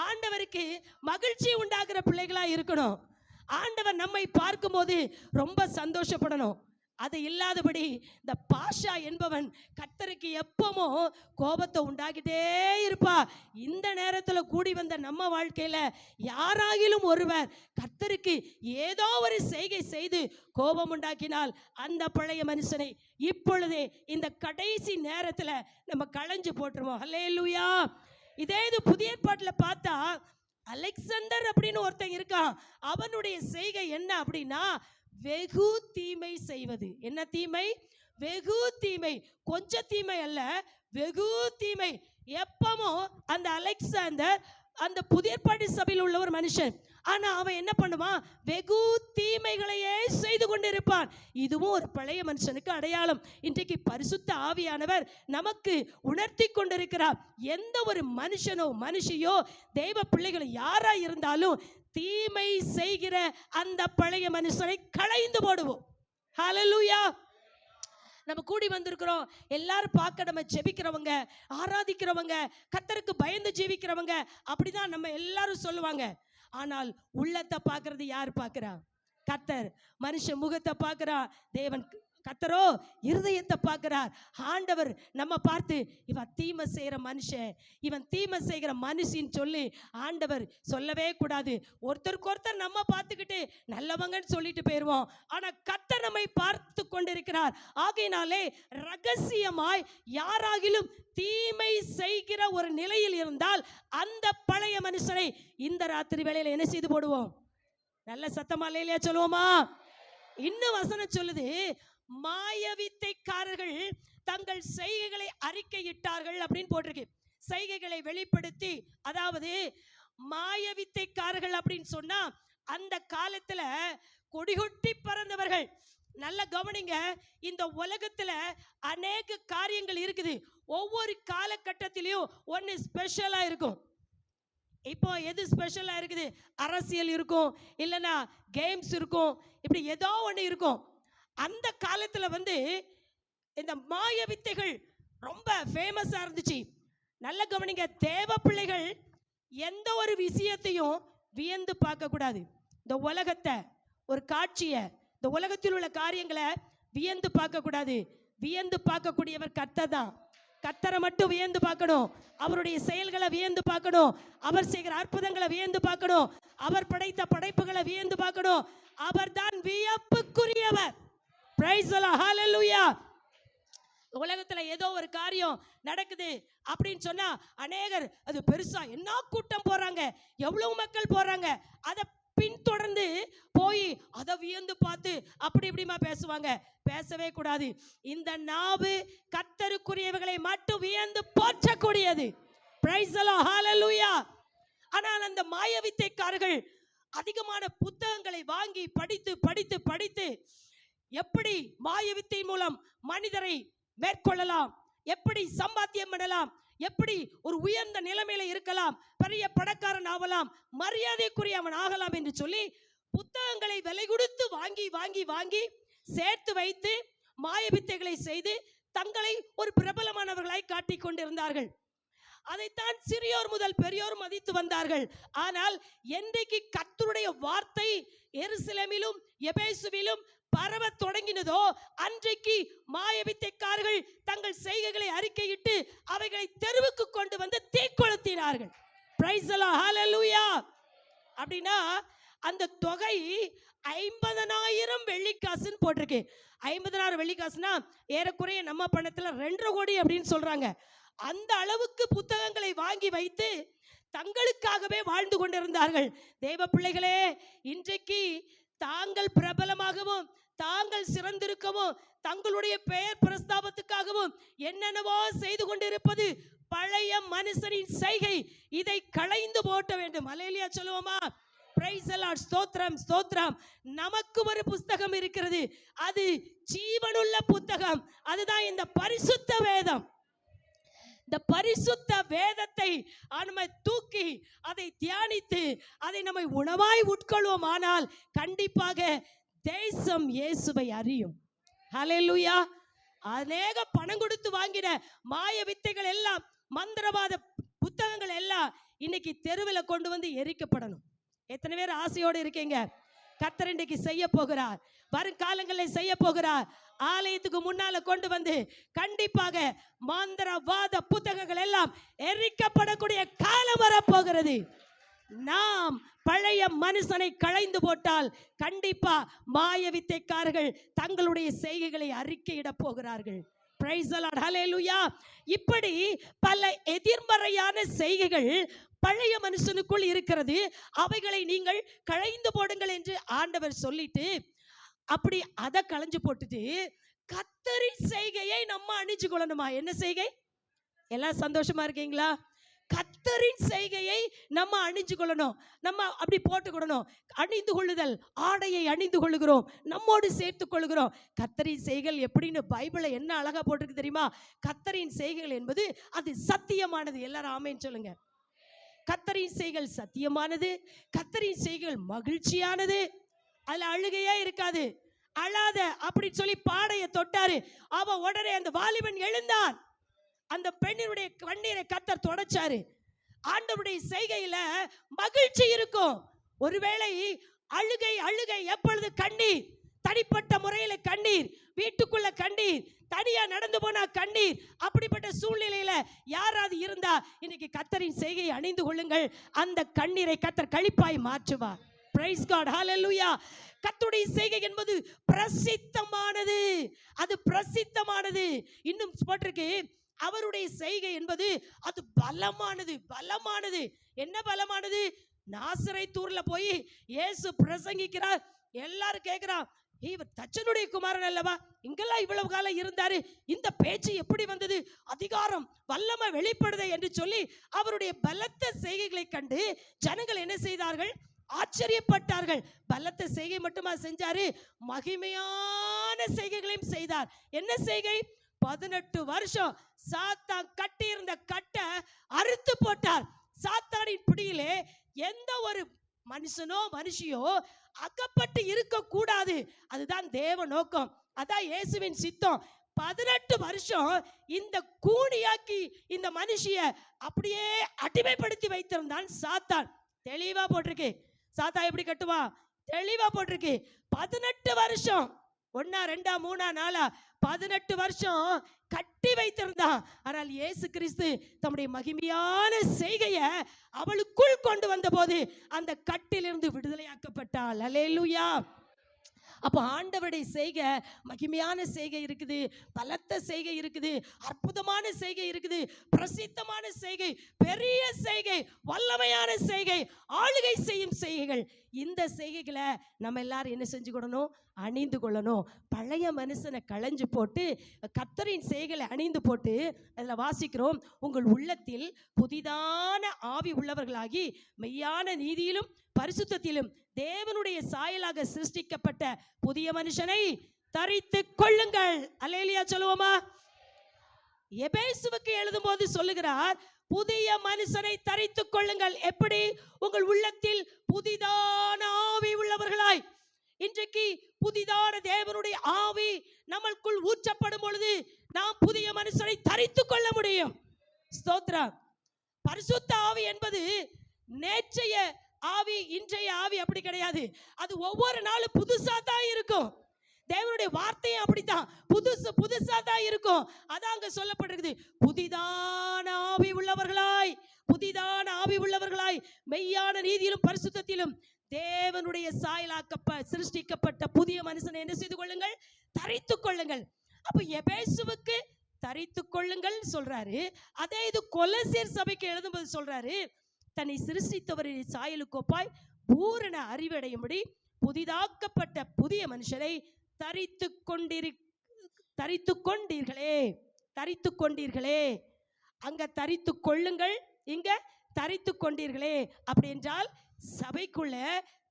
ஆண்டவருக்கு மகிழ்ச்சி உண்டாக்குற பிள்ளைகளா இருக்கணும். ஆண்டவர் நம்மை பார்க்கும்போது ரொம்ப சந்தோஷப்படணும். அது இல்லாதபடி இந்த பாஷா என்பவன் கர்த்தருக்கு எப்பவும் கோபத்தை உண்டாக்கிட்டே இருப்பா. இந்த நேரத்தில் கூடி வந்த நம்ம வாழ்க்கையில யாராகிலும் ஒருவர் கர்த்தருக்கு ஏதோ ஒரு செய்கை செய்து கோபம் உண்டாக்கினால் அந்த பழைய மனுஷனை இப்பொழுதே இந்த கடைசி நேரத்தில் நம்ம களைஞ்சு போட்டுருவோம். அல்லேலூயா. இதே இது புதிய ஏற்பாட்டில் பார்த்தா அலெக்சாந்தர் அப்படின்னு ஒருத்தன் இருக்கான். அவனுடைய செய்கை என்ன அப்படின்னா, வெகு தீமை செய்வது. என்ன தீமை? வெகு தீமை. கொஞ்சம் தீமை அல்ல, வெகு தீமை. எப்பவும் அந்த அலெக்சாந்தர் அந்த புதிய ஏற்பாட்டு சபையில் உள்ள ஒரு மனுஷன். ஆனா அவன் என்ன பண்ணுவான்? வெகு தீமைகளையே செய்து கொண்டிருப்பான். இதுவும் ஒரு பழைய மனுஷனுக்கு அடையாளம். இன்றைக்கு பரிசுத்த ஆவியானவர் நமக்கு உணர்த்தி கொண்டிருக்கிறார். எந்த ஒரு மனுஷனோ மனுஷியோ தெய்வ பிள்ளைகள் யாரா இருந்தாலும் தீமை செய்கிற அந்த பழைய மனுஷனை களைந்து போடுவோம். ஹல்லேலூயா. நம்ம கூடி வந்திருக்கிறோம் எல்லாரும் பார்க்க, நம்ம ஜெபிக்கிறவங்க, ஆராதிக்கிறவங்க, கர்த்தருக்கு பயந்து ஜீவிக்கிறவங்க அப்படிதான் நம்ம எல்லாரும் சொல்லுவாங்க. ஆனால் உள்ளத்தை பார்க்கறது யார் பார்க்கிறா? கர்த்தர். மனுஷன் முகத்தை பார்க்கிறா, தேவன் கர்த்தரோ இருதயத்தை பார்க்கிறார். ஆண்டவர் நம்ம பார்த்து இவன் தீமை செய்கிற மனுஷன், இவன் தீமை செய்கிற மனுஷின்னு சொல்லி ஆண்டவர் சொல்லவே கூடாது. ஒருத்தருக்கு ஒருத்தர் நம்ம பார்த்துக்கிட்டு நல்லவங்கன்னு சொல்லிட்டு போயிடுவோம். ஆனால் கர்த்தர் நம்மை பார்த்து கொண்டிருக்கிறார். ஆகையினாலே ரகசியமாய் யாராகிலும் தீமை செய்கிற ஒரு நிலையில் இருந்தால் அந்த பழைய மனுஷனை இந்த ராத்திரி வேளையில என்ன செய்து போடுவோம்? நல்ல சத்தமா இல்லையா சொல்லுவோமா? இன்னும் வசனம் சொல்லுது, மாயவித்தைக்காரர்கள் தங்கள் செய்கைகளை அறிக்கையிட்டார்கள் அப்படின்னு போட்டிருக்கு. செய்கைகளை வெளிப்படுத்தி, அதாவது மாயவித்தைக்காரர்கள் அப்படின்னு சொன்னா அந்த காலத்துல கொடிகொட்டி பறந்தவர்கள். நல்ல கவனிங்க, இந்த உலகத்துல அநேக காரியங்கள் இருக்குது. ஒவ்வொரு காலகட்டத்திலையும் ஒன்று ஸ்பெஷலா இருக்கும். இப்போ எது ஸ்பெஷலா இருக்குது? அரசியல் இருக்கும், இல்லைன்னா கேம்ஸ் இருக்கும், இப்படி ஏதோ ஒன்று இருக்கும். அந்த காலத்துல இந்த மாய வித்தைகள் ரொம்ப ஃபேமஸா இருந்துச்சு. நல்ல கவனிங்க, தேவ பிள்ளைகள் எந்த ஒரு விஷயத்தையும் வியந்து பார்க்க கூடாது. இந்த உலகத்தை, ஒரு காட்சியை, இந்த உலகத்தில் உள்ள காரியங்களை வியந்து பார்க்க கூடாது. வியந்து பார்க்கக்கூடியவர் கர்த்தர் தான். கர்த்தரை மட்டும் வியந்து பார்க்கணும். அவருடைய செயல்களை வியந்து பார்க்கணும். அவர் செய்கிற அற்புதங்களை வியந்து பார்க்கணும். அவர் படைத்த படைப்புகளை வியந்து பார்க்கணும். அவர்தான் வியப்புக்குரியவர். Price the Lord. ஹல்லேலூயா. உலகத்துல ஏதோ ஒரு காரியம் நடக்குது அப்படின்னு சொன்னா அநேகர் அது பெருசா என்ன கூட்டம் போறாங்க, எவ்வளவு மக்கள் போறாங்க, அதை பின்தொடர்ந்து போய் அதை வியந்து பார்த்து அப்படி இப்படிமா பேசுவாங்க. பேசவே கூடாது. இந்த நாவு கர்த்தருக்குரியவைகளை மட்டும் வியந்து போற்றக்கூடியது. Price the Lord. ஹல்லேலூயா. ஆனால் அந்த மாயவித்தைக்காரர்கள் அதிகமான புத்தகங்களை வாங்கி படித்து படித்து படித்து எப்படி மாயவித்தை மூலம் மனிதரை மேற்கொள்ளலாம், எப்படி சம்பாத்தியம் பண்ணலாம், எப்படி ஒரு உயர்ந்த நிலைமையில இருக்கலாம், பெரிய பணக்காரன் ஆகலாம், மரியாதைக்குரியவன் ஆகலாம் என்று சொல்லி புத்தகங்களை விலை கொடுத்து வாங்கி வாங்கி வாங்கி சேர்த்து வைத்து மாயவித்தைகளை செய்து தங்களை ஒரு பிரபலமானவர்களாய் காட்டிக் கொண்டிருந்தார்கள். அதைத்தான் சிறியோர் முதல் பெரியோர் மதித்து வந்தார்கள். ஆனால் என்றைக்கு கர்த்தருடைய வார்த்தை எருசலேமிலும் எபேசுவிலும் பரவ தொடங்கினதோ அன்றைக்கு மாயவித்தைக்காரர்கள் தங்கள் செய்கைகளை அறிக்கையிட்டு அவைகளை தெருவுக்கு கொண்டு வந்து தீக்கொளுத்தினார்கள். பிரைஸ் தி லார்ட், ஹalleluya. அப்படின்னா அந்த தொகை 50,000 வெள்ளிக்காசுன்னு போட்டிருக்கு. 50,000 வெள்ளிக்காசுனா ஏறக்குறைய நம்ம பணத்துல 2.5 கோடி அப்படின்னு சொல்றாங்க. அந்த அளவுக்கு புத்தகங்களை வாங்கி வைத்து தங்களுக்காகவே வாழ்ந்து கொண்டிருந்தார்கள். தேவ பிள்ளைகளே, இன்றைக்கு தாங்கள் பிரபலமாகவும் தாங்கள் சிறந்திருக்கவும் தங்களுடைய பெயர் பிரஸ்தாபத்துக்காகவும் என்னென்னவோ செய்து கொண்டிருப்பது பழைய மனுஷனின் செய்கை. இதை களைந்து போட்ட வேண்டும். அல்லேலூயா சொல்லுவோமா? Price the Lord. ஸ்தோத்திரம் ஸ்தோத்திரம். நமக்கு ஒரு புத்தகம் இருக்கிறது. அது ஜீவனுள்ள புத்தகம். அதுதான் இந்த பரிசுத்த வேதம். இந்த பரிசுத்த வேதத்தை நம்ம தூக்கி அதை தியானித்து அதை நம்மை உணவாய் உட்கொள்வோம். ஆனால் கண்டிப்பாக தேசம் இயேசுவை அறியும். ஹல்லேலூயா. அநேக பணம் கொடுத்து வாங்கின மாய வித்தைகள் எல்லாம், மந்திரவாத புத்தகங்கள் எல்லாம் இன்னைக்கு தெருவில் கொண்டு வந்து எரிக்கப்படணும். எத்தனை பேர் ஆசையோடு இருக்கீங்க? கர்த்தர் இன்றைக்கு செய்ய போகிறார், வருங்காலங்களில் செய்ய போகிறார். ஆலயத்துக்கு முன்னால கொண்டு வந்து கண்டிப்பாக மந்திரவாத புத்தகங்கள் எல்லாம் எரிக்கப்படக்கூடிய காலம் வரப்போகிறது. நாம் பழைய மனுஷனை களைந்து போட்டால் கண்டிப்பா மாய வித்தைக்காரர்கள் தங்களுடைய செய்கைகளை அறிக்கையிட போகிறார்கள். பிரைஸ் தி லார்ட், ஹல்லேலூயா. இப்படி பல எதிர்மறையான செய்கைகள் பழைய மனுஷனுக்குள் இருக்கிறது. அவைகளை நீங்கள் களைந்து போடுங்கள் என்று ஆண்டவர் சொல்லிட்டு அப்படி அதை களைஞ்சு போட்டுட்டு கர்த்தரின் செய்கையை நம்ம அணிஞ்சு கொள்ளணுமா? என்ன செய்கை? எல்லாம் சந்தோஷமா இருக்கீங்களா? கர்த்தரின் செய்கையை நம்ம அணிஞ்சு கொள்ளணும். நம்ம அப்படி போட்டுக்கொள்ளணும். அணிந்து கொள்ளுதல், ஆடையை அணிந்து கொள்ளுகிறோம், நம்மோடு சேர்த்து கொள்ளுகிறோம். கர்த்தரின் செய்கைகள் எப்படின்னு பைபிளை என்ன அழகா போட்டிருக்கு தெரியுமா? கர்த்தரின் செய்கைகள் என்பது அது சத்தியமானது. எல்லாரும் ஆமென் சொல்லுங்க. கர்த்தரின் செய்கைகள் சத்தியமானது. கர்த்தரின் செய்கைகள் மகிழ்ச்சியானது. அதுல அழுகையே இருக்காது. அழாத அப்படின்னு சொல்லி பாடையை தொட்டாரு. அவ உடனே அந்த வாலிபன் எழுந்தான். அந்த பெண்ணினுடைய கண்ணீரை கர்த்தர் தொடச்சாரு. ஆண்டவருடைய செய்கையில மகிழ்ச்சி இருக்கும். ஒருவேளை அழுகை அழுகை எப்பொழுது கண்ணீர், தனிப்பட்ட முறையில கண்ணீர், வீட்டுக்குள்ள கண்ணீர், தனியா நடந்து போனா கண்ணீர். அப்படிப்பட்ட சூழ்நிலையில யாராவது இருந்தா இன்னைக்கு கர்த்தரின் செய்கையை அணிந்து கொள்ளுங்கள். அந்த கண்ணீரை கர்த்தர் களிப்பாய் மாற்றுவார். பிரைஸ் காட், ஹல்லேலூயா. கர்த்தருடைய செய்கை என்பது பிரசித்தமானது. அது பிரசித்தமானது. இன்னும் போட்டிருக்கு, அவருடைய செய்கை என்பது அது பலமானது. பலமானது. என்ன பலமானது? நாசரேத்தூர்ல போய் இயேசு பிரசங்கிக்கிறார். எல்லாரும் கேட்கிறான், இவர் தச்சனுடைய குமாரன் அல்லவா? இங்கெல்லாம் இவ்வளவு காலம் இருந்தாரு, இந்த பேச்சு எப்படி வந்தது? அதிகாரம் வல்லமை வெளிப்படுதே என்று சொல்லி அவருடைய பலத்த செய்கைகளை கண்டு ஜனங்கள் என்ன செய்தார்கள்? ஆச்சரியப்பட்டார்கள். பலத்த செய்கை மட்டுமா செஞ்சாரு? மகிமையான செய்கைகளையும் செய்தார். என்ன செய்கை? 18 வருஷம் சாத்தான் கட்டி இருந்த கட்டை அறுத்து போட்டார். சாத்தானின் பிடியிலே எந்த ஒரு மனுஷனோ மனுஷியோ அகப்பட்டு இருக்க கூடாது. அதுதான் தேவ நோக்கம். அதான் இயேசுவின் சித்தம். 18 வருஷம் இந்த கூனியாக்கி இந்த மனுஷிய அப்படியே அடிமைப்படுத்தி வைத்திருந்தான் சாத்தான். தெளிவா போட்டிருக்கு. சாத்தான் எப்படி கட்டுவா? தெளிவா போட்டிருக்கு. 18 வருஷம், 1 2 3 4 18 வருஷம் கட்டி வைத்திருந்தான். ஆனால் இயேசு கிறிஸ்து தம்முடைய மகிமையான செய்கையை அவளுக்குள் கொண்டு வந்த போது அந்த கட்டிலிருந்து விடுதலையாக்கப்பட்டாள். அல்லேலூயா. அப்போ ஆண்டவருடைய செய்கை மகிமையான செய்கை இருக்குது, பலத்த செய்கை இருக்குது, அற்புதமான செய்கை இருக்குது, பிரசித்தமான செய்கை, பெரிய செய்கை, வல்லமையான செய்கை, ஆளுகை செய்யும் செய்கைகள். இந்த செய்கைகளை நம்ம எல்லாரும் என்ன செஞ்சுக்கொள்ளணும்? அணிந்து கொள்ளணும். பழைய மனுஷனை களைஞ்சு போட்டு கர்த்தரின் செய்கைகளை அணிந்து போட்டு அதில் வாசிக்கிறோம், உங்கள் உள்ளத்தில் புதிதான ஆவி உள்ளவர்களாகி மெய்யான நீதியிலும் பரிசுத்தத்திலும் தேவனுடைய சாயலாக சிருஷ்டிக்கப்பட்ட புதிய மனுஷனை தரித்து கொள்ளுங்கள். அல்லேலூயா சொல்லுவோமா? எபேசுவுக்கு எழுதும்போது சொல்லுகிறார், புதிய மனுஷனை தரித்துக் கொள்ளுங்கள். எப்படி? உங்கள் உள்ளத்தில் புதிதான ஆவி உள்ளவர்களாய். இன்றைக்கு புதிதான தேவனுடைய ஆவி நம்மளுக்குள் ஊற்றப்படும் பொழுது நாம் புதிய மனுஷனை தரித்துக் கொள்ள முடியும். ஸ்தோத்திரம். பரிசுத்த ஆவி என்பது நேற்றைய ஆவி, இன்றைய ஆவி அப்படி கிடையாது. அது ஒவ்வொரு நாளும் புதுசா தான் இருக்கும். தேவனுடைய வார்த்தையும் அப்படித்தான், புதுசா தான் இருக்கும். அதான் அங்க சொல்லப்பட்டிருக்குது, புதிதான ஆவி உள்ளவர்களாய், புதிதான ஆவி உள்ளவர்களாய் மெய்யான நீதியிலும் பரிசுத்தத்திலும் தேவனுடைய சிருஷ்டிக்கப்பட்ட புதிய மனுஷனை என்ன செய்து கொள்ளுங்கள்? தரித்துக் கொள்ளுங்கள். அப்ப எபேசுவுக்கு தரித்துக் கொள்ளுங்கள் சொல்றாரு. அதே இது கொலோசியர் சபைக்கு எழுதும்போது சொல்றாரு, தன்னை சிருஷ்டித்தவரின் சாயலுக்கு ஒப்பாய் பூரண அறிவடையும்படி புதிதாக்கப்பட்ட புதிய மனுஷரை தரித்துக் கொண்டீர்களே. அங்க தரித்துக் கொள்ளுங்கள், இங்க தரித்துக் கொண்டீர்களே. அப்படி என்றால் சபைக்குள்ள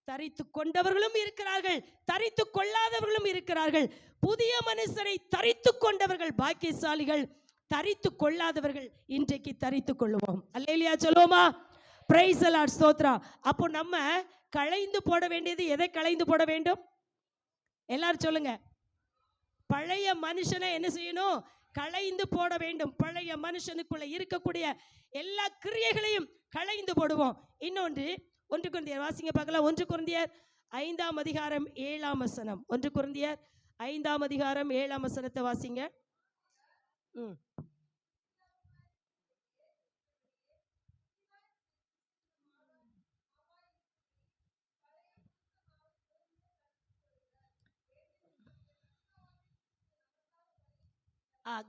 தரித்துக் கொண்டவர்களும் இருக்கிறார்கள், தரித்துக் கொள்ளாதவர்களும் இருக்கிறார்கள். புதிய மனுஷரை தரித்துக் கொண்டவர்கள் பாக்கியசாலிகள், தரித்துக் கொள்ளாதவர்கள் இன்றைக்கு தரித்துக் கொள்ளுவோம். அல்லேலூயா சொல்லுவோமா? Price the Lord. ஸ்தோத்திரம். அப்போ நம்ம களைந்து போட வேண்டியது எதை களைந்து போட வேண்டும்? எல்லாரும் சொல்லுங்க. பழைய மனுஷனை என்ன செய்யணும்? களைந்து போட வேண்டும். பழைய மனுஷனுக்குள்ள இருக்கக்கூடிய எல்லா கிரியைகளையும் களைந்து போடுவோம். இன்னொன்று 1 கொரிந்தியர் வாசிங்க பார்க்கலாம். 1 கொரிந்தியர் 5ஆம் அதிகாரம் 7ஆம் வசனம். 1 கொரிந்தியர் 5ஆம் அதிகாரம் 7ஆம் வசனத்தை வாசிங்க.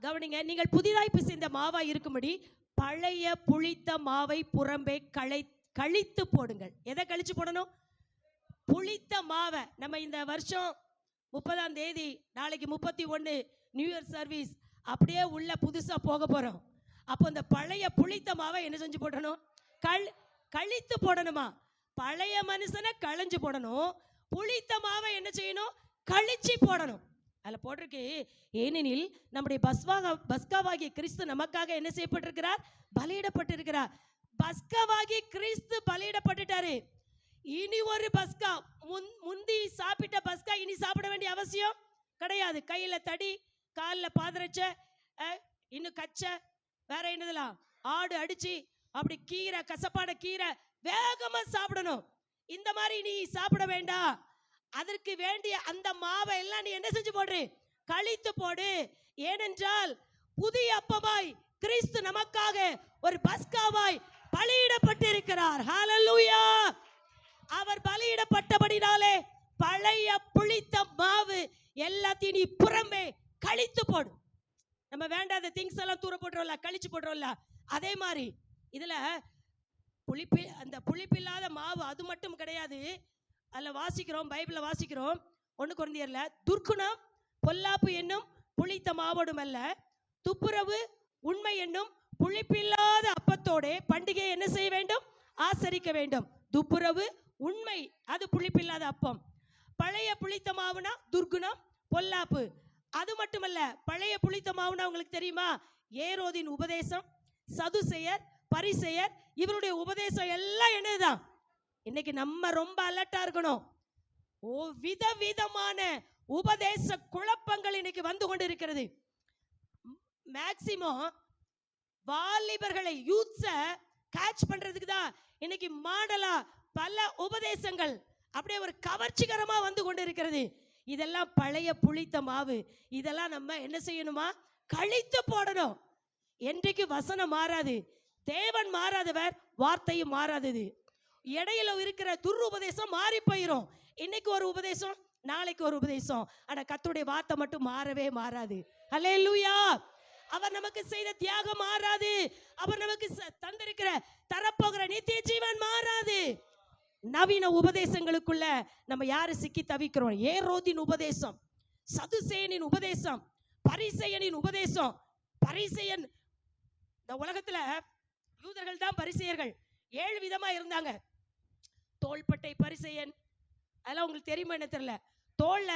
கவனிங்க. நீங்கள் புதிதாய் பிசைந்த மாவாய் இருக்கும்படி பழைய புளித்த மாவை புறம்பே கழித்து போடுங்கள். எதை கழிச்சு போடணும்? புளித்த மாவை. நம்ம இந்த வருஷம் 30ஆம் தேதி, நாளைக்கு 31 நியூ இயர் சர்வீஸ், அப்படியே உள்ள புதுசா போக போறோம். அப்போ இந்த பழைய புளித்த மாவை என்ன செஞ்சு போடணும்? கழித்து போடணுமா? பழைய மனுஷனை களைஞ்சு போடணும். புளித்த மாவை என்ன செய்யணும்? கழிச்சு போடணும். அதில் போட்டிருக்கு, ஏனெனில் நம்முடைய பஸ்காவாகிய கிறிஸ்து நமக்காக என்ன செய்யப்பட்டிருக்கிறார்? பலியிடப்பட்டிருக்கிறார். பஸ்காவாகிய கிறிஸ்து பலியிடப்பட்டுட்டாரு. இனி ஒரு பஸ்கா, முந்தி சாப்பிட்ட பஸ்கா இனி சாப்பிட வேண்டிய அவசியம் கிடையாது. கையில தடி, காலில் பாதரட்ச, இன்னும் கச்ச, வேற என்னதெல்லாம் ஆடு அடிச்சு அப்படி கீரை, கசப்பான கீரை வேகமா சாப்பிடணும். இந்த மாதிரி நீ சாப்பிட வேண்டாம். அதற்கு வேண்டிய அந்த மாவை எல்லாம் நீ என்ன செஞ்சு போடு? கழித்து போடு. ஏனென்றால் புதிய அப்பமாய் கிறிஸ்து நமக்காக ஒரு பஸ்காவாய் பலியிடப்பட்டிருக்கிறார். ஹல்லேலூயா. அவர் பலியிடப்பட்டபடினாலே பழைய புளித்த மாவு எல்லாத்தையும் நீ புறம்பே கழித்து போடு. நம்ம வேண்டாத திங்ஸ் எல்லாம் தூர போடுறோம்ல, கழிச்சு போடுறோம்ல, அதே மாதிரி இதுல அந்த புளிப்பில்லாத மாவு அது மட்டும் கிடையாது. அதில் வாசிக்கிறோம், பைபிளில் வாசிக்கிறோம் 1 கொரிந்தியர்ல, துர்க்குணம் பொல்லாப்பு என்னும் புளித்த மாவோடும் அல்ல, துப்புரவு உண்மை என்னும் புளிப்பில்லாத அப்பத்தோட பண்டிகை என்ன செய்ய வேண்டும்? ஆசரிக்க வேண்டும். துப்புரவு உண்மை, அது புளிப்பில்லாத அப்பம். பழைய புளித்த மாவுனா துர்க்குணம் பொல்லாப்பு. அது மட்டுமல்ல, பழைய புளித்த மாவுனா உங்களுக்கு தெரியுமா? ஏரோதின் உபதேசம், சதுசேயர், பரிசேயர், இவருடைய உபதேசம் எல்லாம் என்னதுதான்? இன்னைக்கு நம்ம ரொம்ப அலர்ட்டா இருக்கணும். விதவிதமான உபதேச குழப்பங்கள் இன்னைக்கு வந்து கொண்டிருக்கிறது. மேக்சிமம் வாலிபர்களை, யூத்ஸை கேட்ச் பண்றதுக்கு தான் இன்னைக்கு மாடலா பல உபதேசங்கள் அப்படியே ஒரு கவர்ச்சிகரமா வந்து கொண்டிருக்கிறது. இதெல்லாம் பழைய புளித்த மாவு. இதெல்லாம் நம்ம என்ன செய்யணுமா? கழித்து போடணும். என்றைக்கு வசனம் மாறாது, தேவன் மாறாதவர், வார்த்தையும் மாறாதது. இடையில இருக்கிற துருபதேசம் மாறி போயிரும். இன்னைக்கு ஒரு உபதேசம், நாளைக்கு ஒரு உபதேசம். ஆனா கர்த்தருடைய வார்த்தை மட்டும் மாறவே மாறாது. ஹல்லேலூயா. அவர் நமக்கு செய்த தியாகம் மாறாது. அவர் நமக்கு தந்திருக்கிற தரப்போகிற நித்திய ஜீவன் மாறாது. நவீன உபதேசங்களுக்குள்ள நம்ம யாரு சிக்கி தவிக்கிறோம்? ஏரோதின் உபதேசம், சதுசேயனின் உபதேசம், பரிசேயனின் உபதேசம். பரிசேயன், இந்த உலகத்துல யூதர்கள் தான் பரிசேயர்கள். 7 விதமா இருந்தாங்க. தோள்பட்டை பரிசேயன், அதெல்லாம் உங்களுக்கு தெரியுமா என்ன தெரியல. தோல்ல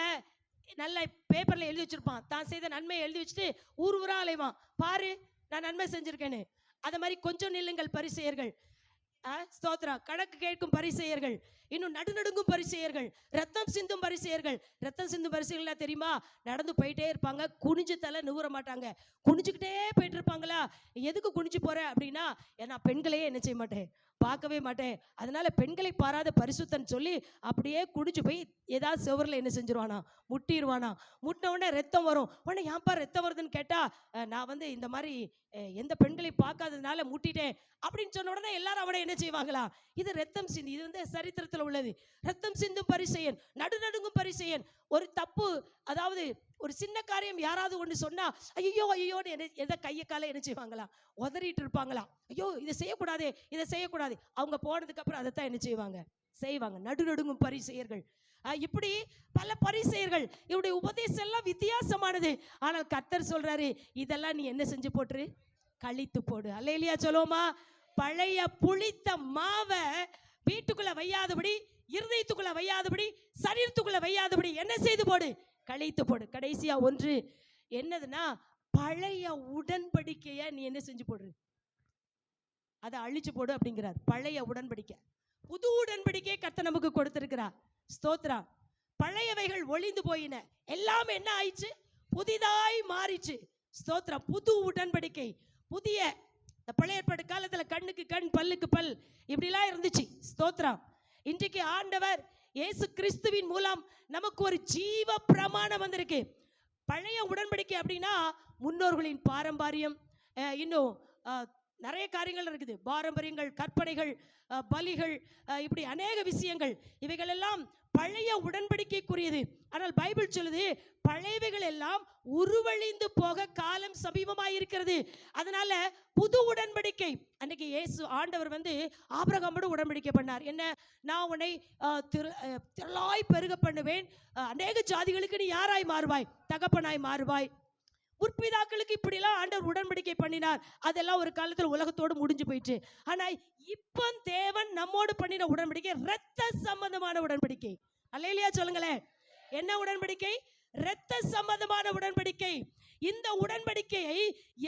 நல்ல பேப்பர்ல எழுதி வச்சிருப்பான், தான் செய்த நன்மையை எழுதி வச்சுட்டு ஊர் ஊரா அலைவான், பாரு நான் நன்மை செஞ்சிருக்கேன்னு. அத மாதிரி கொஞ்சம் நில்லுங்கள் பரிசேயர்கள், ஸ்தோத்திரம், கணக்கு கேட்கும் பரிசேயர்கள், இன்னும் நடுநடுங்கும் பரிசேயர்கள், ரத்தம் சிந்தும் பரிசேயர்கள். ரத்தம் சிந்தும் பரிசேயர்கள் தெரியுமா? நடந்து போயிட்டே இருப்பாங்க, குனிஞ்சு தலை நிவுற மாட்டாங்க, குனிஞ்சுக்கிட்டே போயிட்டு இருப்பாங்களா. எதுக்கு குனிஞ்சு போற அப்படின்னா, நான் பெண்களையே என்ன செய்ய மாட்டேன், பார்க்கவே மாட்டேன், அதனால பெண்களை பாராத பரிசுத்தன் சொல்லி அப்படியே குடிச்சு போய் ஏதாவது செவரில் என்ன செஞ்சிருவானா, முட்டிடுவானா. முட்டின உடனே ரத்தம் வரும். உடனே ஏன்பா ரத்தம் வருதுன்னு கேட்டா, நான் வந்து இந்த மாதிரி எந்த பெண்களை பார்க்காததுனால முட்டிட்டேன் அப்படின்னு சொன்ன உடனே எல்லாரும் அவனை என்ன செய்வாங்களா, இது ரத்தம் சிந்தி, இது வந்து சரித்திரத்தில் உள்ளது. ரத்தம் சிந்தும் பரிசேயன், நடுநடுங்கும் பரிசேயன். ஒரு தப்பு, அதாவது ஒரு சின்ன காரியம் யாராவது ஒன்று சொன்னா ஐயோ ஐயோன்னு எதை கையை காலை என்ன செய்வாங்களா, உதறிட்டு இருப்பாங்களா. ஐயோ இதை செய்யக்கூடாதே, இதை செய்யக்கூடாது. அவங்க போனதுக்கு அப்புறம் அதைத்தான் என்ன செய்வாங்க. நடுநடுங்கும் பரிசேயர்கள். இப்படி பல பரிசேயர்கள். இவருடைய உபதேசம் எல்லாம் வித்தியாசமானது. ஆனால் கர்த்தர் சொல்றாரு, இதெல்லாம் நீ என்ன செஞ்சு போட்டுரு, கழித்து போடு. அல்லேலூயா சொல்லுவோமா? பழைய புளித்த மாவை வீட்டுக்குள்ள வையாதபடி, இருதயத்துக்குள்ள வையாதபடி, சரீரத்துக்குள்ள வையாதபடி என்ன செய்து போடு, கழித்து போடு. கடைசியா ஒன்று என்னதுன்னா, பழைய உடன்படிக்கைய நீ என்ன செஞ்சு போடு, அதை அழிச்சு போடு அப்படிங்கிறார். பழைய உடன்படிக்கை. புது உடன்படிக்கையை கர்த்தர் நமக்கு கொடுத்திருக்கிறார். ஸ்தோத்ரா. பழையவைகள் ஒளிந்து போயின, எல்லாம் என்ன ஆயிடுச்சு, புதிதாய் மாறிச்சு. ஸ்தோத்ரா. புது உடன்படிக்கை, புதிய. பழைய ஏற்பாடு காலத்துல கண்ணுக்கு கண், பல்லுக்கு பல், இப்படிலாம் இருந்துச்சு. ஸ்தோத்ரா. இன்றைக்கு ஆண்டவர் இயேசு கிறிஸ்துவின் மூலம் நமக்கு ஒரு ஜீவ பிரமாணம் வந்திருக்கு. பழைய உடன்படிக்கை அப்படின்னா முன்னோர்களின் பாரம்பரியம், இன்னும் நிறைய காரியங்கள் இருக்குது. பாரம்பரியங்கள், கற்பனைகள், பலிகள், இப்படி அநேக விஷயங்கள். இவைகள் எல்லாம் பழைய உடன்படிக்கைக்குரியது. ஆனால் பைபிள் சொல்லுது, பழையவைகள் எல்லாம் உருவழிந்து போக காலம் சமீபமாய் இருக்கிறது. அதனால புது உடன்படிக்கை. அன்னைக்கு இயேசு ஆண்டவர் வந்து ஆபிரகாமோடு உடன்படிக்கை பண்ணார். என்ன? நான் உன்னை திரளாய் பெருக பண்ணுவேன், அநேக ஜாதிகளுக்கு நீ யாராய் மாறுவாய், தகப்பனாய் மாறுவாய். முற்பிதாக்களுக்கு இப்படிலாம் ஆண்டவர் உடன்படிக்கை பண்ணினார். அதெல்லாம் ஒரு காலத்தில் உலகத்தோடு முடிஞ்சு போயிடுச்சு. ஆனா இப்போ தேவன் நம்மோடு பண்ணின உடன்படிக்கை இரத்த சம்பந்தமான உடன்படிக்கை. அல்லேலூயா சொல்லுங்களேன். என்ன உடன்படிக்கை? இரத்த சம்பந்தமான உடன்படிக்கை. இந்த உடன்படிக்கையை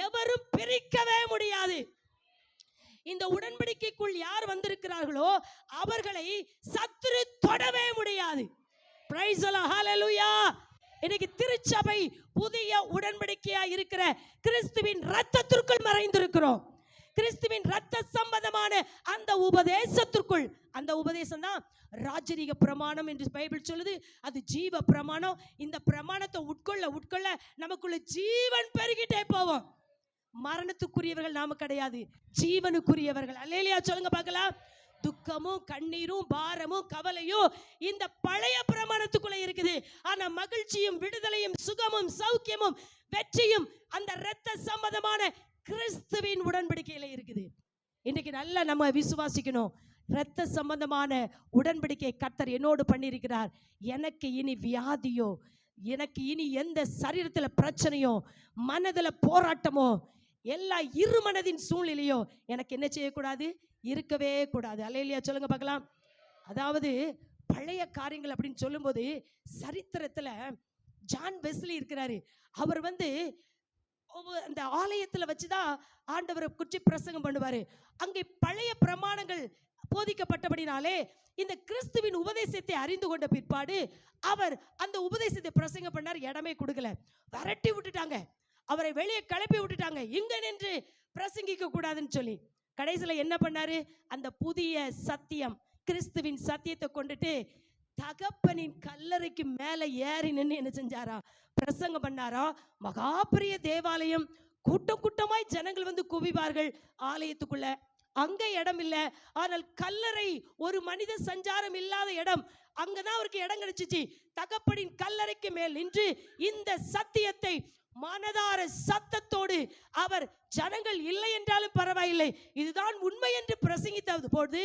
எவரும் பிரிக்கவே முடியாது. இந்த உடன்படிக்கைக்குள் யார் வந்திருக்கிறார்களோ அவர்களை சத்துரு தொடவே முடியாது. Praise the Lord. ஹல்லேலூயா. இன்னைக்கு திருச்சபை புதிய உடன்படிக்கையா இருக்கிற கிறிஸ்துவின் இரத்தத்திற்குள் மறைந்திருக்கிறோம். கிறிஸ்துவின் இரத்த சம்பந்தமான அந்த உபதேசத்திற்குள். அந்த உபதேசம் தான் ராஜரீக பிரமாணம் என்று பைபிள் சொல்லுது. அது ஜீவ பிரமாணம். இந்த பிரமாணத்தை உட்கொள்ள நமக்குள்ள ஜீவன் பெருகிட்டே போவோம். மரணத்துக்குரியவர்கள் நாம கிடையாது, ஜீவனுக்குரியவர்கள். அல்லேலூயா சொல்லுங்க பார்க்கலாம். துக்கமும் கண்ணீரும் பாரமும் கவலையும் இந்த பழைய பிரமாணத்துக்குள்ள இருக்குது. ஆனா மகிழ்ச்சியும் விடுதலையும் சுகமும் சௌக்கியமும் வெற்றியும் அந்த இரத்த சம்பந்தமான கிறிஸ்துவின் உடன்படிக்கையில இருக்குது. இன்னைக்கு நல்லா நம்ம விசுவாசிக்கணும். இரத்த சம்பந்தமான உடன்படிக்கை கர்த்தர் என்னோடு பண்ணியிருக்கிறார். எனக்கு இனி வியாதியோ, எனக்கு இனி எந்த சரீரத்துல பிரச்சனையோ, மனதுல போராட்டமோ, எல்லா இருமனதின் சூழ்நிலையோ எனக்கு என்ன செய்யக்கூடாது, இருக்கவே கூடாது. அல்லேலூயா சொல்லுங்க பார்க்கலாம். அதாவது பழைய காரியங்கள் அப்படின்னு சொல்லும்போது, சரித்திரத்துல ஜான் வெஸ்லி இருக்கிறாரு. அவர் வந்து அந்த ஆலயத்துல வச்சுதான் ஆண்டவரை குறித்து பிரசங்கம் பண்ணுவாரு. அங்கே பழைய பிரமாணங்கள் போதிக்கப்பட்டபடினாலே இந்த கிறிஸ்துவின் உபதேசத்தை அறிந்து கொண்ட பிற்பாடு அவர் அந்த உபதேசத்தை பிரசங்கம் பண்ணார். இடமே கொடுக்கல, விரட்டி விட்டுட்டாங்க, அவரை வெளியே கிளப்பி விட்டுட்டாங்க. இங்க நின்று பிரசங்கிக்க கூடாதுன்னு சொல்லி கடைசியில என்ன பண்ணாரு, அந்த புதிய சத்தியம் கிறிஸ்துவின் சத்தியத்தை கொண்டுட்டு தகப்பனின் கல்லறைக்கு மேல ஏறி நின்று என்ன செஞ்சாரா, பிரசங்கம் பண்ணாரா. மகா பெரிய தேவாலயம், கூட்டம் கூட்டமாய் ஜனங்கள் வந்து குவிவார்கள் ஆலயத்துக்குள்ள. அங்க இடம் இல்ல, ஆனால் கல்லறை ஒரு மனித சஞ்சாரம் இல்லாத இடம். அங்கதான் அவருக்கு இடம் கிடைச்சிச்சு. தகப்பனின் கல்லறைக்கு மேல் நின்று இந்த சத்தியத்தை மனதார சத்தத்தோடு அவர் ஜனங்கள் இல்லை என்றாலும் பரவாயில்லை, இதுதான் உண்மை என்று பிரசங்கித்த போது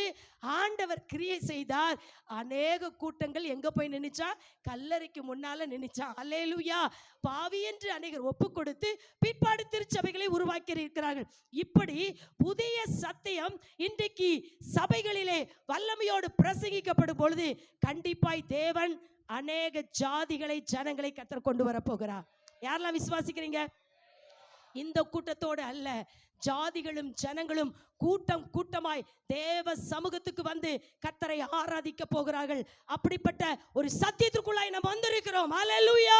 ஆண்டவர் கிரியை செய்தார். அநேக கூட்டங்கள் எங்க போய் நின்னுச்சா, கல்லறைக்கு முன்னால நின்னுச்சா. அல்லேலூயா. பாவி என்று அநேகர் ஒப்பு கொடுத்து பிற்பாடு திருச்சபைகளை உருவாக்கி இருக்கிறார்கள். இப்படி புதிய சத்தியம் இன்றைக்கு சபைகளிலே வல்லமையோடு பிரசங்கிக்கப்படும் பொழுது கண்டிப்பாய் தேவன் அநேக ஜாதிகளை ஜனங்களை கர்த்தர் கொண்டு வர போகிறார். யாரெல்லாம் விசுவாசிக்கிறீங்க? இந்த கூட்டத்தோடு அல்ல, ஜாதிகளும் ஜனங்களும் கூட்டம் கூட்டமாய் தேவ சமூகத்துக்கு வந்து கர்த்தரை ஆராதிக்க போகிறார்கள். அப்படிப்பட்ட ஒரு சத்தியத்திற்குள்ளாய் நாம் வந்திருக்கிறோம். ஹல்லேலூயா,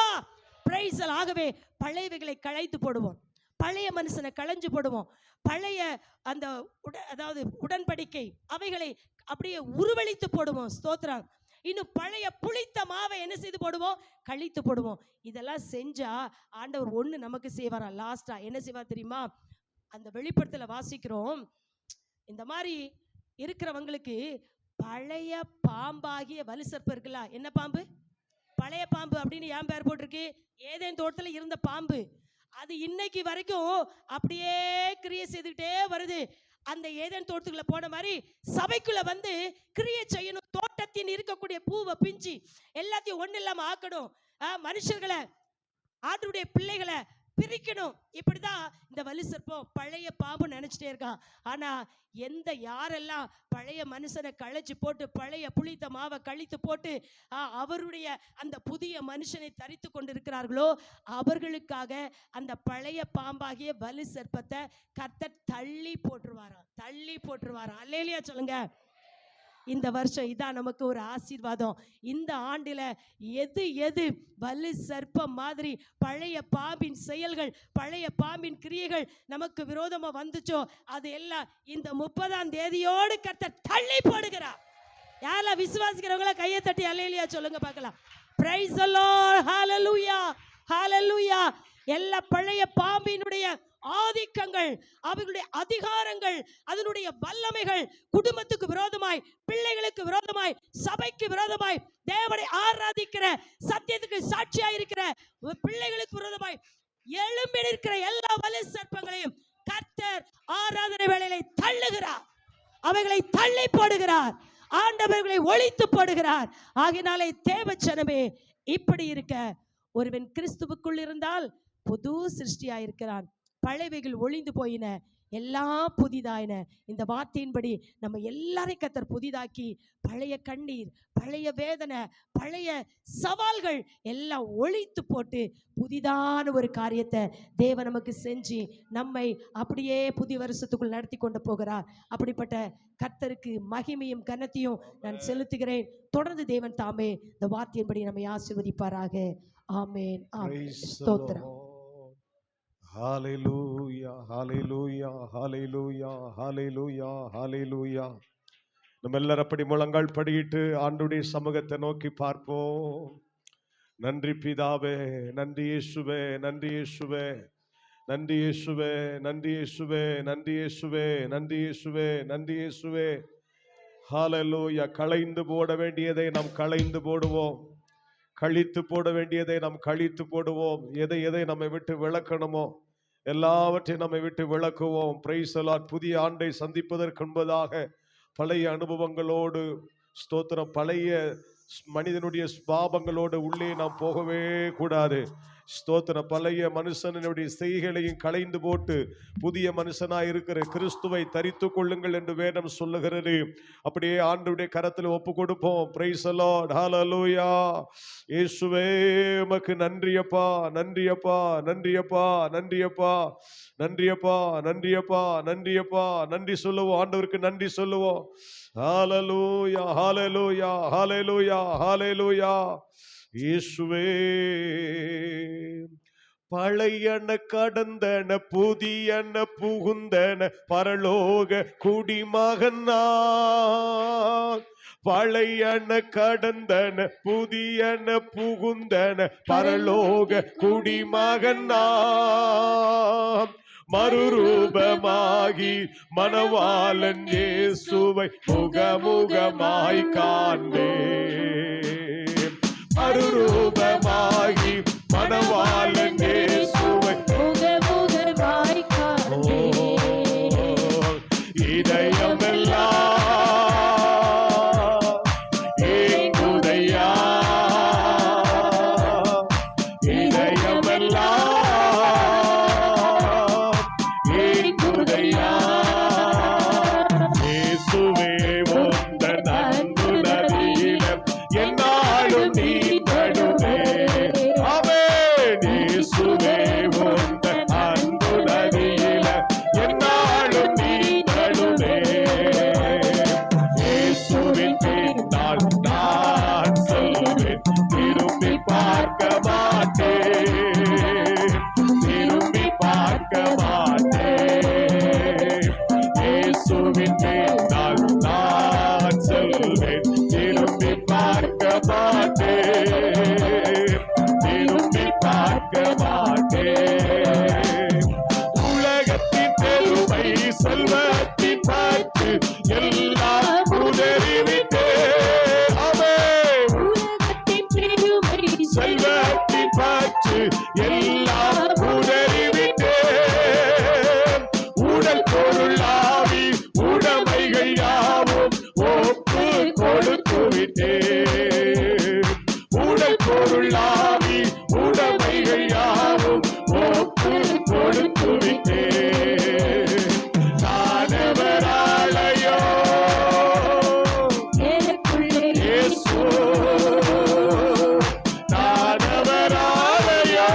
பிரைஸ். ஆகவே பழையவைகளை களைந்து போடுவோம், பழைய மனுஷனை களைஞ்சு போடுவோம், பழைய அந்த அதாவது உடன்படிக்கை அவைகளை அப்படியே உருவழித்து போடுவோம். ஸ்தோத்திரம். இன்னும் பழைய புளித்த மாவை என்ன செய்து போடுவோம்? கழித்து போடுவோம். இதெல்லாம் செஞ்சா ஆண்டவர் ஒண்ணு நமக்கு செய்வாரா? லாஸ்டா என்ன செய்வார் தெரியுமா? அந்த வெளிப்படுத்தல வாசிக்கிறோம், இந்த மாதிரி இருக்கிறவங்களுக்கு பழைய பாம்பாகிய வலுசற்பு இருக்குல்ல. என்ன பாம்பு? பழைய பாம்பு அப்படின்னு ஏன் பேர் போட்டிருக்கு? ஏதேன் தோட்டத்துல இருந்த பாம்பு. அது இன்னைக்கு வரைக்கும் அப்படியே கிரியை செய்துக்கிட்டே வருது. அந்த ஏதேன் தோட்டத்துக்குள்ள போன மாதிரி சபைக்குள்ள வந்து கிரியை செய்யணும். தோட்டத்தின் இருக்கக்கூடிய பூவை பிஞ்சு எல்லாத்தையும் ஒண்ணு இல்லாம ஆக்கணும். மனுஷர்களை, ஆட்டுடைய பிள்ளைகளை பிரிக்கணும். இப்படிதான் இந்த வலு சர்ப்பம் பழைய பாம்பு நினைச்சிட்டே இருக்கான். ஆனா யாரெல்லாம் பழைய மனுஷனை களைச்சு போட்டு பழைய புளித்த மாவை கழித்து போட்டு அவருடைய அந்த புதிய மனுஷனை தரித்து கொண்டிருக்கிறார்களோ அவர்களுக்காக அந்த பழைய பாம்பாகிய வலு சர்ப்பத்தை கர்த்தர் தள்ளி போட்டுருவாராம். அல்லேலூயா சொல்லுங்க. இந்த வருஷம் இதான் நமக்கு ஒரு ஆசீர்வாதம். இந்த ஆண்டில எது வலு சர்ப்பம் மாதிரி பழைய பாம்பின் செயல்கள், பழைய பாம்பின் கிரியைகள் நமக்கு விரோதமா வந்துச்சோ அது எல்லாம் இந்த 30ஆம் தேதியோடு கர்த்தர் தள்ளி போடுகிறார். யாரெல்லாம் விசுவாசிக்கிறவங்கள கையை தட்டி அல்லேலூயா சொல்லுங்க பார்க்கலாம். Praise the Lord. ஹalleluya, ஹalleluya. எல்லா பழைய பாம்பினுடைய ஆதிக்கங்கள், அவர்களுடைய அதிகாரங்கள், அதனுடைய வல்லமைகள் குடும்பத்துக்கு விரோதமாய், பிள்ளைகளுக்கு விரோதமாய், சபைக்கு விரோதமாய், தேவனை ஆராதிக்கிற சத்தியத்துக்கு சாட்சியா இருக்கிற பிள்ளைகளுக்கு விரோதமாய் எழும்பி நிற்கிற எல்லா வலு சர்ப்பங்களையும் கர்த்தர் ஆராதனை வேளையிலே தள்ளுகிறார். அவைகளை தள்ளி போடுகிறார். ஆண்டவர்களை ஒழித்து போடுகிறார். ஆகினாலே தேவச்சனமே, இப்படி இருக்க ஒருவன் கிறிஸ்துவுக்குள் இருந்தால் புது சிருஷ்டியாயிருக்கிறான். பழையவைகள் ஒளிந்து போயின, எல்லாம் புதிதாயின. இந்த வார்த்தையின்படி நம்ம எல்லாரையும் கர்த்தர் புதிதாக்கி பழைய கண்ணீர், பழைய வேதனை, பழைய சவால்கள் எல்லாம் ஒழித்து போட்டு புதிதான ஒரு காரியத்தை தேவன் நமக்கு செஞ்சு நம்மை அப்படியே புதிய வருஷத்துக்குள் நடத்தி கொண்டு போகிறார். அப்படிப்பட்ட கர்த்தருக்கு மகிமையும் கனத்தையும் நான் செலுத்துகிறேன். தொடர்ந்து தேவன் தாமே இந்த வார்த்தையின்படி நம்மை ஆசீர்வதிப்பாராக. ஆமென். ஸ்தோத்திரம். ஹalleluya, ஹalleluya, ஹalleluya, ஹalleluya, ஹalleluya. நம்ம எல்லாரும் அப்படி முழங்கால் படியிட்டு ஆண்டவருடைய சமூகத்தை நோக்கி பார்ப்போம். நன்றி பிதாவே, நன்றி இயேசுவே, நன்றி இயேசுவே, நன்றி இயேசுவே, நன்றி இயேசுவே, நன்றி இயேசுவே, நன்றி இயேசுவே, நன்றி இயேசுவே. ஹalleluya. களைந்து போட வேண்டியதை நாம் களைந்து போடுவோம், கழித்து போட வேண்டியதை நாம் கழித்து போடுவோம். எதை நம்மை விட்டு விளக்கணுமோ எல்லாவற்றையும் நம்மை விட்டு விளக்குவோம். Price the Lord. புதிய ஆண்டை சந்திப்பதற்கு முன்பதாக பழைய அனுபவங்களோடு, ஸ்தோத்திரம், பழைய மனிதனுடைய பாவங்களோடு உள்ளே நாம் போகவே கூடாது. ஸ்தோத்திரம். பழைய மனுஷனுடைய செய்கைகளையும் களைந்து போட்டு புதிய மனுஷனாய் இருக்கிற கிறிஸ்துவை தரித்து கொள்ளுங்கள் என்று வேதம் சொல்லுகிறது. அப்படியே ஆண்டவருடைய கரத்தில் ஒப்பு கொடுப்போம். Praise the Lord. ஹalleluya. இயேசுவே உமக்கு நன்றியப்பா, நன்றியப்பா, நன்றியப்பா, நன்றியப்பா, நன்றியப்பா, நன்றியப்பா, நன்றியப்பா. நன்றி சொல்லுவோம், ஆண்டவருக்கு நன்றி சொல்லுவோம். ஹalleluya, ஹalleluya, ஹalleluya, ஹalleluya. இயேசுவே பழையன கடந்தன புதியன புகுந்தன பரலோக குடிமகனான். பழையன கடந்தன புதியன புகுந்தன பரலோக குடிமகனான். மறுரூபமாகி மணவாளன் இயேசுவை முகமுகமாய் காண்பேன். மறுரூபமாகி மணவாளன் இயேசுவை முகமுகமாய் காண்பேன். இதயமெல்லாம் ஏங்குதையா, இதயமெல்லாம் ஏங்குதையா. இயேசுவே உந்தன் அன்பு நதியிடம் என்னாலும் நீ செல்வத்தின் பற்று எல்லாம் உதறிவிட்டே. அவே உலகத்தின் பெருமை செல்வத்தின் பற்று எல்லாம் உதறிவிட்டே. உடல் பொருள் ஆவி உடைமைகள் யாவும் ஒப்பு கொடுத்து விட்டே. உடல் பொருள் ஆவி உடைமைகள் யாவும் ஒப்பு கொடுத்து விட்டே. நானவராலயோ எனக்குள்ளே இயேசு, நானவராலயோ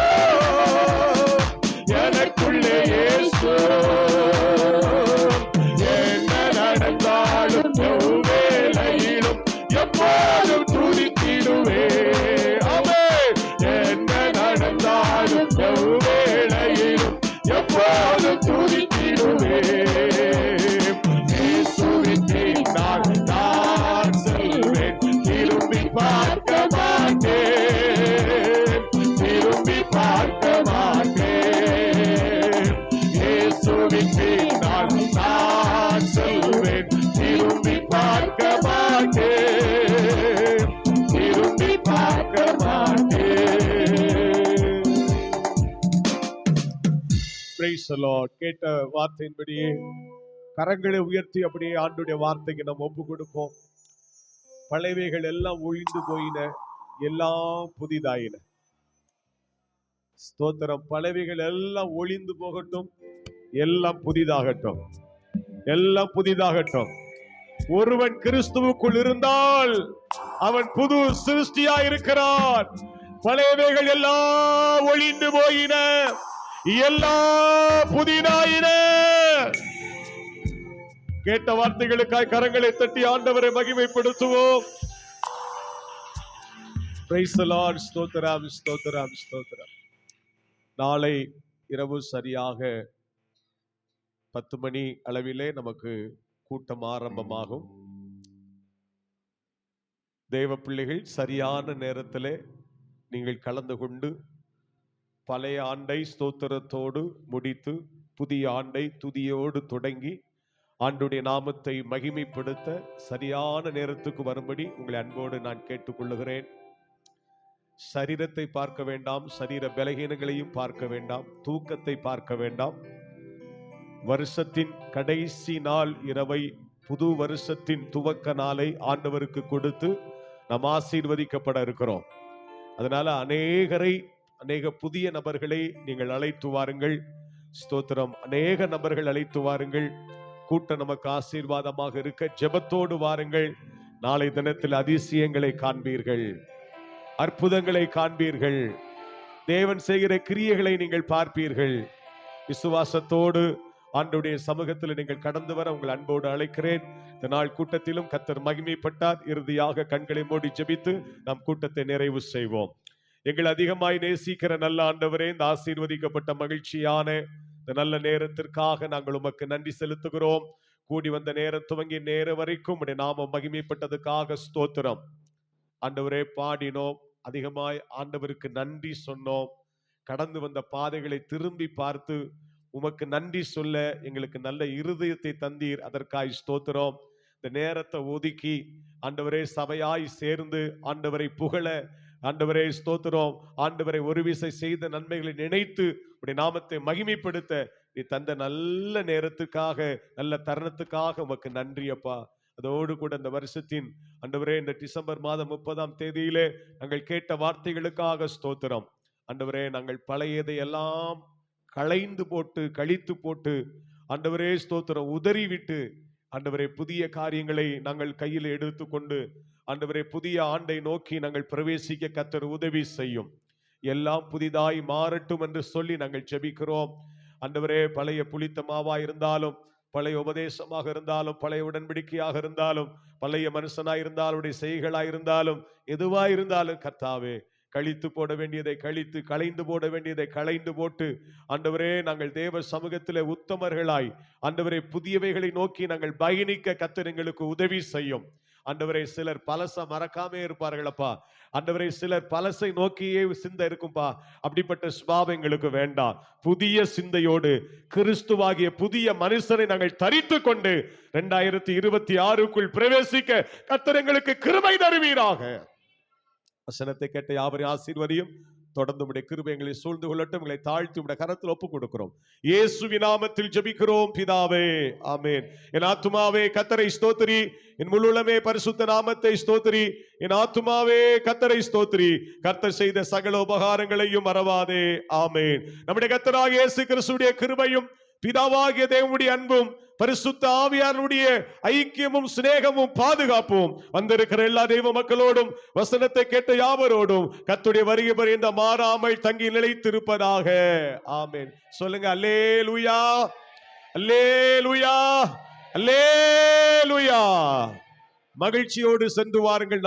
எனக்குள்ளே இயேசு. என்ன நடந்தாலும் எவ்வேளையிலும் எப்போதும் துதித்திடுவே. ஆமென். என்ன நடந்தாலும் எவ்வேளையிலும் எப்போதும் துதித்திடுவே. இயேசுவின் பின்னால் நான் செல்வேன், திரும்பி பார்க்க மாட்டேன், திரும்பி பார்க்க மாட்டேன். இயேசுவின் பின்னால் நான் செல்வேன், திரும்பி பார்க்க மாட்டேன், திரும்பி பார்க்க மாட்டேன். Praise the Lord. கேட்ட வார்த்தையின்படியே கரங்களை உயர்த்தி அப்படியே ஆண்டுடைய வார்த்தைக்கு நம்ம ஒப்பு கொடுப்போம். பழையவைகள் எல்லாம் ஒழிந்து போயின, எல்லாம் புதிதாயின. ஸ்தோத்திரம். பழையவைகள் எல்லாம் ஒழிந்து போகட்டும், எல்லாம் புதிதாகட்டும், எல்லாம் புதிதாகட்டும். ஒருவன் கிறிஸ்துவுக்குள் இருந்தால் அவன் புது சிருஷ்டியாய் இருக்கிறான். பழையவைகள் எல்லாம் ஒழிந்து போயின, எல்லாம் புதிதாயின. கேட்ட வார்த்தைகளுக்காய் கரங்களை தட்டி ஆண்டவரை மகிமைப்படுத்துவோம். Praise the Lord. ஸ்தோத்திரம், ஸ்தோத்திரம், ஸ்தோத்திரம். நாளை இரவு சரியாக 10 மணி அளவிலே நமக்கு கூட்டம் ஆரம்பமாகும். தேவ பிள்ளைகள் சரியான நேரத்திலே நீங்கள் கலந்து கொண்டு பழைய ஆண்டை ஸ்தோத்திரத்தோடு முடித்து புதிய ஆண்டை துதியோடு தொடங்கி ஆண்டுடைய நாமத்தை மகிமைப்படுத்த சரியான நேரத்துக்கு வரும்படி உங்களை அன்போடு நான் கேட்டுக்கொள்ளுகிறேன். சரீரத்தை பார்க்க வேண்டாம், சரீர பலகீனங்களையும் பார்க்க வேண்டாம், தூக்கத்தை பார்க்க வேண்டாம். வருஷத்தின் கடைசி நாள் இரவை புது வருஷத்தின் துவக்க நாளை ஆண்டவருக்கு கொடுத்து நாம் ஆசீர்வதிக்கப்பட இருக்கிறோம். அதனால அநேக புதிய நபர்களை நீங்கள் அழைத்து வாருங்கள். ஸ்தோத்திரம். அநேக நபர்கள் அழைத்து வாருங்கள். கூட்டம் நமக்கு ஆசீர்வாதமாக இருக்க ஜெபத்தோடு வாருங்கள். நாளை தினத்தில் அதிசயங்களை காண்பீர்கள், அற்புதங்களை காண்பீர்கள், தேவன் செய்கிற கிரியைகளை நீங்கள் பார்ப்பீர்கள். விசுவாசத்தோடு ஆண்டவருடைய சமூகத்தில் நீங்கள் கடந்து வர உங்கள் அன்போடு அழைக்கிறேன். இந்த நாள் கூட்டத்திலும் கர்த்தர் மகிமைப்பட்டார். இறுதியாக கண்களை மூடி ஜெபித்து நாம் கூட்டத்தை நிறைவு செய்வோம். எங்கள் அதிகமாய் நேசிக்கிற நல்ல ஆண்டவரே, இந்த ஆசீர்வதிக்கப்பட்ட மகிழ்ச்சியான இந்த நல்ல நேரத்திற்காக நாங்கள் உமக்கு நன்றி செலுத்துகிறோம். கூடி வந்த நேரம் துவங்கி நேரம் வரைக்கும் உடைய நாமம் மகிமைப்பட்டதுக்காக ஸ்தோத்திரம். ஆண்டவரே, பாடினோம், அதிகமாய் ஆண்டவருக்கு நன்றி சொன்னோம். கடந்து வந்த பாதைகளை திரும்பி பார்த்து உமக்கு நன்றி சொல்ல எங்களுக்கு நல்ல இருதயத்தை தந்தீர். அதற்காய் ஸ்தோத்திரம். இந்த நேரத்தை ஒதுக்கி ஆண்டவரே சபையாய் சேர்ந்து ஆண்டவரை புகழ, ஆண்டவரே ஸ்தோத்திரம், ஆண்டவரை ஒரு விசை செய்த நன்மைகளை நினைத்து உடைய நாமத்தை மகிமைப்படுத்த நீ தந்த நல்ல நேரத்துக்காக, நல்ல தருணத்துக்காக உமக்கு நன்றி அப்பா. அதோடு கூட இந்த வருஷத்தின் ஆண்டவரே இந்த டிசம்பர் மாதம் 30ஆம் தேதியிலே நாங்கள் கேட்ட வார்த்தைகளுக்காக ஸ்தோத்திரம். ஆண்டவரே, நாங்கள் பழையதை எல்லாம் களைந்து போட்டு கழித்து போட்டு ஆண்டவரே ஸ்தோத்திரம் உதறிவிட்டு ஆண்டவரே புதிய காரியங்களை நாங்கள் கையில் எடுத்துக்கொண்டு ஆண்டவரே புதிய ஆண்டை நோக்கி நாங்கள் பிரவேசிக்க கர்த்தர் உதவி செய்யும். எல்லாம் புதிதாய் மாறட்டும் என்று சொல்லி நாங்கள் ஜெபிக்கிறோம். ஆண்டவரே, பழைய புளித்த மாவா இருந்தாலும், பழைய உபதேசமாக இருந்தாலும், பழைய உடன்படிக்கையாக இருந்தாலும், பழைய மனுஷனாய் இருந்தாலும், செய்கைகளாய் இருந்தாலும், எதுவாய் இருந்தாலும் கர்த்தாவே, கழித்து போட வேண்டியதை கழித்து, களைந்து போட வேண்டியதை களைந்து போட்டு ஆண்டவரே நாங்கள் தேவ சமூகத்திலே உத்தமர்களாய் ஆண்டவரே புதியவைகளை நோக்கி நாங்கள் பயணிக்க கர்த்தர் எங்களுக்கு உதவி செய்யும். ஆண்டவரே, சிலர் பழச மறக்காமே இருப்பார்களப்பா. ஆண்டவரே, சிலர் பழசை நோக்கியே சிந்தை இருக்கும்பா. அப்படிப்பட்ட சுபாவம் எங்களுக்கு வேண்டாம். புதிய சிந்தையோடு கிறிஸ்துவாகிய புதிய மனுஷனை நாங்கள் தரித்து கொண்டு 2026க்குள் பிரவேசிக்க கர்த்தர் எங்களுக்கு கிருபை தருவீராக. வசனத்தை கேட்ட யாவரையும் ஆசீர்வதியும். தொடர்ந்து உடைய கிருபை எங்களை சூழ்ந்து கொள்ளட்டும். எங்களை தாழ்த்தி உடைய கரத்தில் ஒப்புக் கொடுக்கிறோம். இயேசுவின் நாமத்தில் ஜெபிக்கிறோம் பிதாவே, ஆமென். என் ஆத்துமாவே கர்த்தரை ஸ்தோத்திரி, என் முழுமே பரிசுத்த நாமத்தை ஸ்தோத்திரி. என் ஆத்துமாவே கர்த்தரை ஸ்தோத்திரி, கர்த்தர் செய்த சகல உபகாரங்களையும் மறவாதே, ஆமென். நம்முடைய கர்த்தராகிய இயேசு கிறிஸ்துவின் கிருபையும் பிதாவாகிய தேவனுடைய அன்பும் பரிசுத்த ஆவியாருடைய ஐக்கியமும் சிநேகமும் பாதுகாப்பும் வந்திருக்கிற எல்லா தெய்வ மக்களோடும் வசனத்தை கேட்ட யாவரோடும் கர்த்தருடைய வருகை பரியந்த மாறாமல் தங்கி நிலைத்திருப்பதாக, ஆமென். சொல்லுங்க அல்லேலூயா, அல்லேலூயா, அல்லேலூயா. மகிழ்ச்சியோடு சென்று வாருங்கள்.